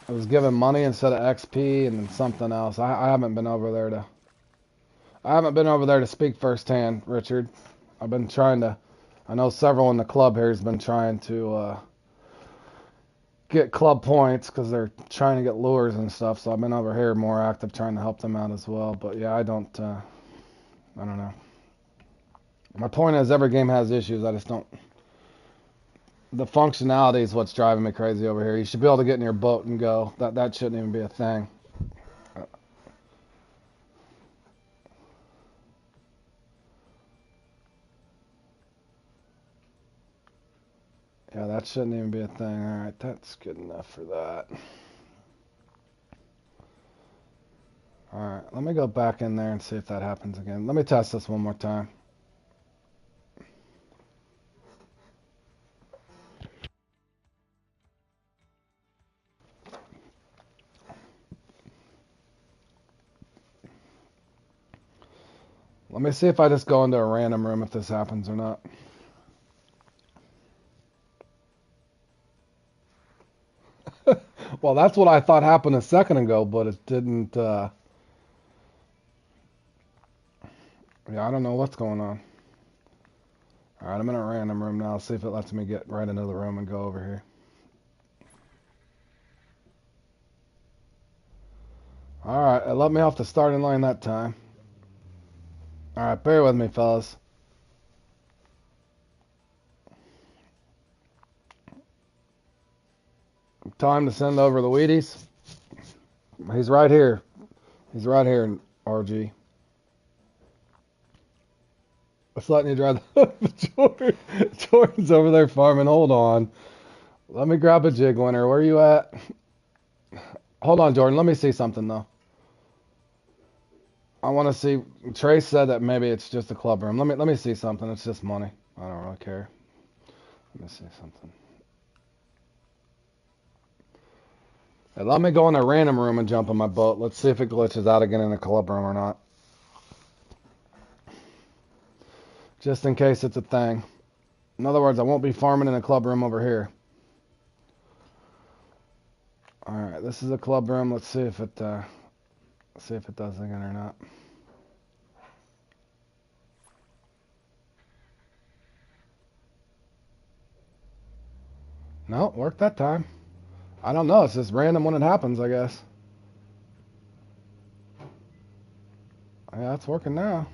was giving money instead of XP and then something else. I haven't been over there to speak firsthand, Richard. I've been trying to I know several in the club here has been trying to get club points because they're trying to get lures and stuff. So I've been over here more active trying to help them out as well. But yeah, I don't know. My point is every game has issues. I just don't. The functionality is what's driving me crazy over here. You should be able to get in your boat and go. That shouldn't even be a thing. Yeah, that shouldn't even be a thing. All right, that's good enough for that. All right, let me go back in there and see if that happens again. Let me test this one more time. Let me see if I just go into a random room if this happens or not. Well, that's what I thought happened a second ago, but it didn't. Yeah, I don't know what's going on. All right, I'm in a random room now. See if it lets me get right into the room and go over here. All right, it let me off the starting line that time. All right, bear with me, fellas. Time to send over the Wheaties. He's right here. He's right here, RG. It's letting you drive the Jordan's over there farming. Hold on. Let me grab a jig winner. Where are you at? Hold on, Jordan. Let me see something, though. I want to see. Trace said that maybe it's just a club room. Let me see something. It's just money. I don't really care. Let me see something. Hey, let me go in a random room and jump in my boat. Let's see if it glitches out again in the club room or not. Just in case it's a thing. In other words, I won't be farming in a club room over here. Alright, this is a club room. Let's see if it does again or not. No, it worked that time. I don't know. It's just random when it happens, I guess. Yeah, it's working now.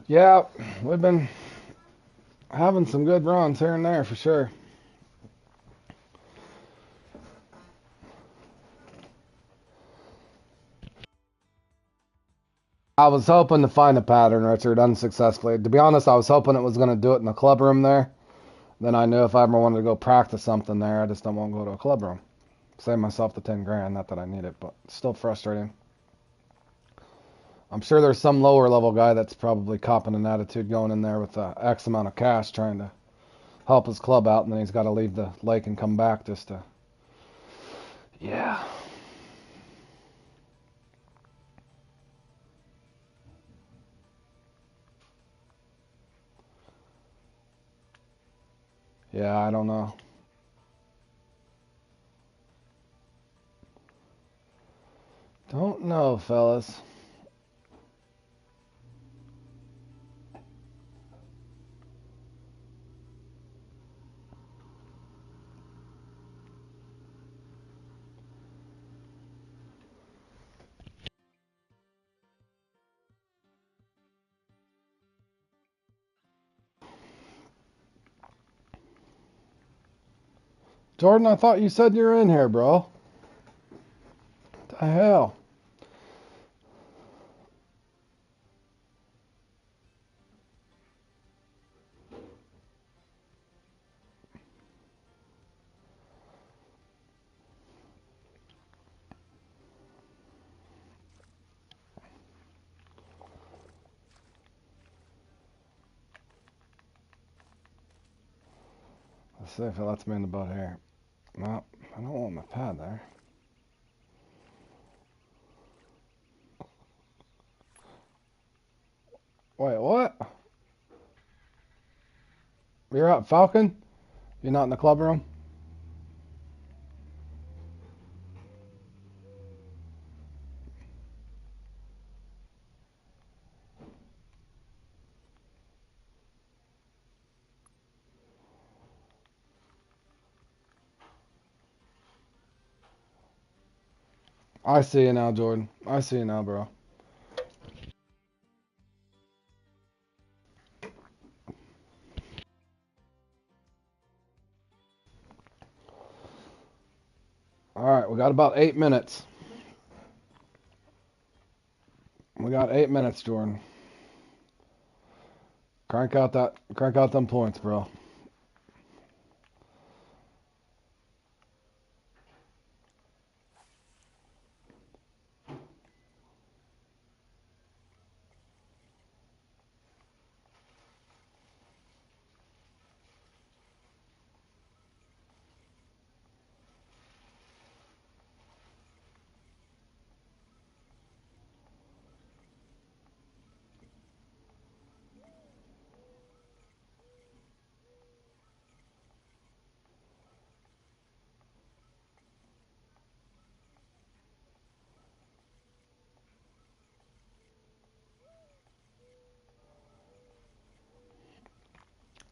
Yeah, we've been having some good runs here and there for sure. I was hoping to find a pattern, Richard, unsuccessfully. To be honest, I was hoping it was going to do it in the club room there. Then I knew if I ever wanted to go practice something there, I just don't want to go to a club room. Save myself the 10 grand, not that I need it, but still frustrating. I'm sure there's some lower level guy that's probably copping an attitude going in there with X amount of cash trying to help his club out, and then he's got to leave the lake and come back just to. Yeah. Yeah, I don't know. Don't know, fellas. Jordan, I thought you said you're in here, bro. What the hell? Let's see if it lets me in the boat here. No, I don't want my pad there. Wait, what? You're out Falcon? You're not in the club room? I see you now, Jordan. I see you now, bro. All right, we got about 8 minutes. We got 8 minutes, Jordan. Crank out them points, bro.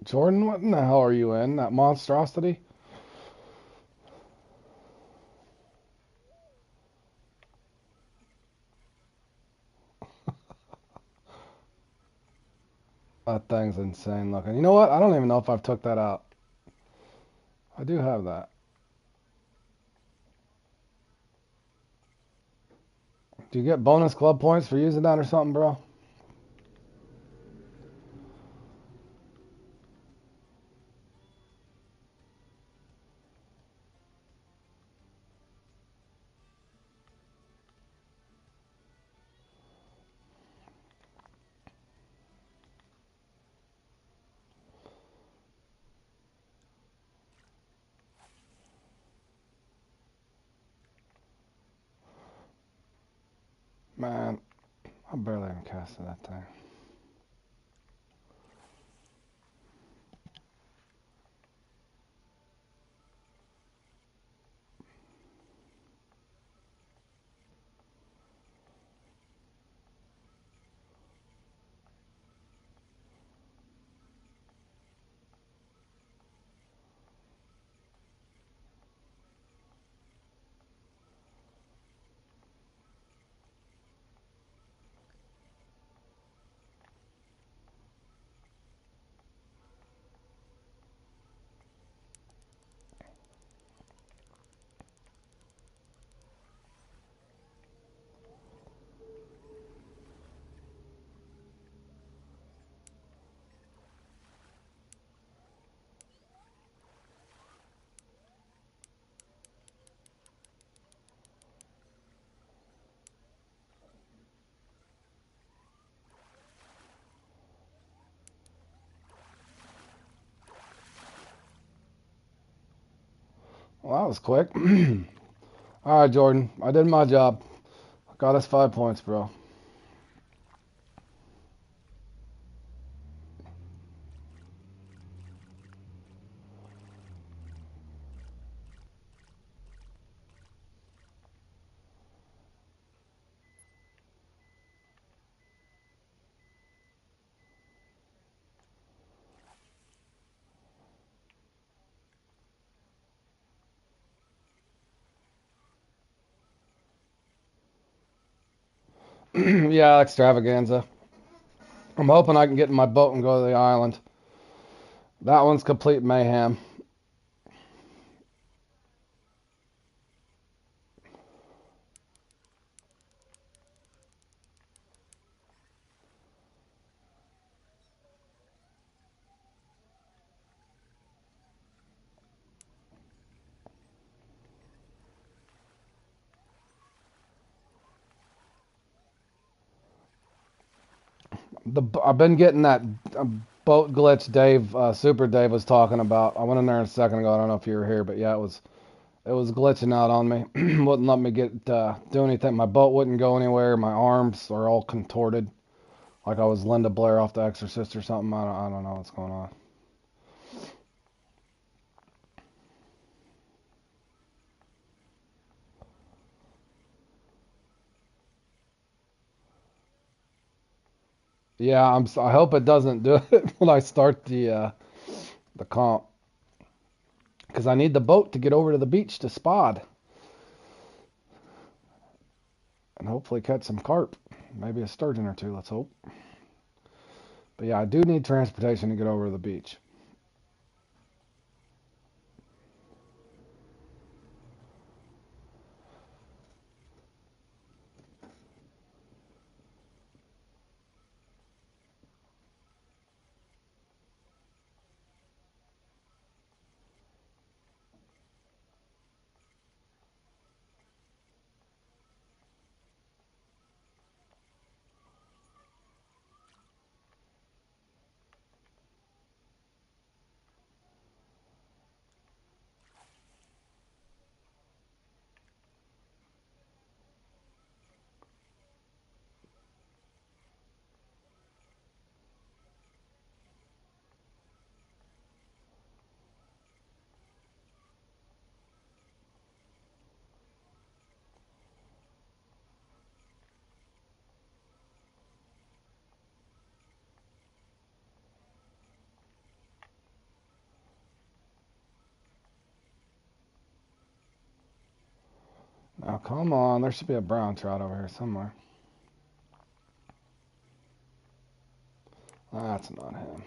Jordan, what in the hell are you in? That monstrosity? That thing's insane looking. You know what? I don't even know if I've took that out. I do have that. Do you get bonus club points for using that or something, bro? Man, I barely even casted that thing. Well, that was quick. All right, Jordan. I did my job. Got us 5 points, bro. Yeah, extravaganza. I'm hoping I can get in my boat and go to the island. That one's complete mayhem. I've been getting that boat glitch Dave, Super Dave was talking about. I went in there a second ago. I don't know if you were here, but yeah, it was glitching out on me. Wouldn't let me do anything. My boat wouldn't go anywhere. My arms are all contorted, like I was Linda Blair off The Exorcist or something. I don't know what's going on. Yeah, I hope it doesn't do it when I start the comp, because I need the boat to get over to the beach to Spod. and hopefully catch some carp. Maybe a sturgeon or two, let's hope. But yeah, I do need transportation to get over to the beach. Now, come on. There should be a brown trout over here somewhere. That's not him.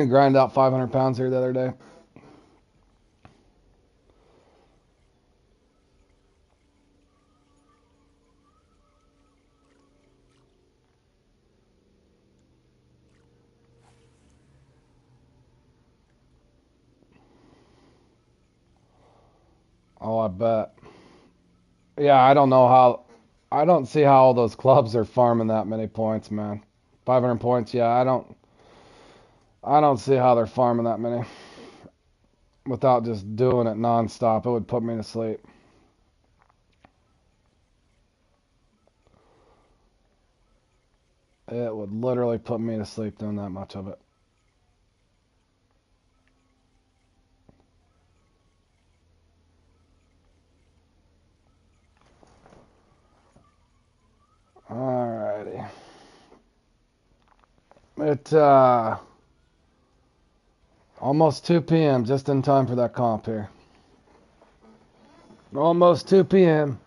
Grind out 500 pounds here the other day. Oh, I bet. Yeah, I don't know how. I don't see how all those clubs are farming that many points, man. 500 points, yeah. I don't see how they're farming that many without just doing it nonstop. It would put me to sleep. It would literally put me to sleep doing that much of it. Alrighty. It almost 2 p.m. just in time for that comp here. Almost 2 p.m.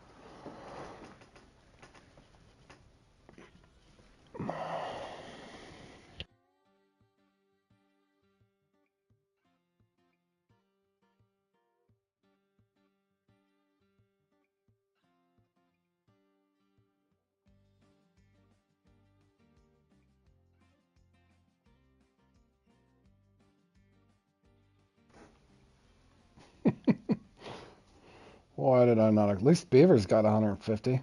Why did I not? At least Beaver's got 150.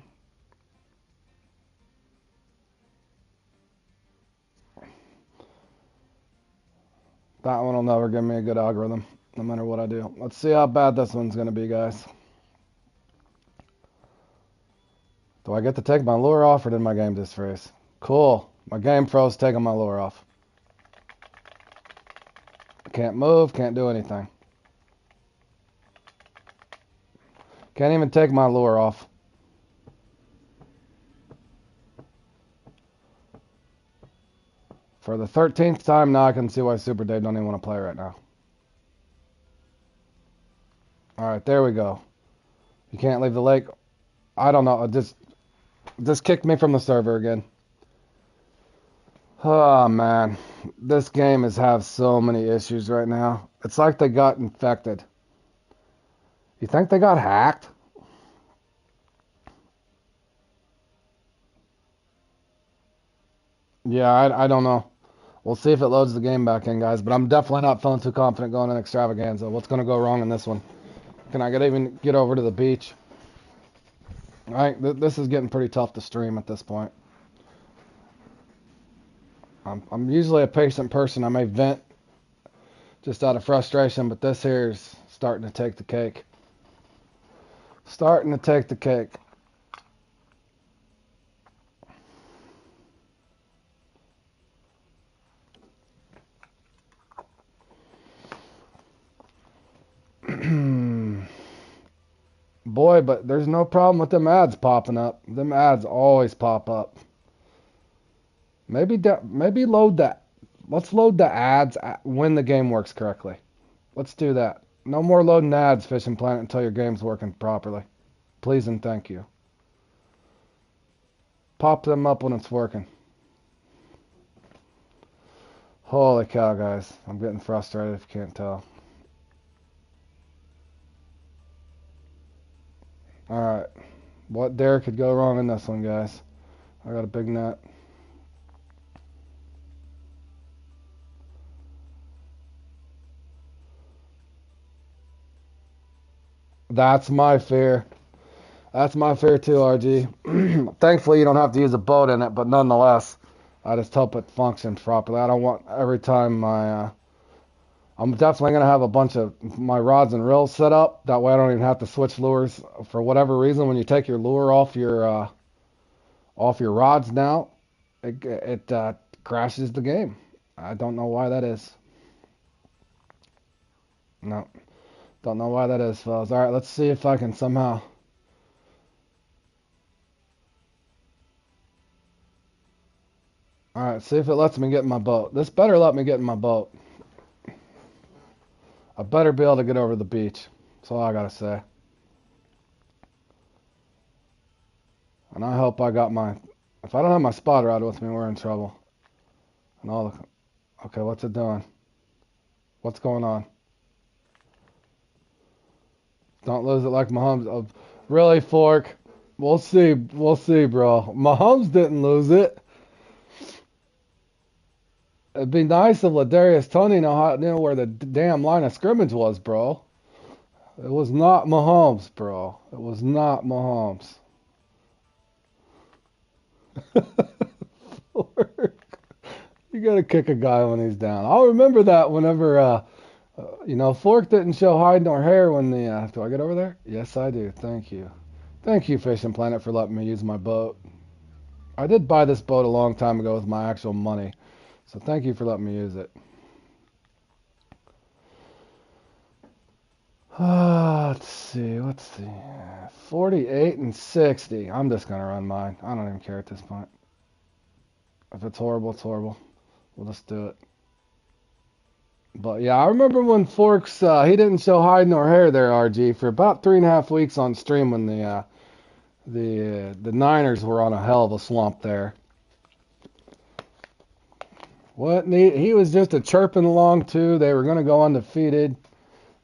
That one will never give me a good algorithm, no matter what I do. Let's see how bad this one's going to be, guys. Do I get to take my lure off, or did my game just freeze? Cool. My game froze taking my lure off. Can't move, can't do anything. Can't even take my lure off. For the 13th time now, I can see why Super Dave don't even want to play right now. Alright, there we go. You can't leave the lake. I don't know. Just kicked me from the server again. Oh, man. This game has so many issues right now. It's like they got infected. You think they got hacked? Yeah, I don't know. We'll see if it loads the game back in, guys. But I'm definitely not feeling too confident going in Extravaganza. What's going to go wrong in this one? Can I even get over to the beach? All right, this is getting pretty tough to stream at this point. I'm usually a patient person. I may vent just out of frustration, but this here is starting to take the cake. Starting to take the cake. Boy, but there's no problem with them ads popping up. Them ads always pop up. Maybe load that. Let's load the ads when the game works correctly. Let's do that. No more loading ads, Fishing Planet, until your game's working properly. Please and thank you. Pop them up when it's working. Holy cow, guys. I'm getting frustrated if you can't tell. Alright. What dare could go wrong in this one, guys? I got a big net. That's my fear. That's my fear too, RG. Thankfully, you don't have to use a boat in it, but nonetheless, I just hope it functions properly. I don't want every time I'm definitely going to have a bunch of my rods and reels set up. That way I don't even have to switch lures. For whatever reason, when you take your lure off your rods now, it crashes the game. I don't know why that is. No. Don't know why that is, fellas. Alright, let's see if I can somehow... Alright, see if it lets me get in my boat. This better let me get in my boat. I better be able to get over the beach. That's all I gotta say. And I hope I got my... If I don't have my spot rod with me, we're in trouble. And all the... Okay, what's it doing? What's going on? Don't lose it like Mahomes. Oh, really, Fork? We'll see. We'll see, bro. Mahomes didn't lose it. It'd be nice if Ladarius Toney knew where the damn line of scrimmage was, bro. It was not Mahomes, bro. It was not Mahomes. Fork. You gotta kick a guy when he's down. I'll remember that whenever, Fork didn't show hide nor hair when the, do I get over there? Yes, I do. Thank you. Thank you, Fishing Planet, for letting me use my boat. I did buy this boat a long time ago with my actual money. So thank you for letting me use it. Let's see. 48 and 60. I'm just going to run mine. I don't even care at this point. If it's horrible, it's horrible. We'll just do it. But yeah, I remember when Forks, he didn't show hide nor hair there, RG, for about 3.5 weeks on stream when the Niners were on a hell of a slump there. What neat? He was just a chirping along too. They were going to go undefeated.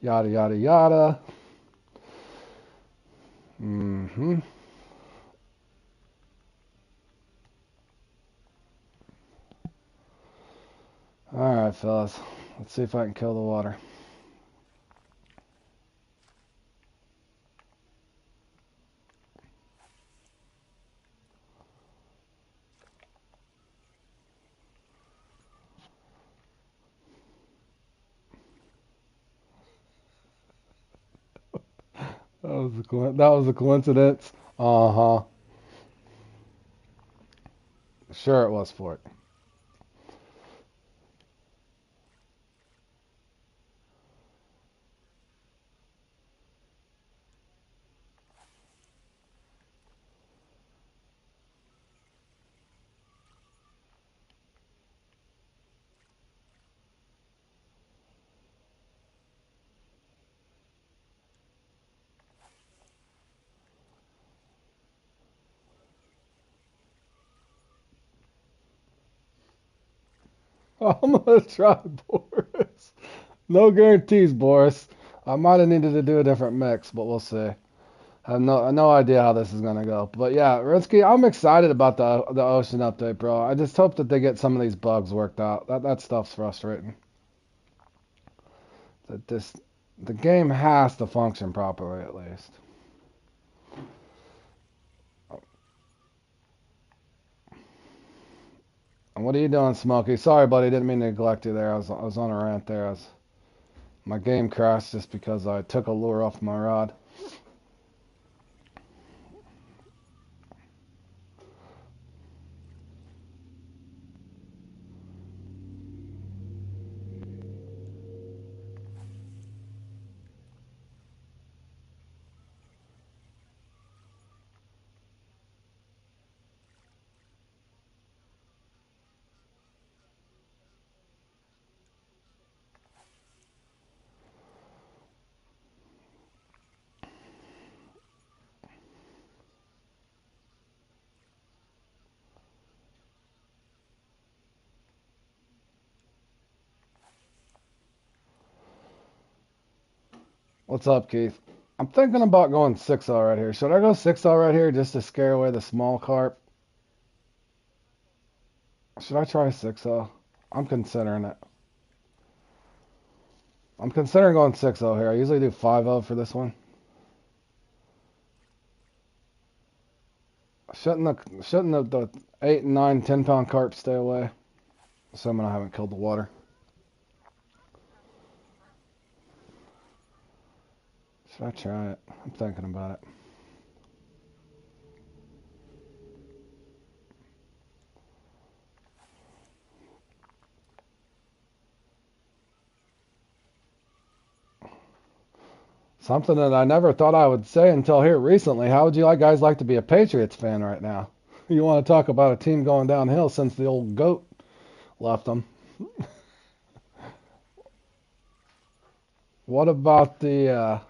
Yada, yada, yada. Mm-hmm. All right, fellas. Let's see if I can kill the water. That was a coincidence. Uh-huh. Sure it was, Fork. I'm gonna try, Boris. No guarantees, Boris. I might have needed to do a different mix, but we'll see. I have no idea how this is gonna go. But yeah, Rinsky, I'm excited about the ocean update, bro. I just hope that they get some of these bugs worked out. That stuff's frustrating. That this the game has to function properly at least. And what are you doing, Smokey? Sorry, buddy, didn't mean to neglect you there. I was on a rant there. My game crashed just because I took a lure off my rod. What's up, Keith? I'm thinking about going 6-0 right here. Should I go 6-0 right here just to scare away the small carp? Should I try 6-0? I'm considering it. I'm considering going 6-0 here. I usually do 5-0 for this one. Shouldn't the 8 and 9, 10-pound carp stay away? Assuming I haven't killed the water. Should I try it? I'm thinking about it. Something that I never thought I would say until here recently. How would you guys like to be a Patriots fan right now? You want to talk about a team going downhill since the old GOAT left them. What about the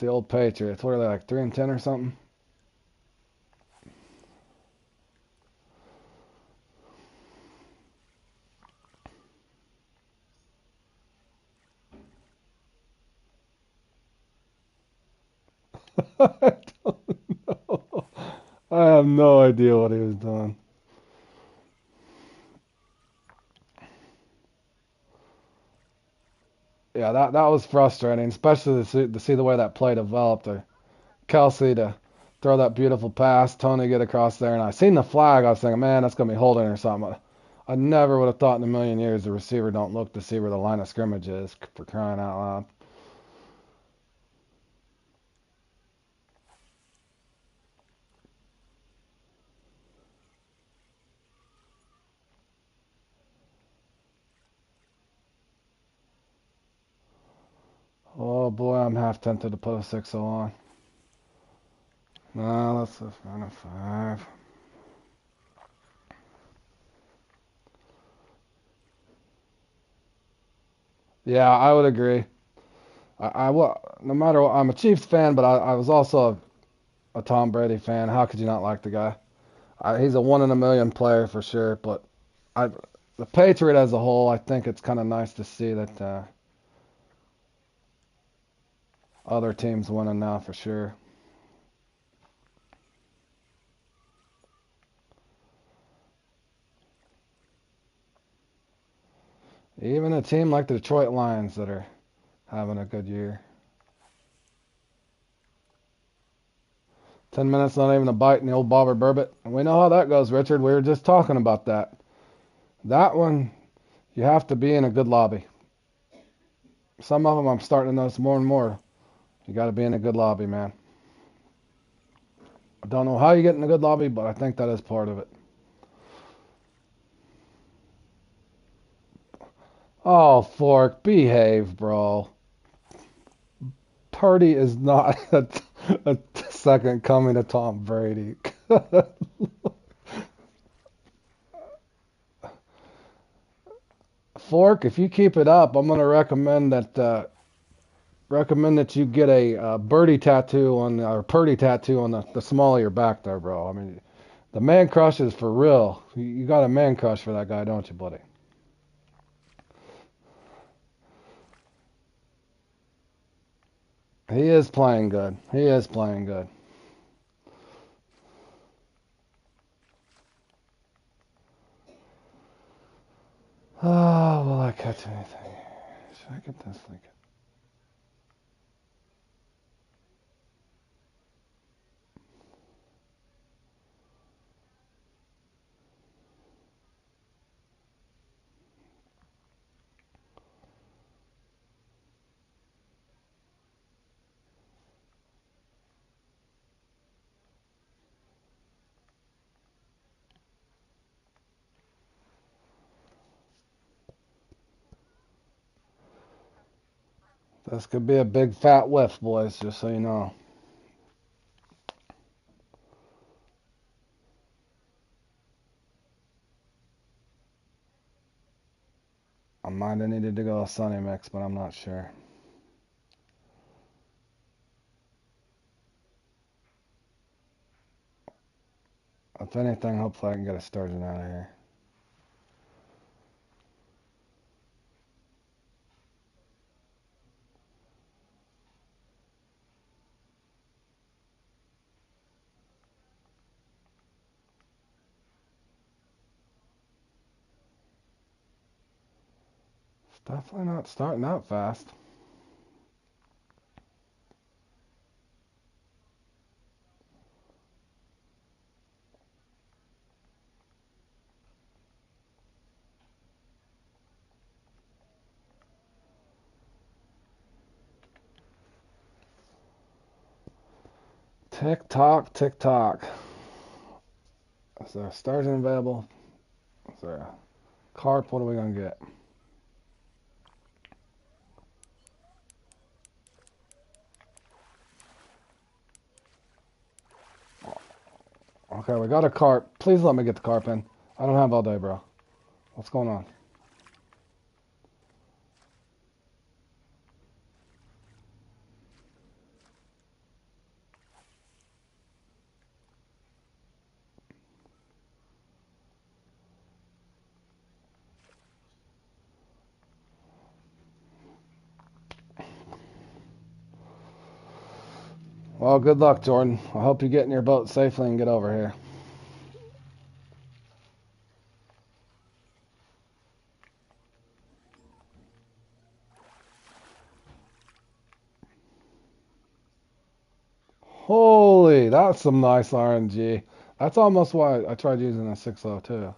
old Patriots? What are they, like 3 and 10 or something? I don't know. I have no idea what he was doing. Yeah, that was frustrating, especially to see the way that play developed. Kelsey to throw that beautiful pass, Tony get across there, and I seen the flag. I was thinking, man, that's gonna be holding or something. I never would have thought in a million years the receiver don't look to see where the line of scrimmage is, for crying out loud. Oh boy, I'm half tempted to put a 6-0 on. No, let's just run a 5. Yeah, I would agree. No matter what, I'm a Chiefs fan, but I was also a Tom Brady fan. How could you not like the guy? He's a 1 in a million player for sure, but I, the Patriot as a whole, I think it's kind of nice to see that other teams winning now for sure. Even a team like the Detroit Lions that are having a good year. 10 minutes, not even a bite in the old Bobber Burbot. And we know how that goes, Richard. We were just talking about that. That one, you have to be in a good lobby. Some of them I'm starting to notice more and more. You got to be in a good lobby, man. I don't know how you get in a good lobby, but I think that is part of it. Oh, Fork, behave, bro. Purdy is not a second coming of Tom Brady. Fork, if you keep it up, I'm gonna recommend that you get a birdie tattoo on or Purdy tattoo on the small of your back there, bro. I mean, the man crush is for real. You got a man crush for that guy, don't you, buddy? He is playing good. He is playing good. Oh, will I catch anything? Should I get this thing? This could be a big fat whiff, boys, just so you know. I might have needed to go a Sunny Mix, but I'm not sure. If anything, hopefully I can get a sturgeon out of here. It's definitely not starting out fast. Tick tock, tick tock. Is there a sturgeon available? Is there a carp? What are we gonna get? Okay, we got a carp. Please let me get the carp in. I don't have all day, bro. What's going on? Well, good luck, Jordan. I hope you get in your boat safely and get over here. Holy, that's some nice RNG. That's almost why I tried using a 6.0 too.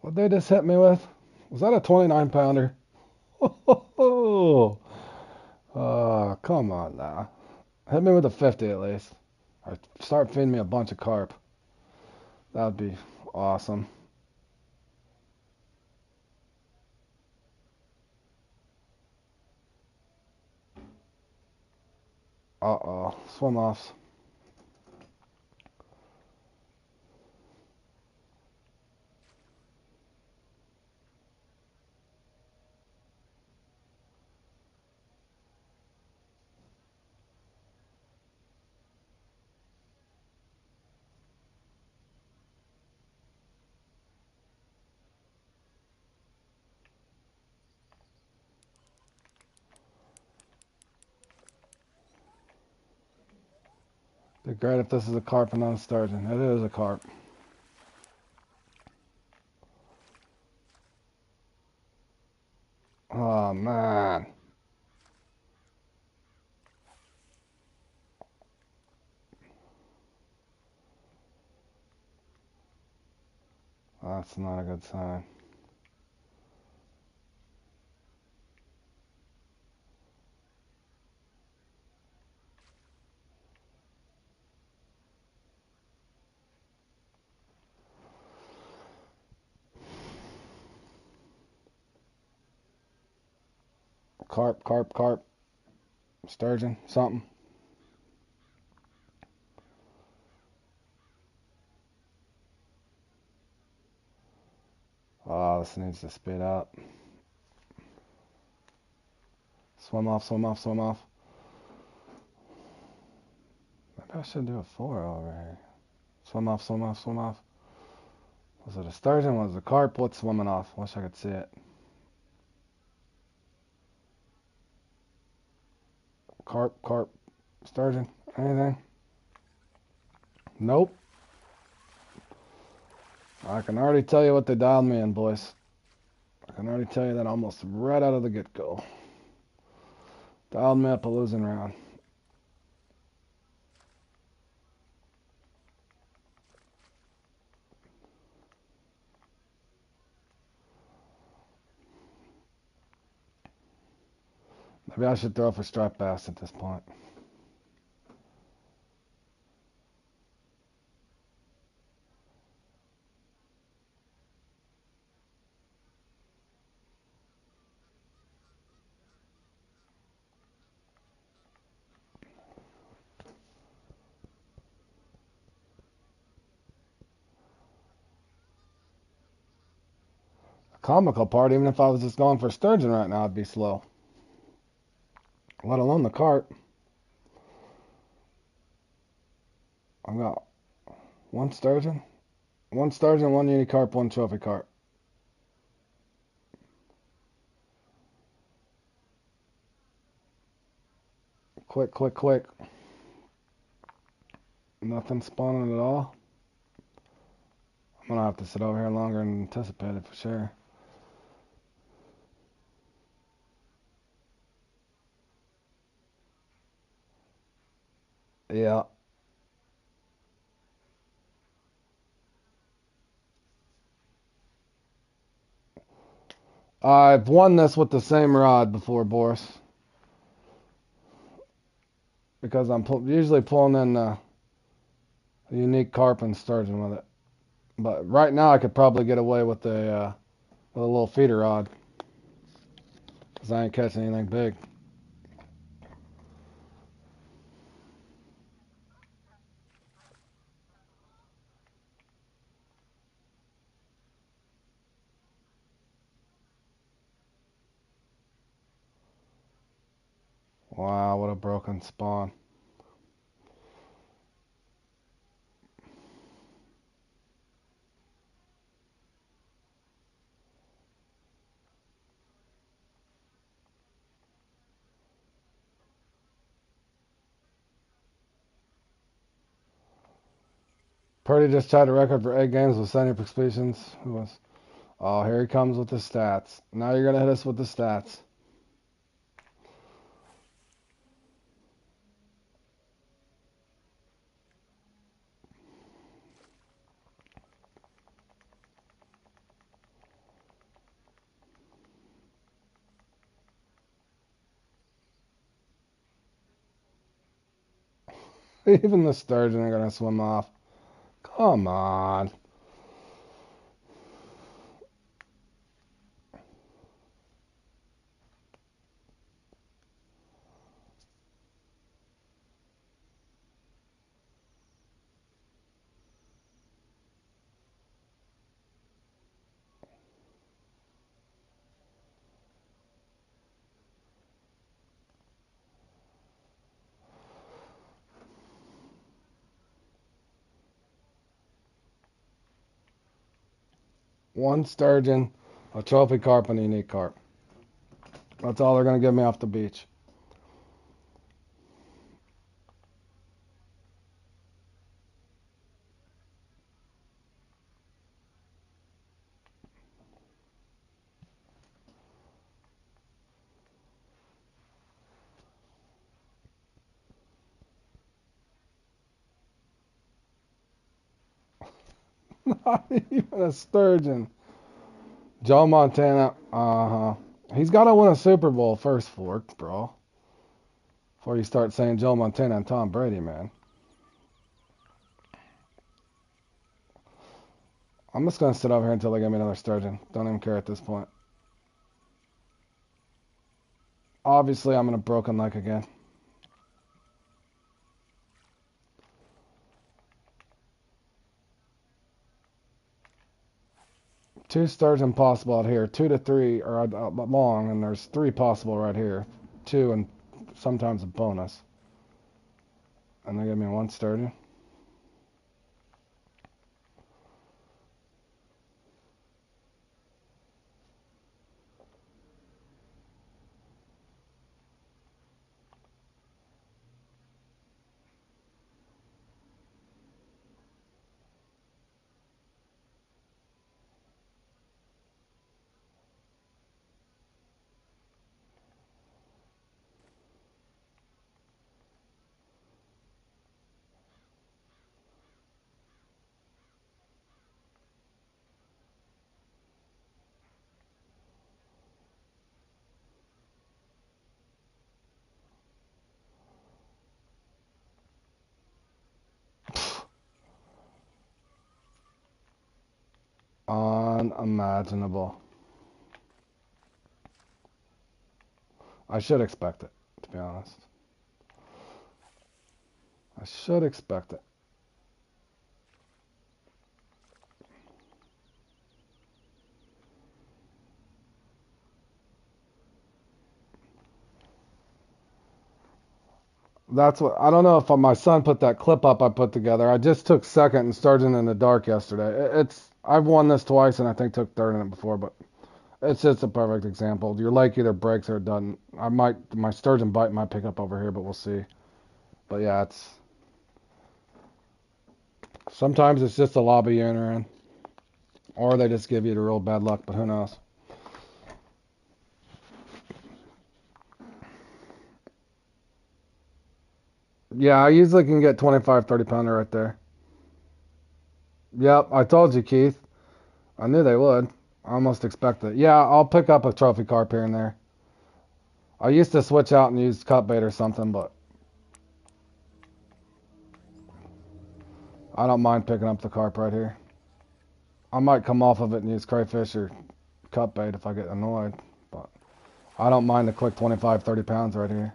What they just hit me with? Was that a 29 pounder? Oh, come on now. Hit me with a 50 at least. Or start feeding me a bunch of carp. That'd be awesome. Uh-oh. Swim offs. Be great if this is a carp and not a sturgeon. It is a carp. Oh, man. That's not a good sign. Carp, carp, carp. Sturgeon, something. Oh, this needs to speed up. Swim off, swim off, swim off. Maybe I should do a 4 over here. Swim off, swim off, swim off. Was it a sturgeon? Was it a carp? What's swimming off? Wish I could see it. Carp, sturgeon, anything? Nope. I can already tell you what they dialed me in, boys. I can already tell you that almost right out of the get-go. Dialed me up a losing round. Maybe I should throw for striped bass at this point. A comical part, even if I was just going for sturgeon right now, I'd be slow. Let alone the carp. I've got one sturgeon, one uni carp, one trophy carp. Quick. Nothing spawning at all. I'm gonna have to sit over here longer than anticipated for sure. Yeah. I've won this with the same rod before, Boris. Because I'm usually pulling in a unique carp and sturgeon with it. But right now I could probably get away with a little feeder rod. Because I ain't catching anything big. Wow, what a broken spawn. Purdy just tied a record for 8 games with 70 completions. Who was? Oh, here he comes with the stats. Now you're going to hit us with the stats. Even the sturgeon are going to swim off. Come on. One sturgeon, a trophy carp, and a unique carp. That's all they're going to give me off the beach. Not even a sturgeon. Joe Montana, he's got to win a Super Bowl first, Fork, bro. Before you start saying Joe Montana and Tom Brady, man. I'm just going to sit over here until they give me another sturgeon. Don't even care at this point. Obviously, I'm in a broken leg again. Two sturgeon possible out here. 2 to 3 are long, and there's 3 possible right here. 2 and sometimes a bonus. And they give me 1 sturgeon. unimaginable. I should expect it, to be honest. I should expect it. That's what I don't know if my son put that clip up I put together. I just took second in Sturgeon in the dark yesterday. I've won this twice and I think took third in it before, but it's just a perfect example. Your lake either breaks or it doesn't. My sturgeon bite might pick up over here, but we'll see. But yeah, sometimes it's just a lobby you enter in, or they just give you the real bad luck. But who knows? Yeah, I usually can get 25, 30 pounder right there. Yep, I told you, Keith. I knew they would. I almost expect it. Yeah, I'll pick up a trophy carp here and there. I used to switch out and use cut bait or something, but I don't mind picking up the carp right here. I might come off of it and use crayfish or cut bait if I get annoyed, but I don't mind the quick 25, 30 pounds right here.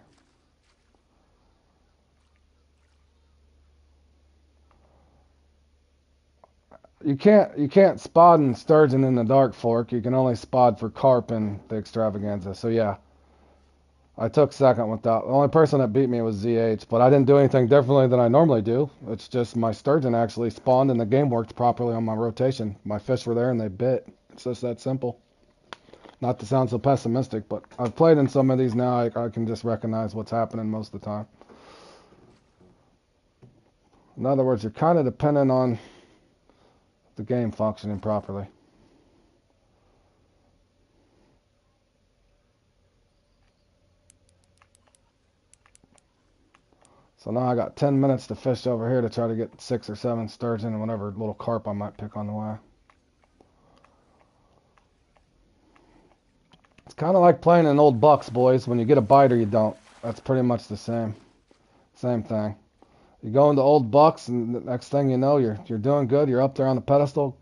You can't spot in sturgeon in the dark fork. You can only spot for carp in the extravaganza. So yeah, I took second with that. The only person that beat me was ZH, but I didn't do anything differently than I normally do. It's just my sturgeon actually spawned and the game worked properly on my rotation. My fish were there and they bit. It's just that simple. Not to sound so pessimistic, but I've played in some of these now. I can just recognize what's happening most of the time. In other words, you're kind of dependent on the game functioning properly. So now I got 10 minutes to fish over here to try to get 6 or 7 sturgeon and whatever little carp I might pick on the way. It's kind of like playing in old bucks, boys. When you get a bite or you don't. That's pretty much the same thing. You go into old bucks and the next thing you know, you're doing good. You're up there on the pedestal.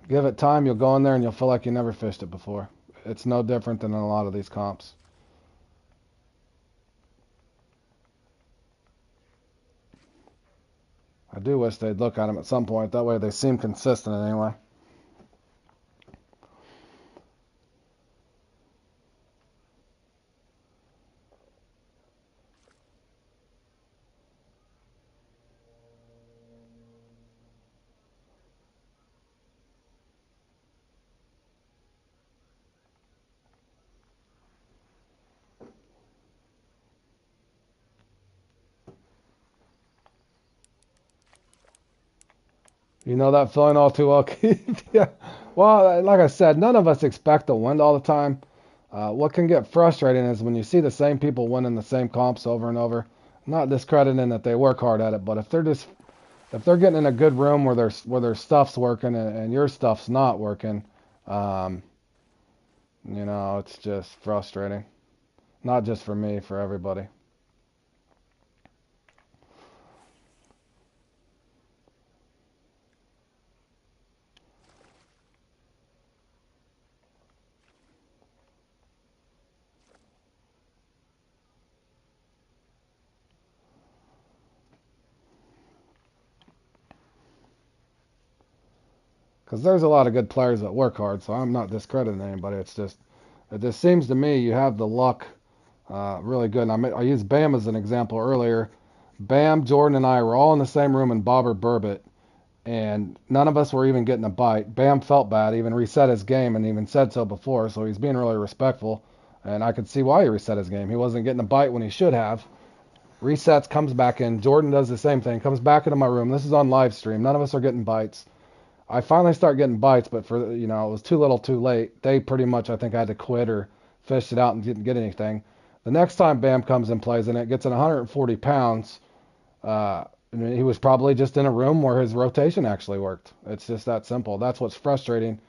Give it time, you'll go in there and you'll feel like you never fished it before. It's no different than in a lot of these comps. I do wish they'd look at them at some point. That way they seem consistent anyway. You know that feeling all too well, Keith? Yeah. Well, like I said, none of us expect to win all the time. What can get frustrating is when you see the same people winning the same comps over and over. Not discrediting that they work hard at it, but if they're getting in a good room where their stuff's working and your stuff's not working, it's just frustrating. Not just for me, for everybody. Because there's a lot of good players that work hard, so I'm not discrediting anybody. It just seems to me you have the luck really good. And I used Bam as an example earlier. Bam, Jordan, and I were all in the same room in Bobber Burbot, and none of us were even getting a bite. Bam felt bad, even reset his game, and even said so before, so he's being really respectful. And I could see why he reset his game. He wasn't getting a bite when he should have. Resets, comes back in. Jordan does the same thing, comes back into my room. This is on live stream. None of us are getting bites. I finally start getting bites, but it was too little too late. They pretty much, I think, had to quit or fish it out and didn't get anything. The next time Bam comes and plays in it, gets in 140 pounds, he was probably just in a room where his rotation actually worked. It's just that simple. That's what's frustrating,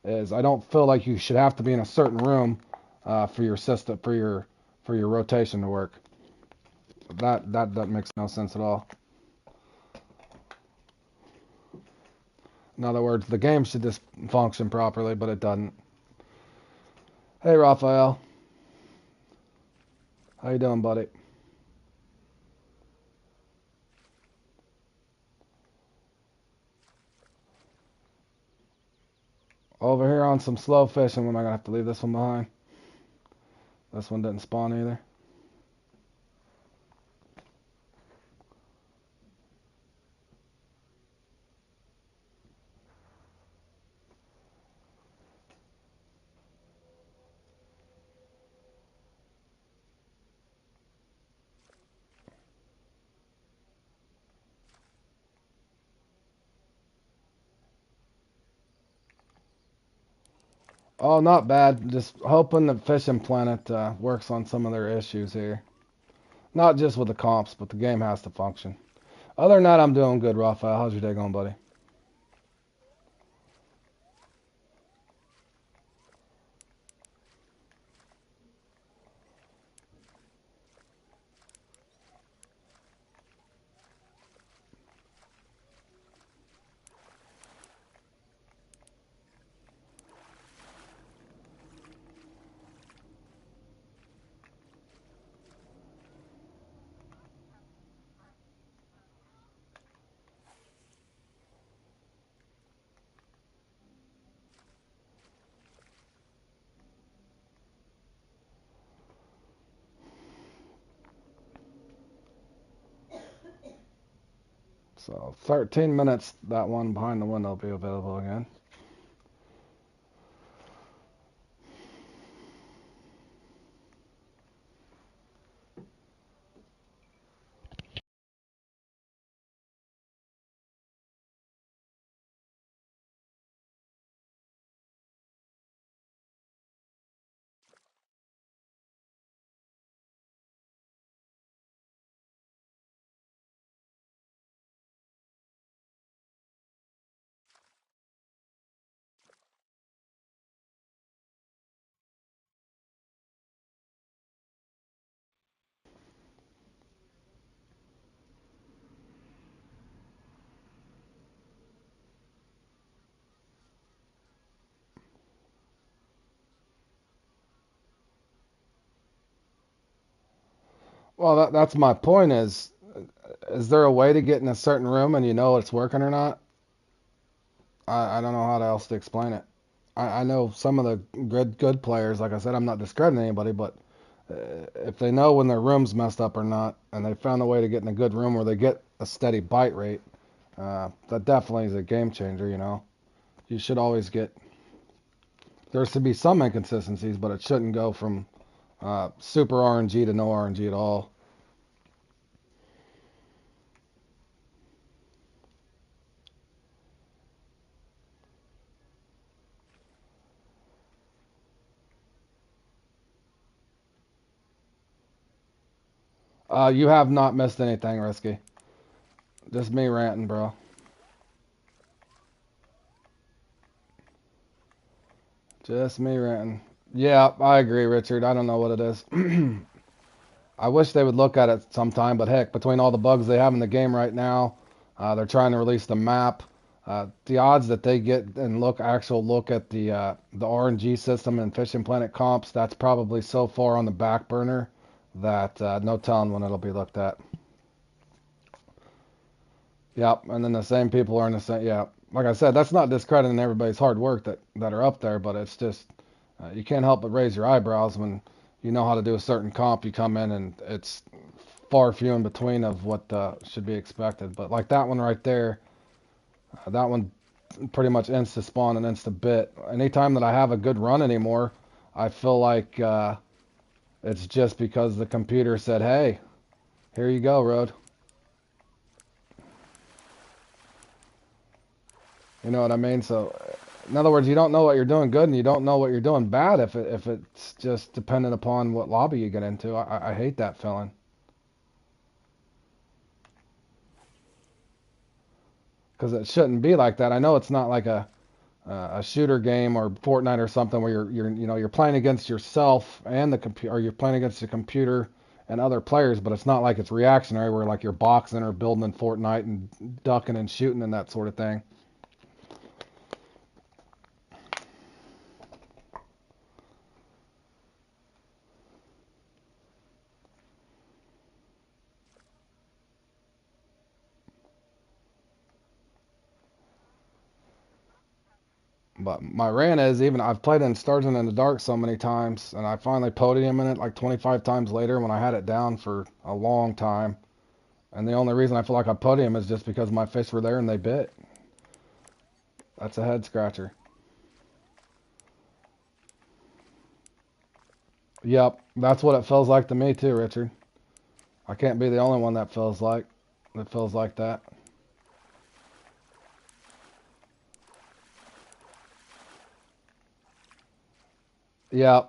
is I don't feel like you should have to be in a certain room for your system, for your rotation to work. That makes no sense at all. In other words, the game should just function properly, but it doesn't. Hey, Raphael. How you doing, buddy? Over here on some slow fishing, when I gonna have to leave this one behind. This one didn't spawn either. Oh, not bad. Just hoping that Fishing Planet works on some of their issues here. Not just with the comps, but the game has to function. Other than that, I'm doing good, Raphael. How's your day going, buddy? So 13 minutes, that one behind the window will be available again. Well, that's my point is there a way to get in a certain room and you know it's working or not? I don't know how else to explain it. I know some of the good players, like I said, I'm not discrediting anybody, but if they know when their room's messed up or not, and they found a way to get in a good room where they get a steady bite rate, that definitely is a game changer, you know. You should always get, there should be some inconsistencies, but it shouldn't go from super RNG to no RNG at all. You have not missed anything, Risky. Just me ranting, bro. Just me ranting. Yeah, I agree, Richard. I don't know what it is. I wish they would look at it sometime, but heck, between all the bugs they have in the game right now, they're trying to release the map. The odds that they get and actual look at the RNG system and Fishing Planet comps, that's probably so far on the back burner that no telling when it'll be looked at. Yep, and then the same people are in the same. Yeah, like I said, that's not discrediting everybody's hard work that are up there, but it's just you can't help but raise your eyebrows when you know how to do a certain comp. You come in and it's far few in between of what should be expected. But like that one right there, that one pretty much insta spawn and insta bit. Anytime that I have a good run anymore, I feel like it's just because the computer said, "Hey, here you go, Road." You know what I mean? So, in other words, you don't know what you're doing good and you don't know what you're doing bad if it's just dependent upon what lobby you get into. I hate that feeling. Because it shouldn't be like that. I know it's not like a shooter game or Fortnite or something where you're playing against yourself and the computer, or you're playing against the computer and other players, but it's not like it's reactionary where like you're boxing or building in Fortnite and ducking and shooting and that sort of thing. But my rant is, even I've played in Sturgeon in the Dark so many times, and I finally podium in it like 25 times later when I had it down for a long time. And the only reason I feel like I podium is just because my fish were there and they bit. That's a head scratcher. Yep, that's what it feels like to me too, Richard. I can't be the only one that feels like that. Yeah,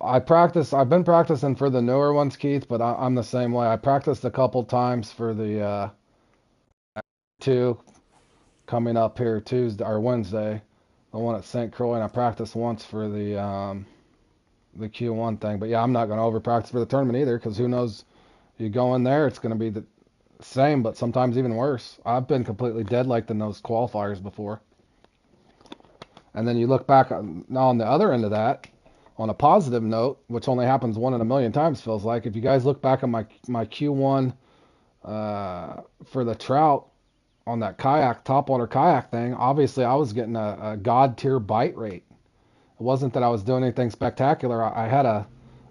I've been practicing for the newer ones, Keith, but I'm the same way. I practiced a couple times for the two coming up here Tuesday or Wednesday, the one at St. Croix, and I practiced once for the Q1 thing. But yeah, I'm not going to over practice for the tournament either, because who knows? You go in there, it's going to be the same, but sometimes even worse. I've been completely dead like in those qualifiers before. And then you look back on the other end of that, on a positive note, which only happens one in a million times, feels like. If you guys look back on my Q1 for the trout on that kayak, topwater kayak thing, obviously I was getting a god tier bite rate. It wasn't that I was doing anything spectacular. I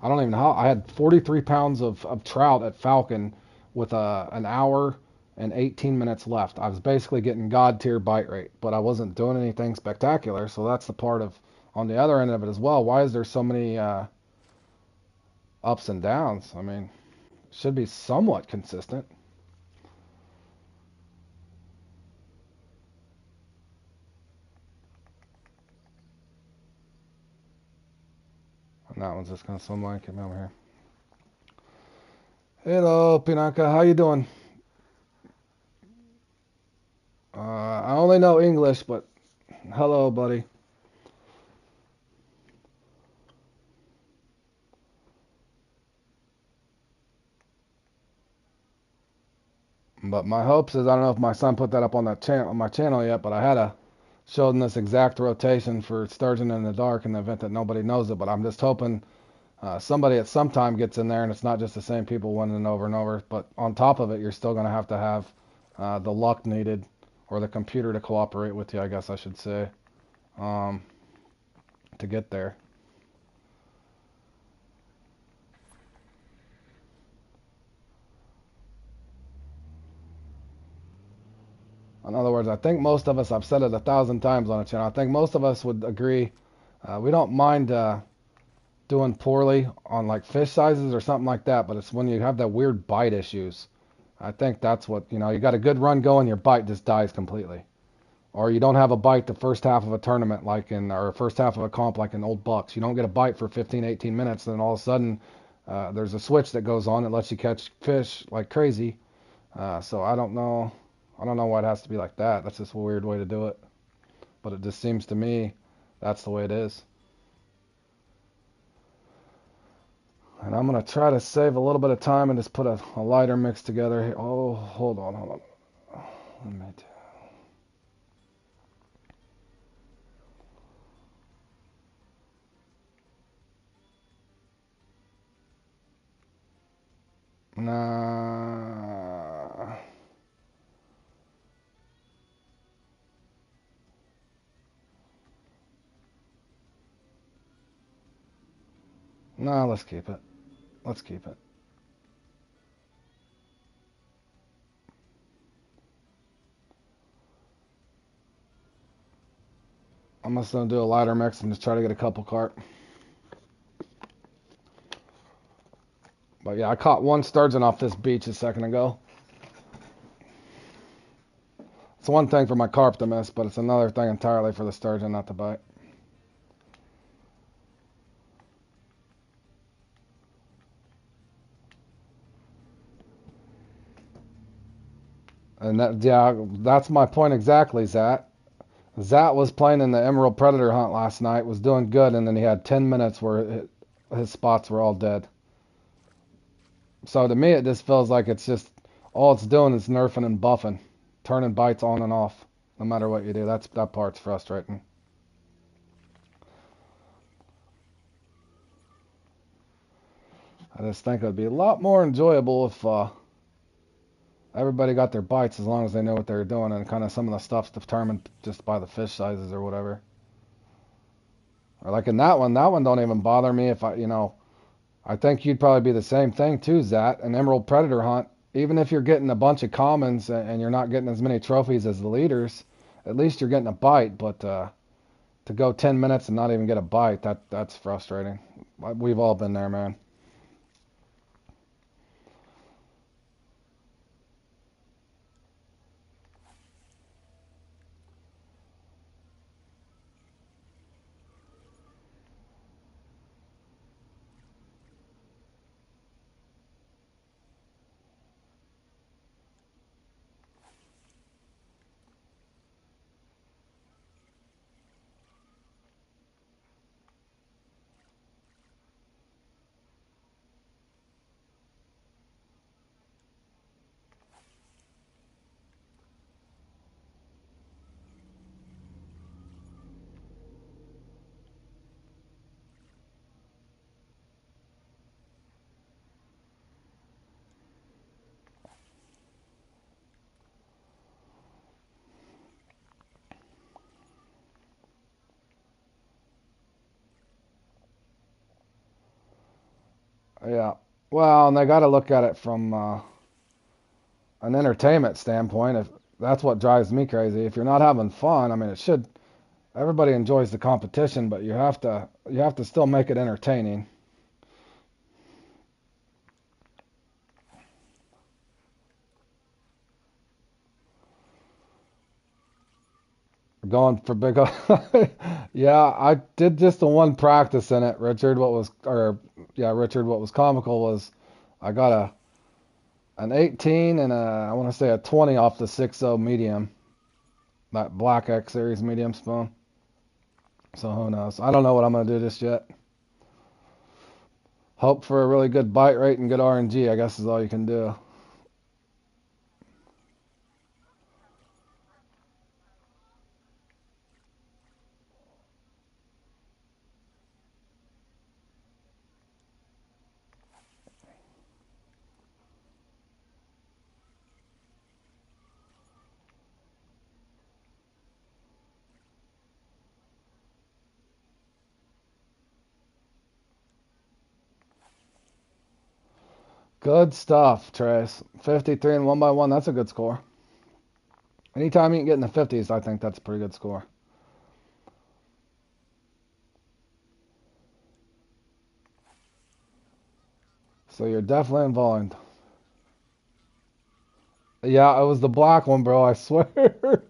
don't even know how, I had 43 pounds of trout at Falcon with an hour and 18 minutes left. I was basically getting god tier bite rate, but I wasn't doing anything spectacular. So that's the part of, on the other end of it as well. Why is there so many ups and downs? I mean, it should be somewhat consistent. And that one's just gonna swim like him over here. Hello, Pinaka. How you doing? I only know English, but hello, buddy. But my hopes is, I don't know if my son put that up on that channel, on my channel yet, but I had a showed him this exact rotation for Sturgeon in the Dark in the event that nobody knows it. But I'm just hoping somebody at some time gets in there and it's not just the same people winning over and over. But on top of it, you're still going to have the luck needed, or the computer to cooperate with you, I guess I should say, um, to get there. In other words, I think most of us, I've said it 1,000 times on the channel, I think most of us would agree. We don't mind doing poorly on like fish sizes or something like that, but it's when you have that weird bite issues. I think that's what, you got a good run going, your bite just dies completely. Or you don't have a bite the first half of a tournament or first half of a comp like in Old Bucks. You don't get a bite for 15, 18 minutes, then all of a sudden there's a switch that goes on that lets you catch fish like crazy. So I don't know. I don't know why it has to be like that. That's just a weird way to do it. But it just seems to me that's the way it is. And I'm going to try to save a little bit of time and just put a lighter mix together here. Oh, hold on. Let me do. Nah. Nah, let's keep it. Let's keep it. I'm just going to do a lighter mix and just try to get a couple carp. But yeah, I caught one sturgeon off this beach a second ago. It's one thing for my carp to miss, but it's another thing entirely for the sturgeon not to bite. And that's my point exactly, Zat. Zat was playing in the Emerald Predator hunt last night, was doing good, and then he had 10 minutes where his spots were all dead. So to me, it just feels like it's just, all it's doing is nerfing and buffing, turning bites on and off, no matter what you do. That part's frustrating. I just think it would be a lot more enjoyable if everybody got their bites as long as they know what they're doing, and kind of some of the stuff's determined just by the fish sizes or whatever. Or like in that one don't even bother me if I think you'd probably be the same thing too, Zat. An Emerald Predator hunt, even if you're getting a bunch of commons and you're not getting as many trophies as the leaders, at least you're getting a bite. But to go 10 minutes and not even get a bite, that's frustrating. We've all been there, man. Yeah. Well, and they got to look at it from an entertainment standpoint. If that's what drives me crazy. If you're not having fun, I mean, it should. Everybody enjoys the competition, but you have to still make it entertaining. Going for big. Yeah, I did just the one practice in it, Richard. Richard, what was comical was I got an 18 and I want to say a 20 off the 6.0 medium, that black X series medium spoon. So who knows? I don't know what I'm gonna do just yet. Hope for a really good bite rate and good RNG, I guess is all you can do. Good stuff, Trace. 53 and 1x1, that's a good score. Anytime you can get in the 50s, I think that's a pretty good score. So you're definitely involved. Yeah, it was the black one, bro. I swear.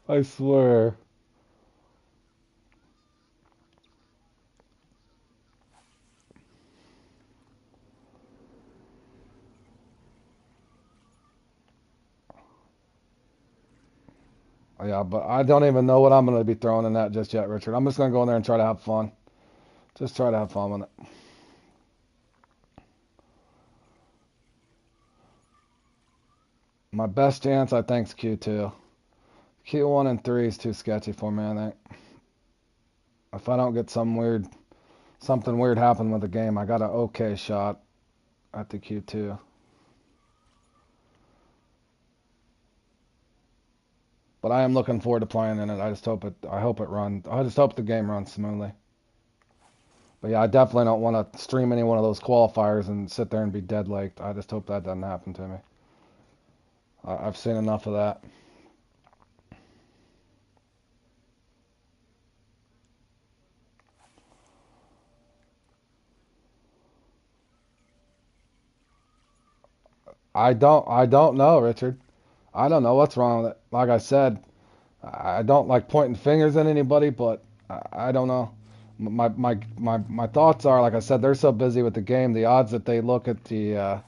I swear. Yeah, but I don't even know what I'm going to be throwing in that just yet, Richard. I'm just going to go in there and try to have fun. Just try to have fun with it. My best chance, I think, is Q2. Q1 and 3 is too sketchy for me, I think. If I don't get something weird happen with the game, I got an okay shot at the Q2. But I am looking forward to playing in it. I just hope the game runs smoothly. But yeah, I definitely don't want to stream any one of those qualifiers and sit there and be dead laked. I just hope that doesn't happen to me. I've seen enough of that. I don't know, Richard. I don't know what's wrong with it. Like I said, I don't like pointing fingers at anybody, but I don't know. My thoughts are, like I said, they're so busy with the game. The odds that they look at the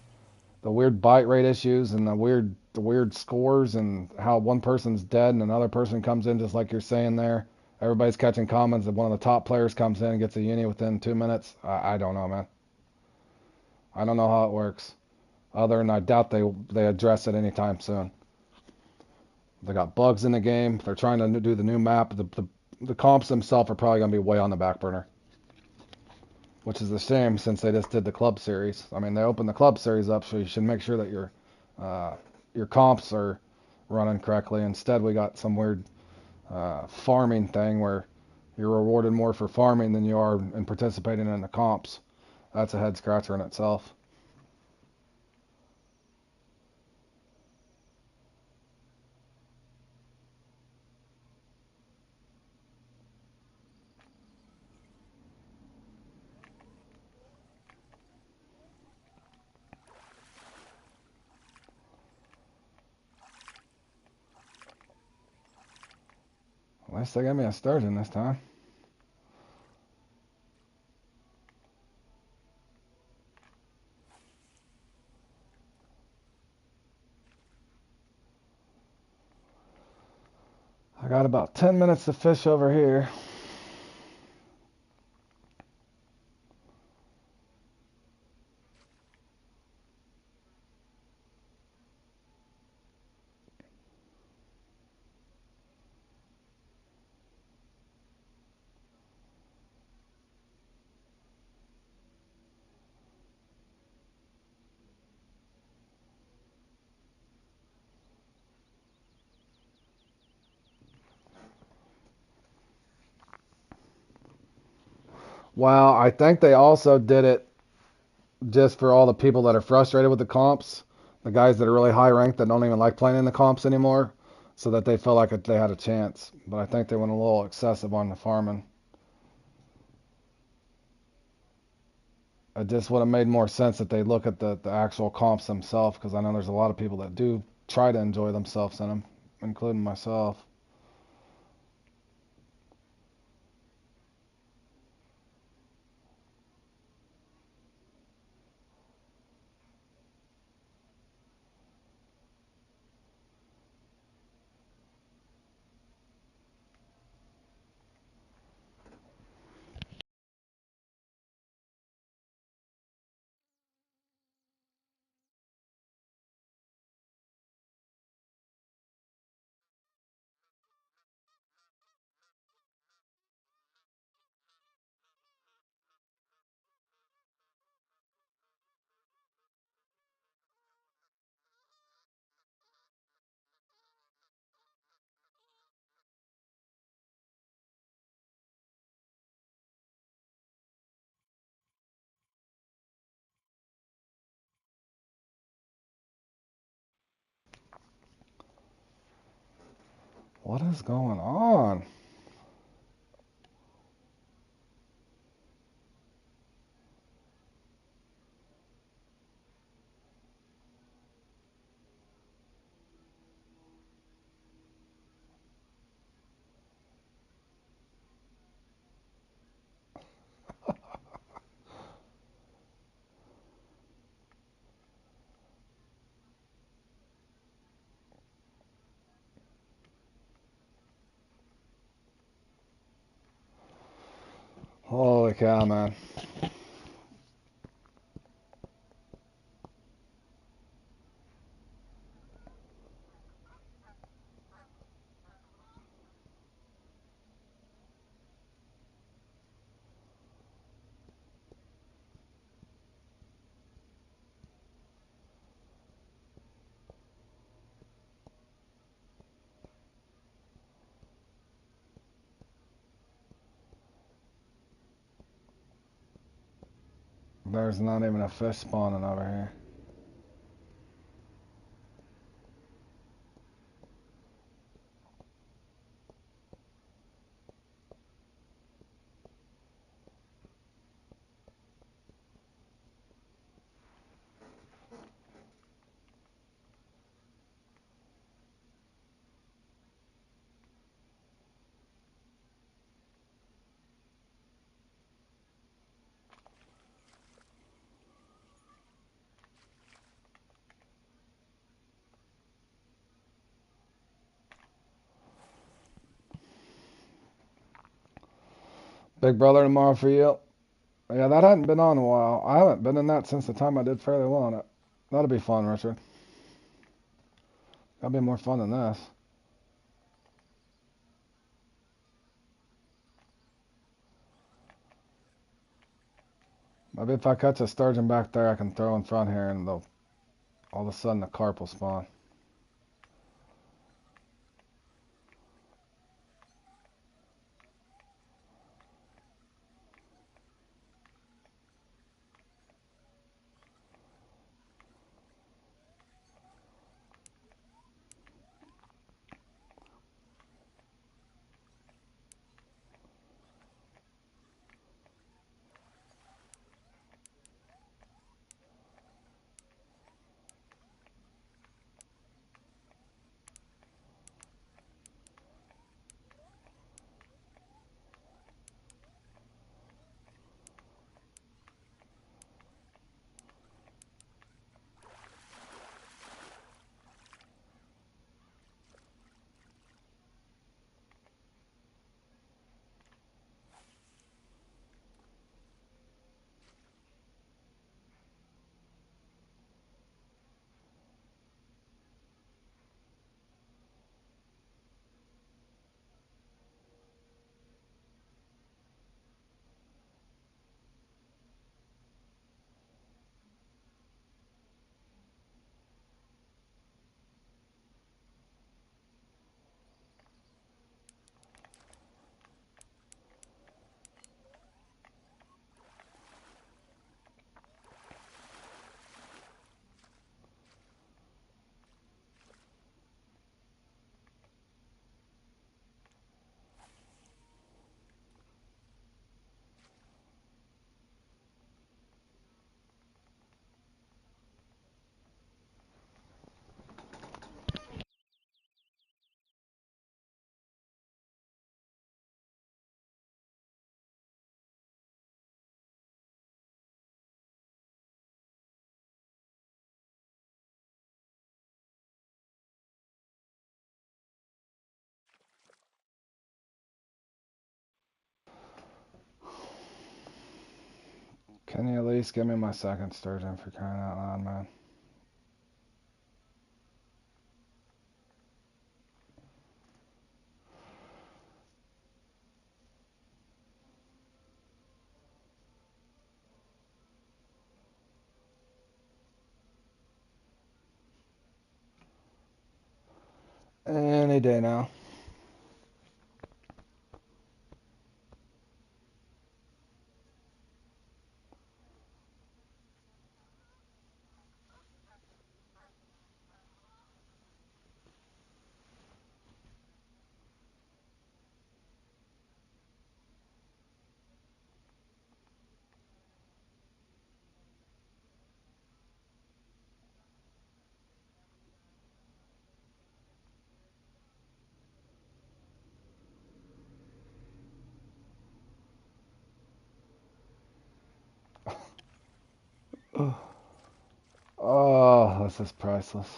weird bite rate issues and the weird scores and how one person's dead and another person comes in just like you're saying there. Everybody's catching commons and one of the top players comes in and gets a uni within 2 minutes. I don't know, man. I don't know how it works. Other than I doubt they address it anytime soon. They got bugs in the game. They're trying to do the new map. The comps themselves are probably going to be way on the back burner, which is a shame since they just did the club series. I mean, they opened the club series up, so you should make sure that your comps are running correctly. Instead, we got some weird farming thing where You're rewarded more for farming than you are in participating in the comps. That's a head scratcher in itself. At least they gave me a sturgeon this time. I got about 10 minutes to fish over here. Well, I think they also did it just for all the people that are frustrated with the comps, the guys that are really high ranked that don't even like playing in the comps anymore, so that they feel like they had a chance. But I think they went a little excessive on the farming. It just would have made more sense that they look at the actual comps themselves, because I know there's a lot of people that do try to enjoy themselves in them, including myself. What is going on? Holy cow, man. There's not even a fish spawning over here. Big Brother tomorrow for you. Yeah, that hadn't been on in a while. I haven't been in that since the time I did fairly well on it. That'll be fun, Richard. That'll be more fun than this. Maybe if I catch a sturgeon back there, I can throw in front here, and they'll all of a sudden the carp will spawn. Can you at least give me my second sturgeon for crying out loud, man? Any day now. Oh, this is priceless.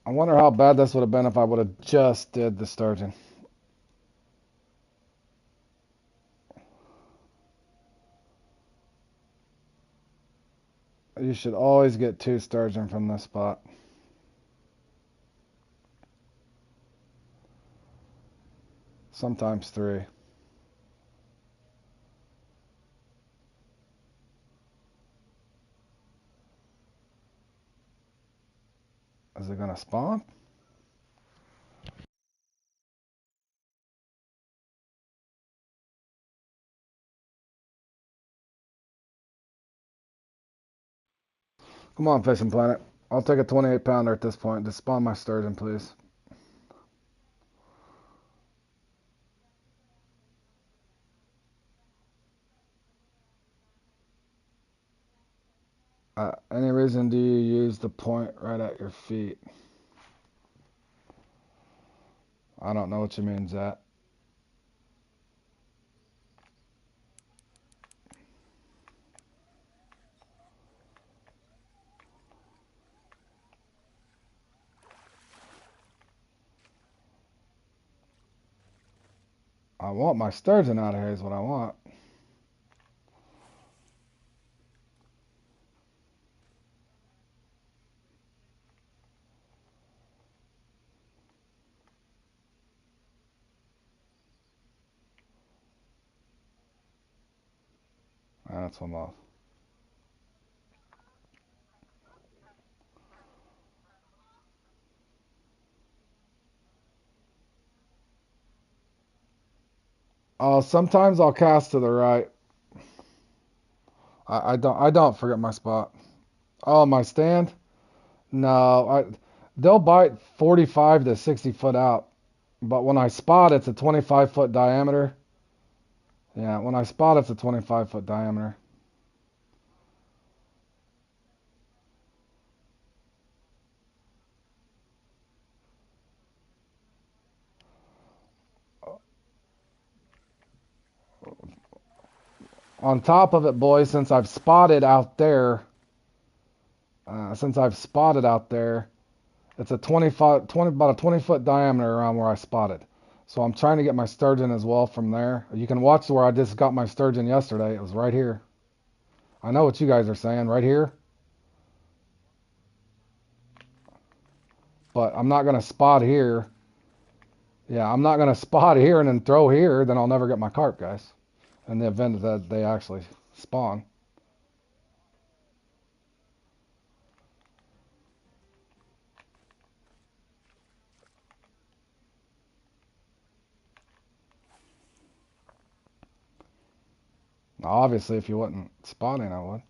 I wonder how bad this would have been if I would have just did the sturgeon. You should always get 2 sturgeon from this spot. Sometimes 3. Is it gonna spawn? Come on, Fishing Planet. I'll take a 28 pounder at this point. Just spawn my sturgeon, please. Any reason do you use the point right at your feet? I don't know what you mean, Zach. I want my sturgeon out of here is what I want. That's one off. Oh, sometimes I'll cast to the right. I don't forget my spot. Oh, my stand? No, they'll bite 45 to 60 foot out. But when I spot, it's a 25-foot diameter. Yeah, when I spot, it's a 25-foot diameter. On top of it, boys, since I've spotted out there, it's a 20, about a 20-foot diameter around where I spotted. So I'm trying to get my sturgeon as well from there. You can watch where I just got my sturgeon yesterday. It was right here. I know what you guys are saying, right here. But I'm not going to spot here. Yeah, I'm not going to spot here and then throw here. Then I'll never get my carp, guys. In the event that they actually spawn. Now, obviously, if you wasn't spawning, I would.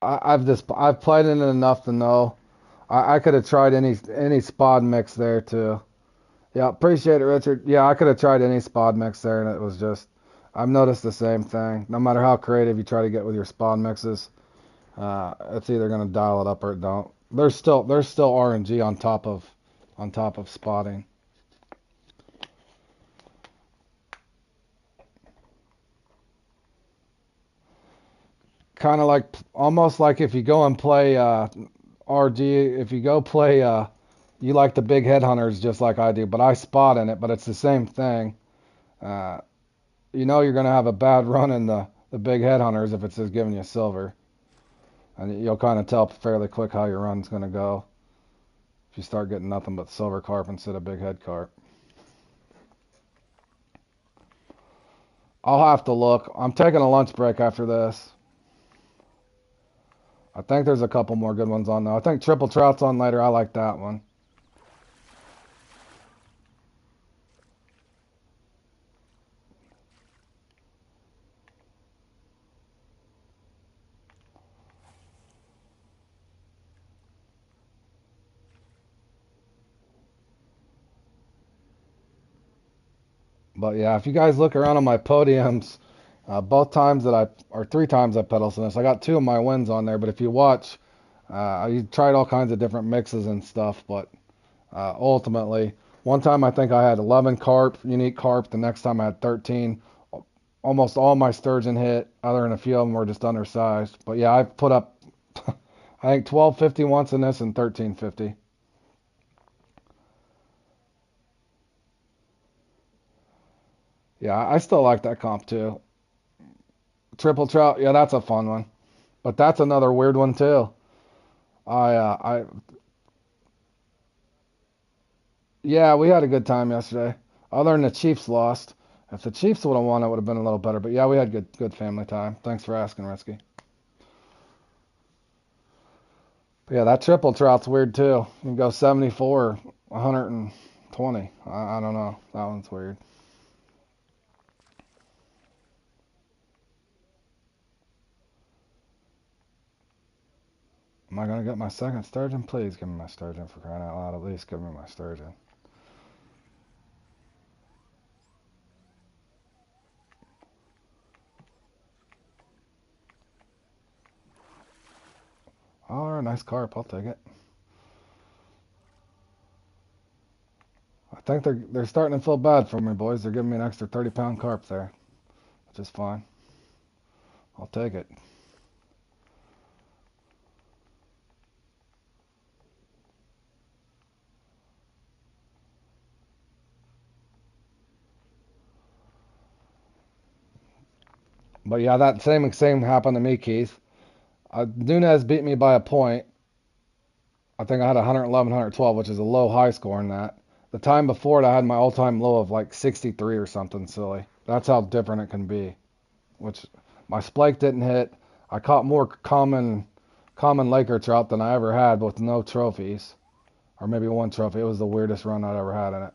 I've played in it enough to know. I could have tried any spod mix there too. Yeah, appreciate it, Richard. Yeah, I could have tried any spod mix there, and it was just. I've noticed the same thing. No matter how creative you try to get with your spod mixes, it's either gonna dial it up or it don't. There's still RNG on top of spotting. Kind of like almost like if you go and play RG, if you go play you like the big headhunters just like I do, but I spot in it, but it's the same thing. Uh, you know you're gonna have a bad run in the big headhunters if it's just giving you silver, and you'll kind of tell fairly quick how your run's gonna go if you start getting nothing but silver carp instead of big head carp. I'll have to look. I'm taking a lunch break after this. I think there's a couple more good ones on though. I think triple trout's on later. I like that one. But yeah, if you guys look around on my podiums, both times that or 3 times I pedal this, I got 2 of my wins on there. But if you watch, I tried all kinds of different mixes and stuff. But ultimately, one time I think I had 11 carp, unique carp. The next time I had 13. Almost all my sturgeon hit, other than a few of them were just undersized. But yeah, I put up, I think 1250 once in this and 1350. Yeah, I still like that comp too. Triple trout, yeah, that's a fun one. But that's another weird one too. I yeah, we had a good time yesterday. Other than the Chiefs lost. If the Chiefs would have won, it would have been a little better. But yeah, we had good family time. Thanks for asking, Risky. But yeah, that triple trout's weird too. You can go 74, 120. I don't know. That one's weird. Am I gonna get my second sturgeon? Please give me my sturgeon for crying out loud. At least give me my sturgeon. All right, nice carp. I'll take it. I think they're starting to feel bad for me, boys. They're giving me an extra 30-pound carp there, which is fine. I'll take it. But yeah, that same happened to me, Keith. Nunez beat me by a point. I think I had 111, 112, which is a low high score in that. The time before it, I had my all-time low of like 63 or something silly. That's how different it can be. Which my splake didn't hit. I caught more common Laker trout than I ever had with no trophies, or maybe one trophy. It was the weirdest run I'd ever had in it.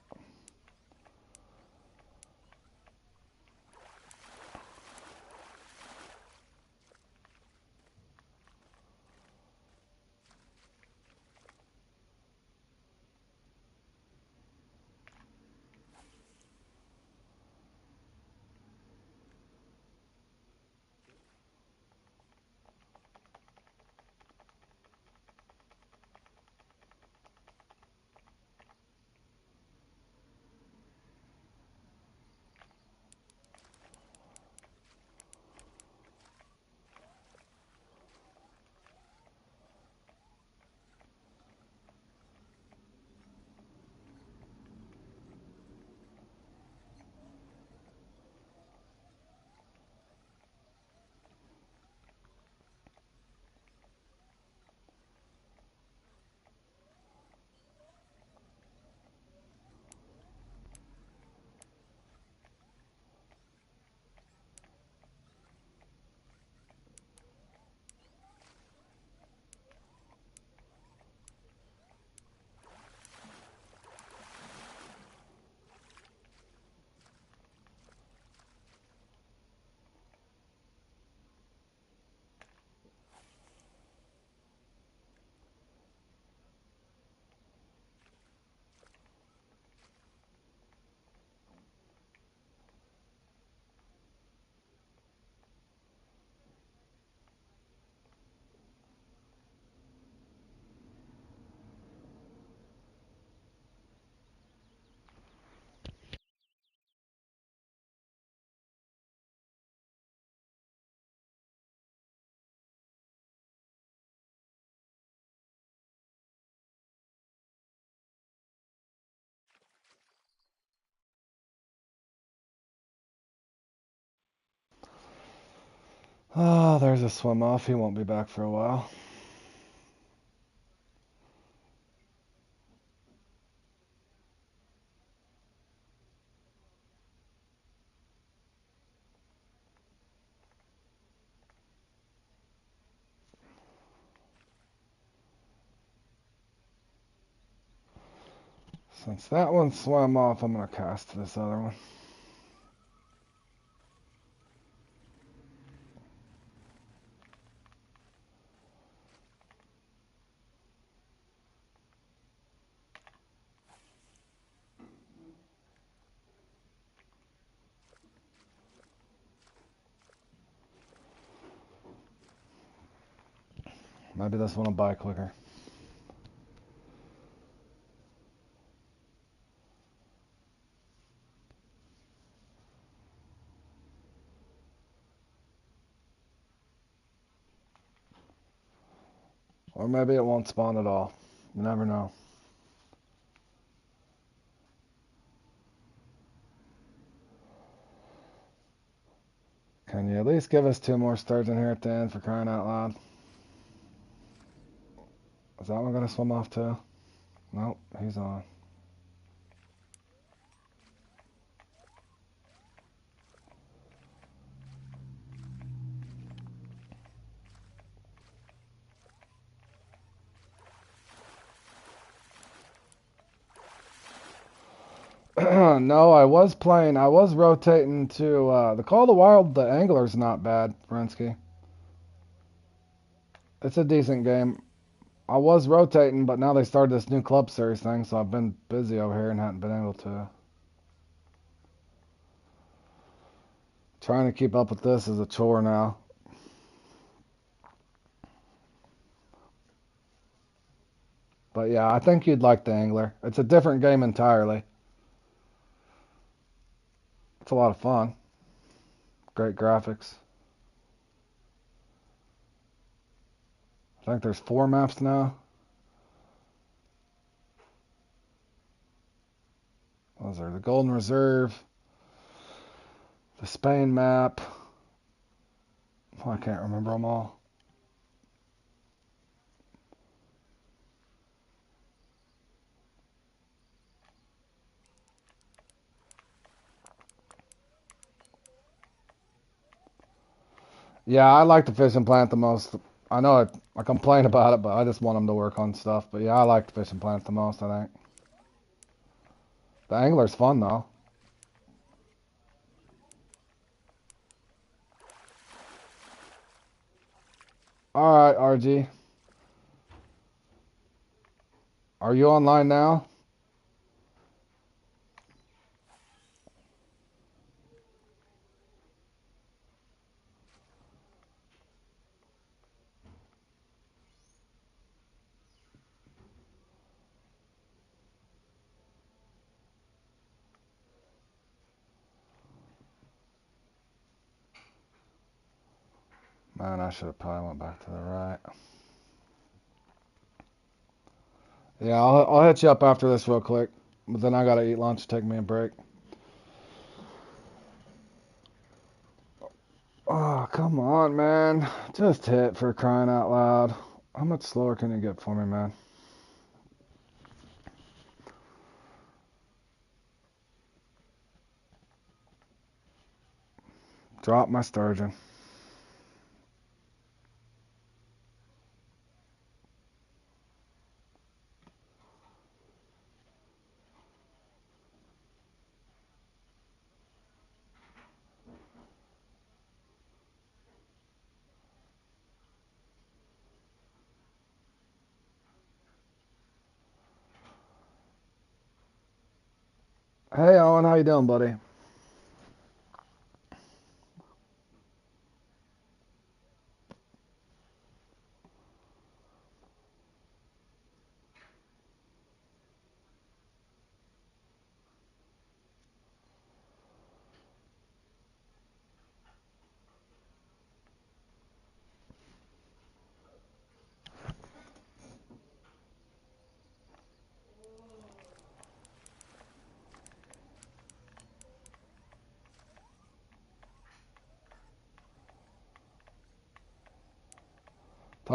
Oh, there's a swim off. He won't be back for a while. Since that one swam off, I'm going to cast this other one. Maybe this one will buy quicker. Or maybe it won't spawn at all. You never know. Can you at least give us 2 more sturgeon here at the end, for crying out loud? Is that one going to swim off too? Nope, he's on. No, I was rotating to the Call of the Wild. The angler's not bad, Brinsky. It's a decent game. I was rotating, but now they started this new club series thing, so I've been busy over here and haven't been able to. Trying to keep up with this is a chore now. But yeah, I think you'd like the angler. It's a different game entirely. It's a lot of fun. Great graphics. I think there's 4 maps now. Those are the Golden Reserve, the Spain map. Oh, I can't remember them all. Yeah, I like the fishing plant the most. I know I complain about it, but I just want them to work on stuff. But yeah, I like the fishing plant the most, I think. The angler's fun, though. Alright, RG. Are you online now? Man, I should have probably went back to the right. Yeah, I'll hit you up after this real quick. But then I gotta eat lunch, take me a break. Oh, come on, man. Just hit, for crying out loud. How much slower can you get for me, man? Drop my sturgeon. Hey, Owen, how you doing, buddy?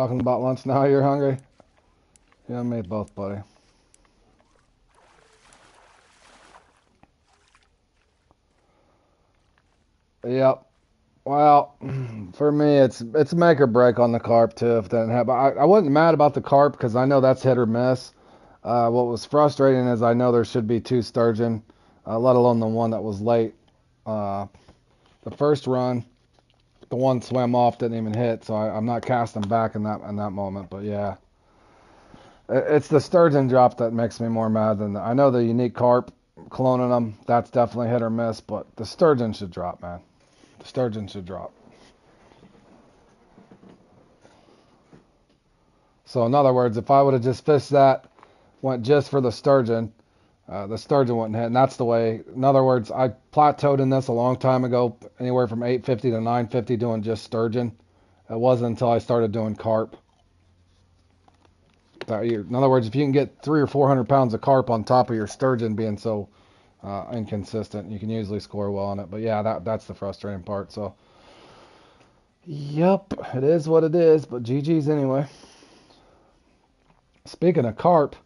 Talking about lunch now, you're hungry? Yeah, me both, buddy. Yep. Well, for me, it's make or break on the carp too. If that didn't happen, I wasn't mad about the carp because I know that's hit or miss. What was frustrating is I know there should be two sturgeon, let alone the one that was late. Uh, the first run, the one swam off, didn't even hit, so I'm not casting back in that moment. But yeah, it's the sturgeon drop that makes me more mad than I know the unique carp, cloning them, that's definitely hit or miss. But the sturgeon should drop, man. The sturgeon should drop. So in other words, if I would have just fished that, went just for the sturgeon wouldn't hit. And that's the way. In other words, I plateaued in this a long time ago, anywhere from 850 to 950 doing just sturgeon. It wasn't until I started doing carp. In other words, if you can get 300 or 400 pounds of carp on top of your sturgeon being so inconsistent, you can usually score well on it. But yeah, that's the frustrating part. So, yep, it is what it is. But GG's anyway. Speaking of carp,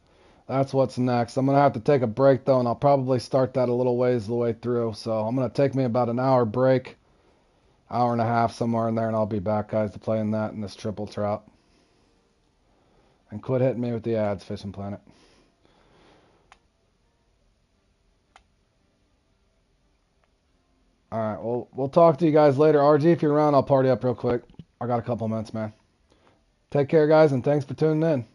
that's what's next. I'm going to have to take a break, though, and I'll probably start that a little ways the way through. So I'm going to take me about an hour break, hour and a half, somewhere in there, and I'll be back, guys, to play in that and this triple trout. And quit hitting me with the ads, Fishing Planet. All right, well, we'll talk to you guys later. RG, if you're around, I'll party up real quick. I got a couple minutes, man. Take care, guys, and thanks for tuning in.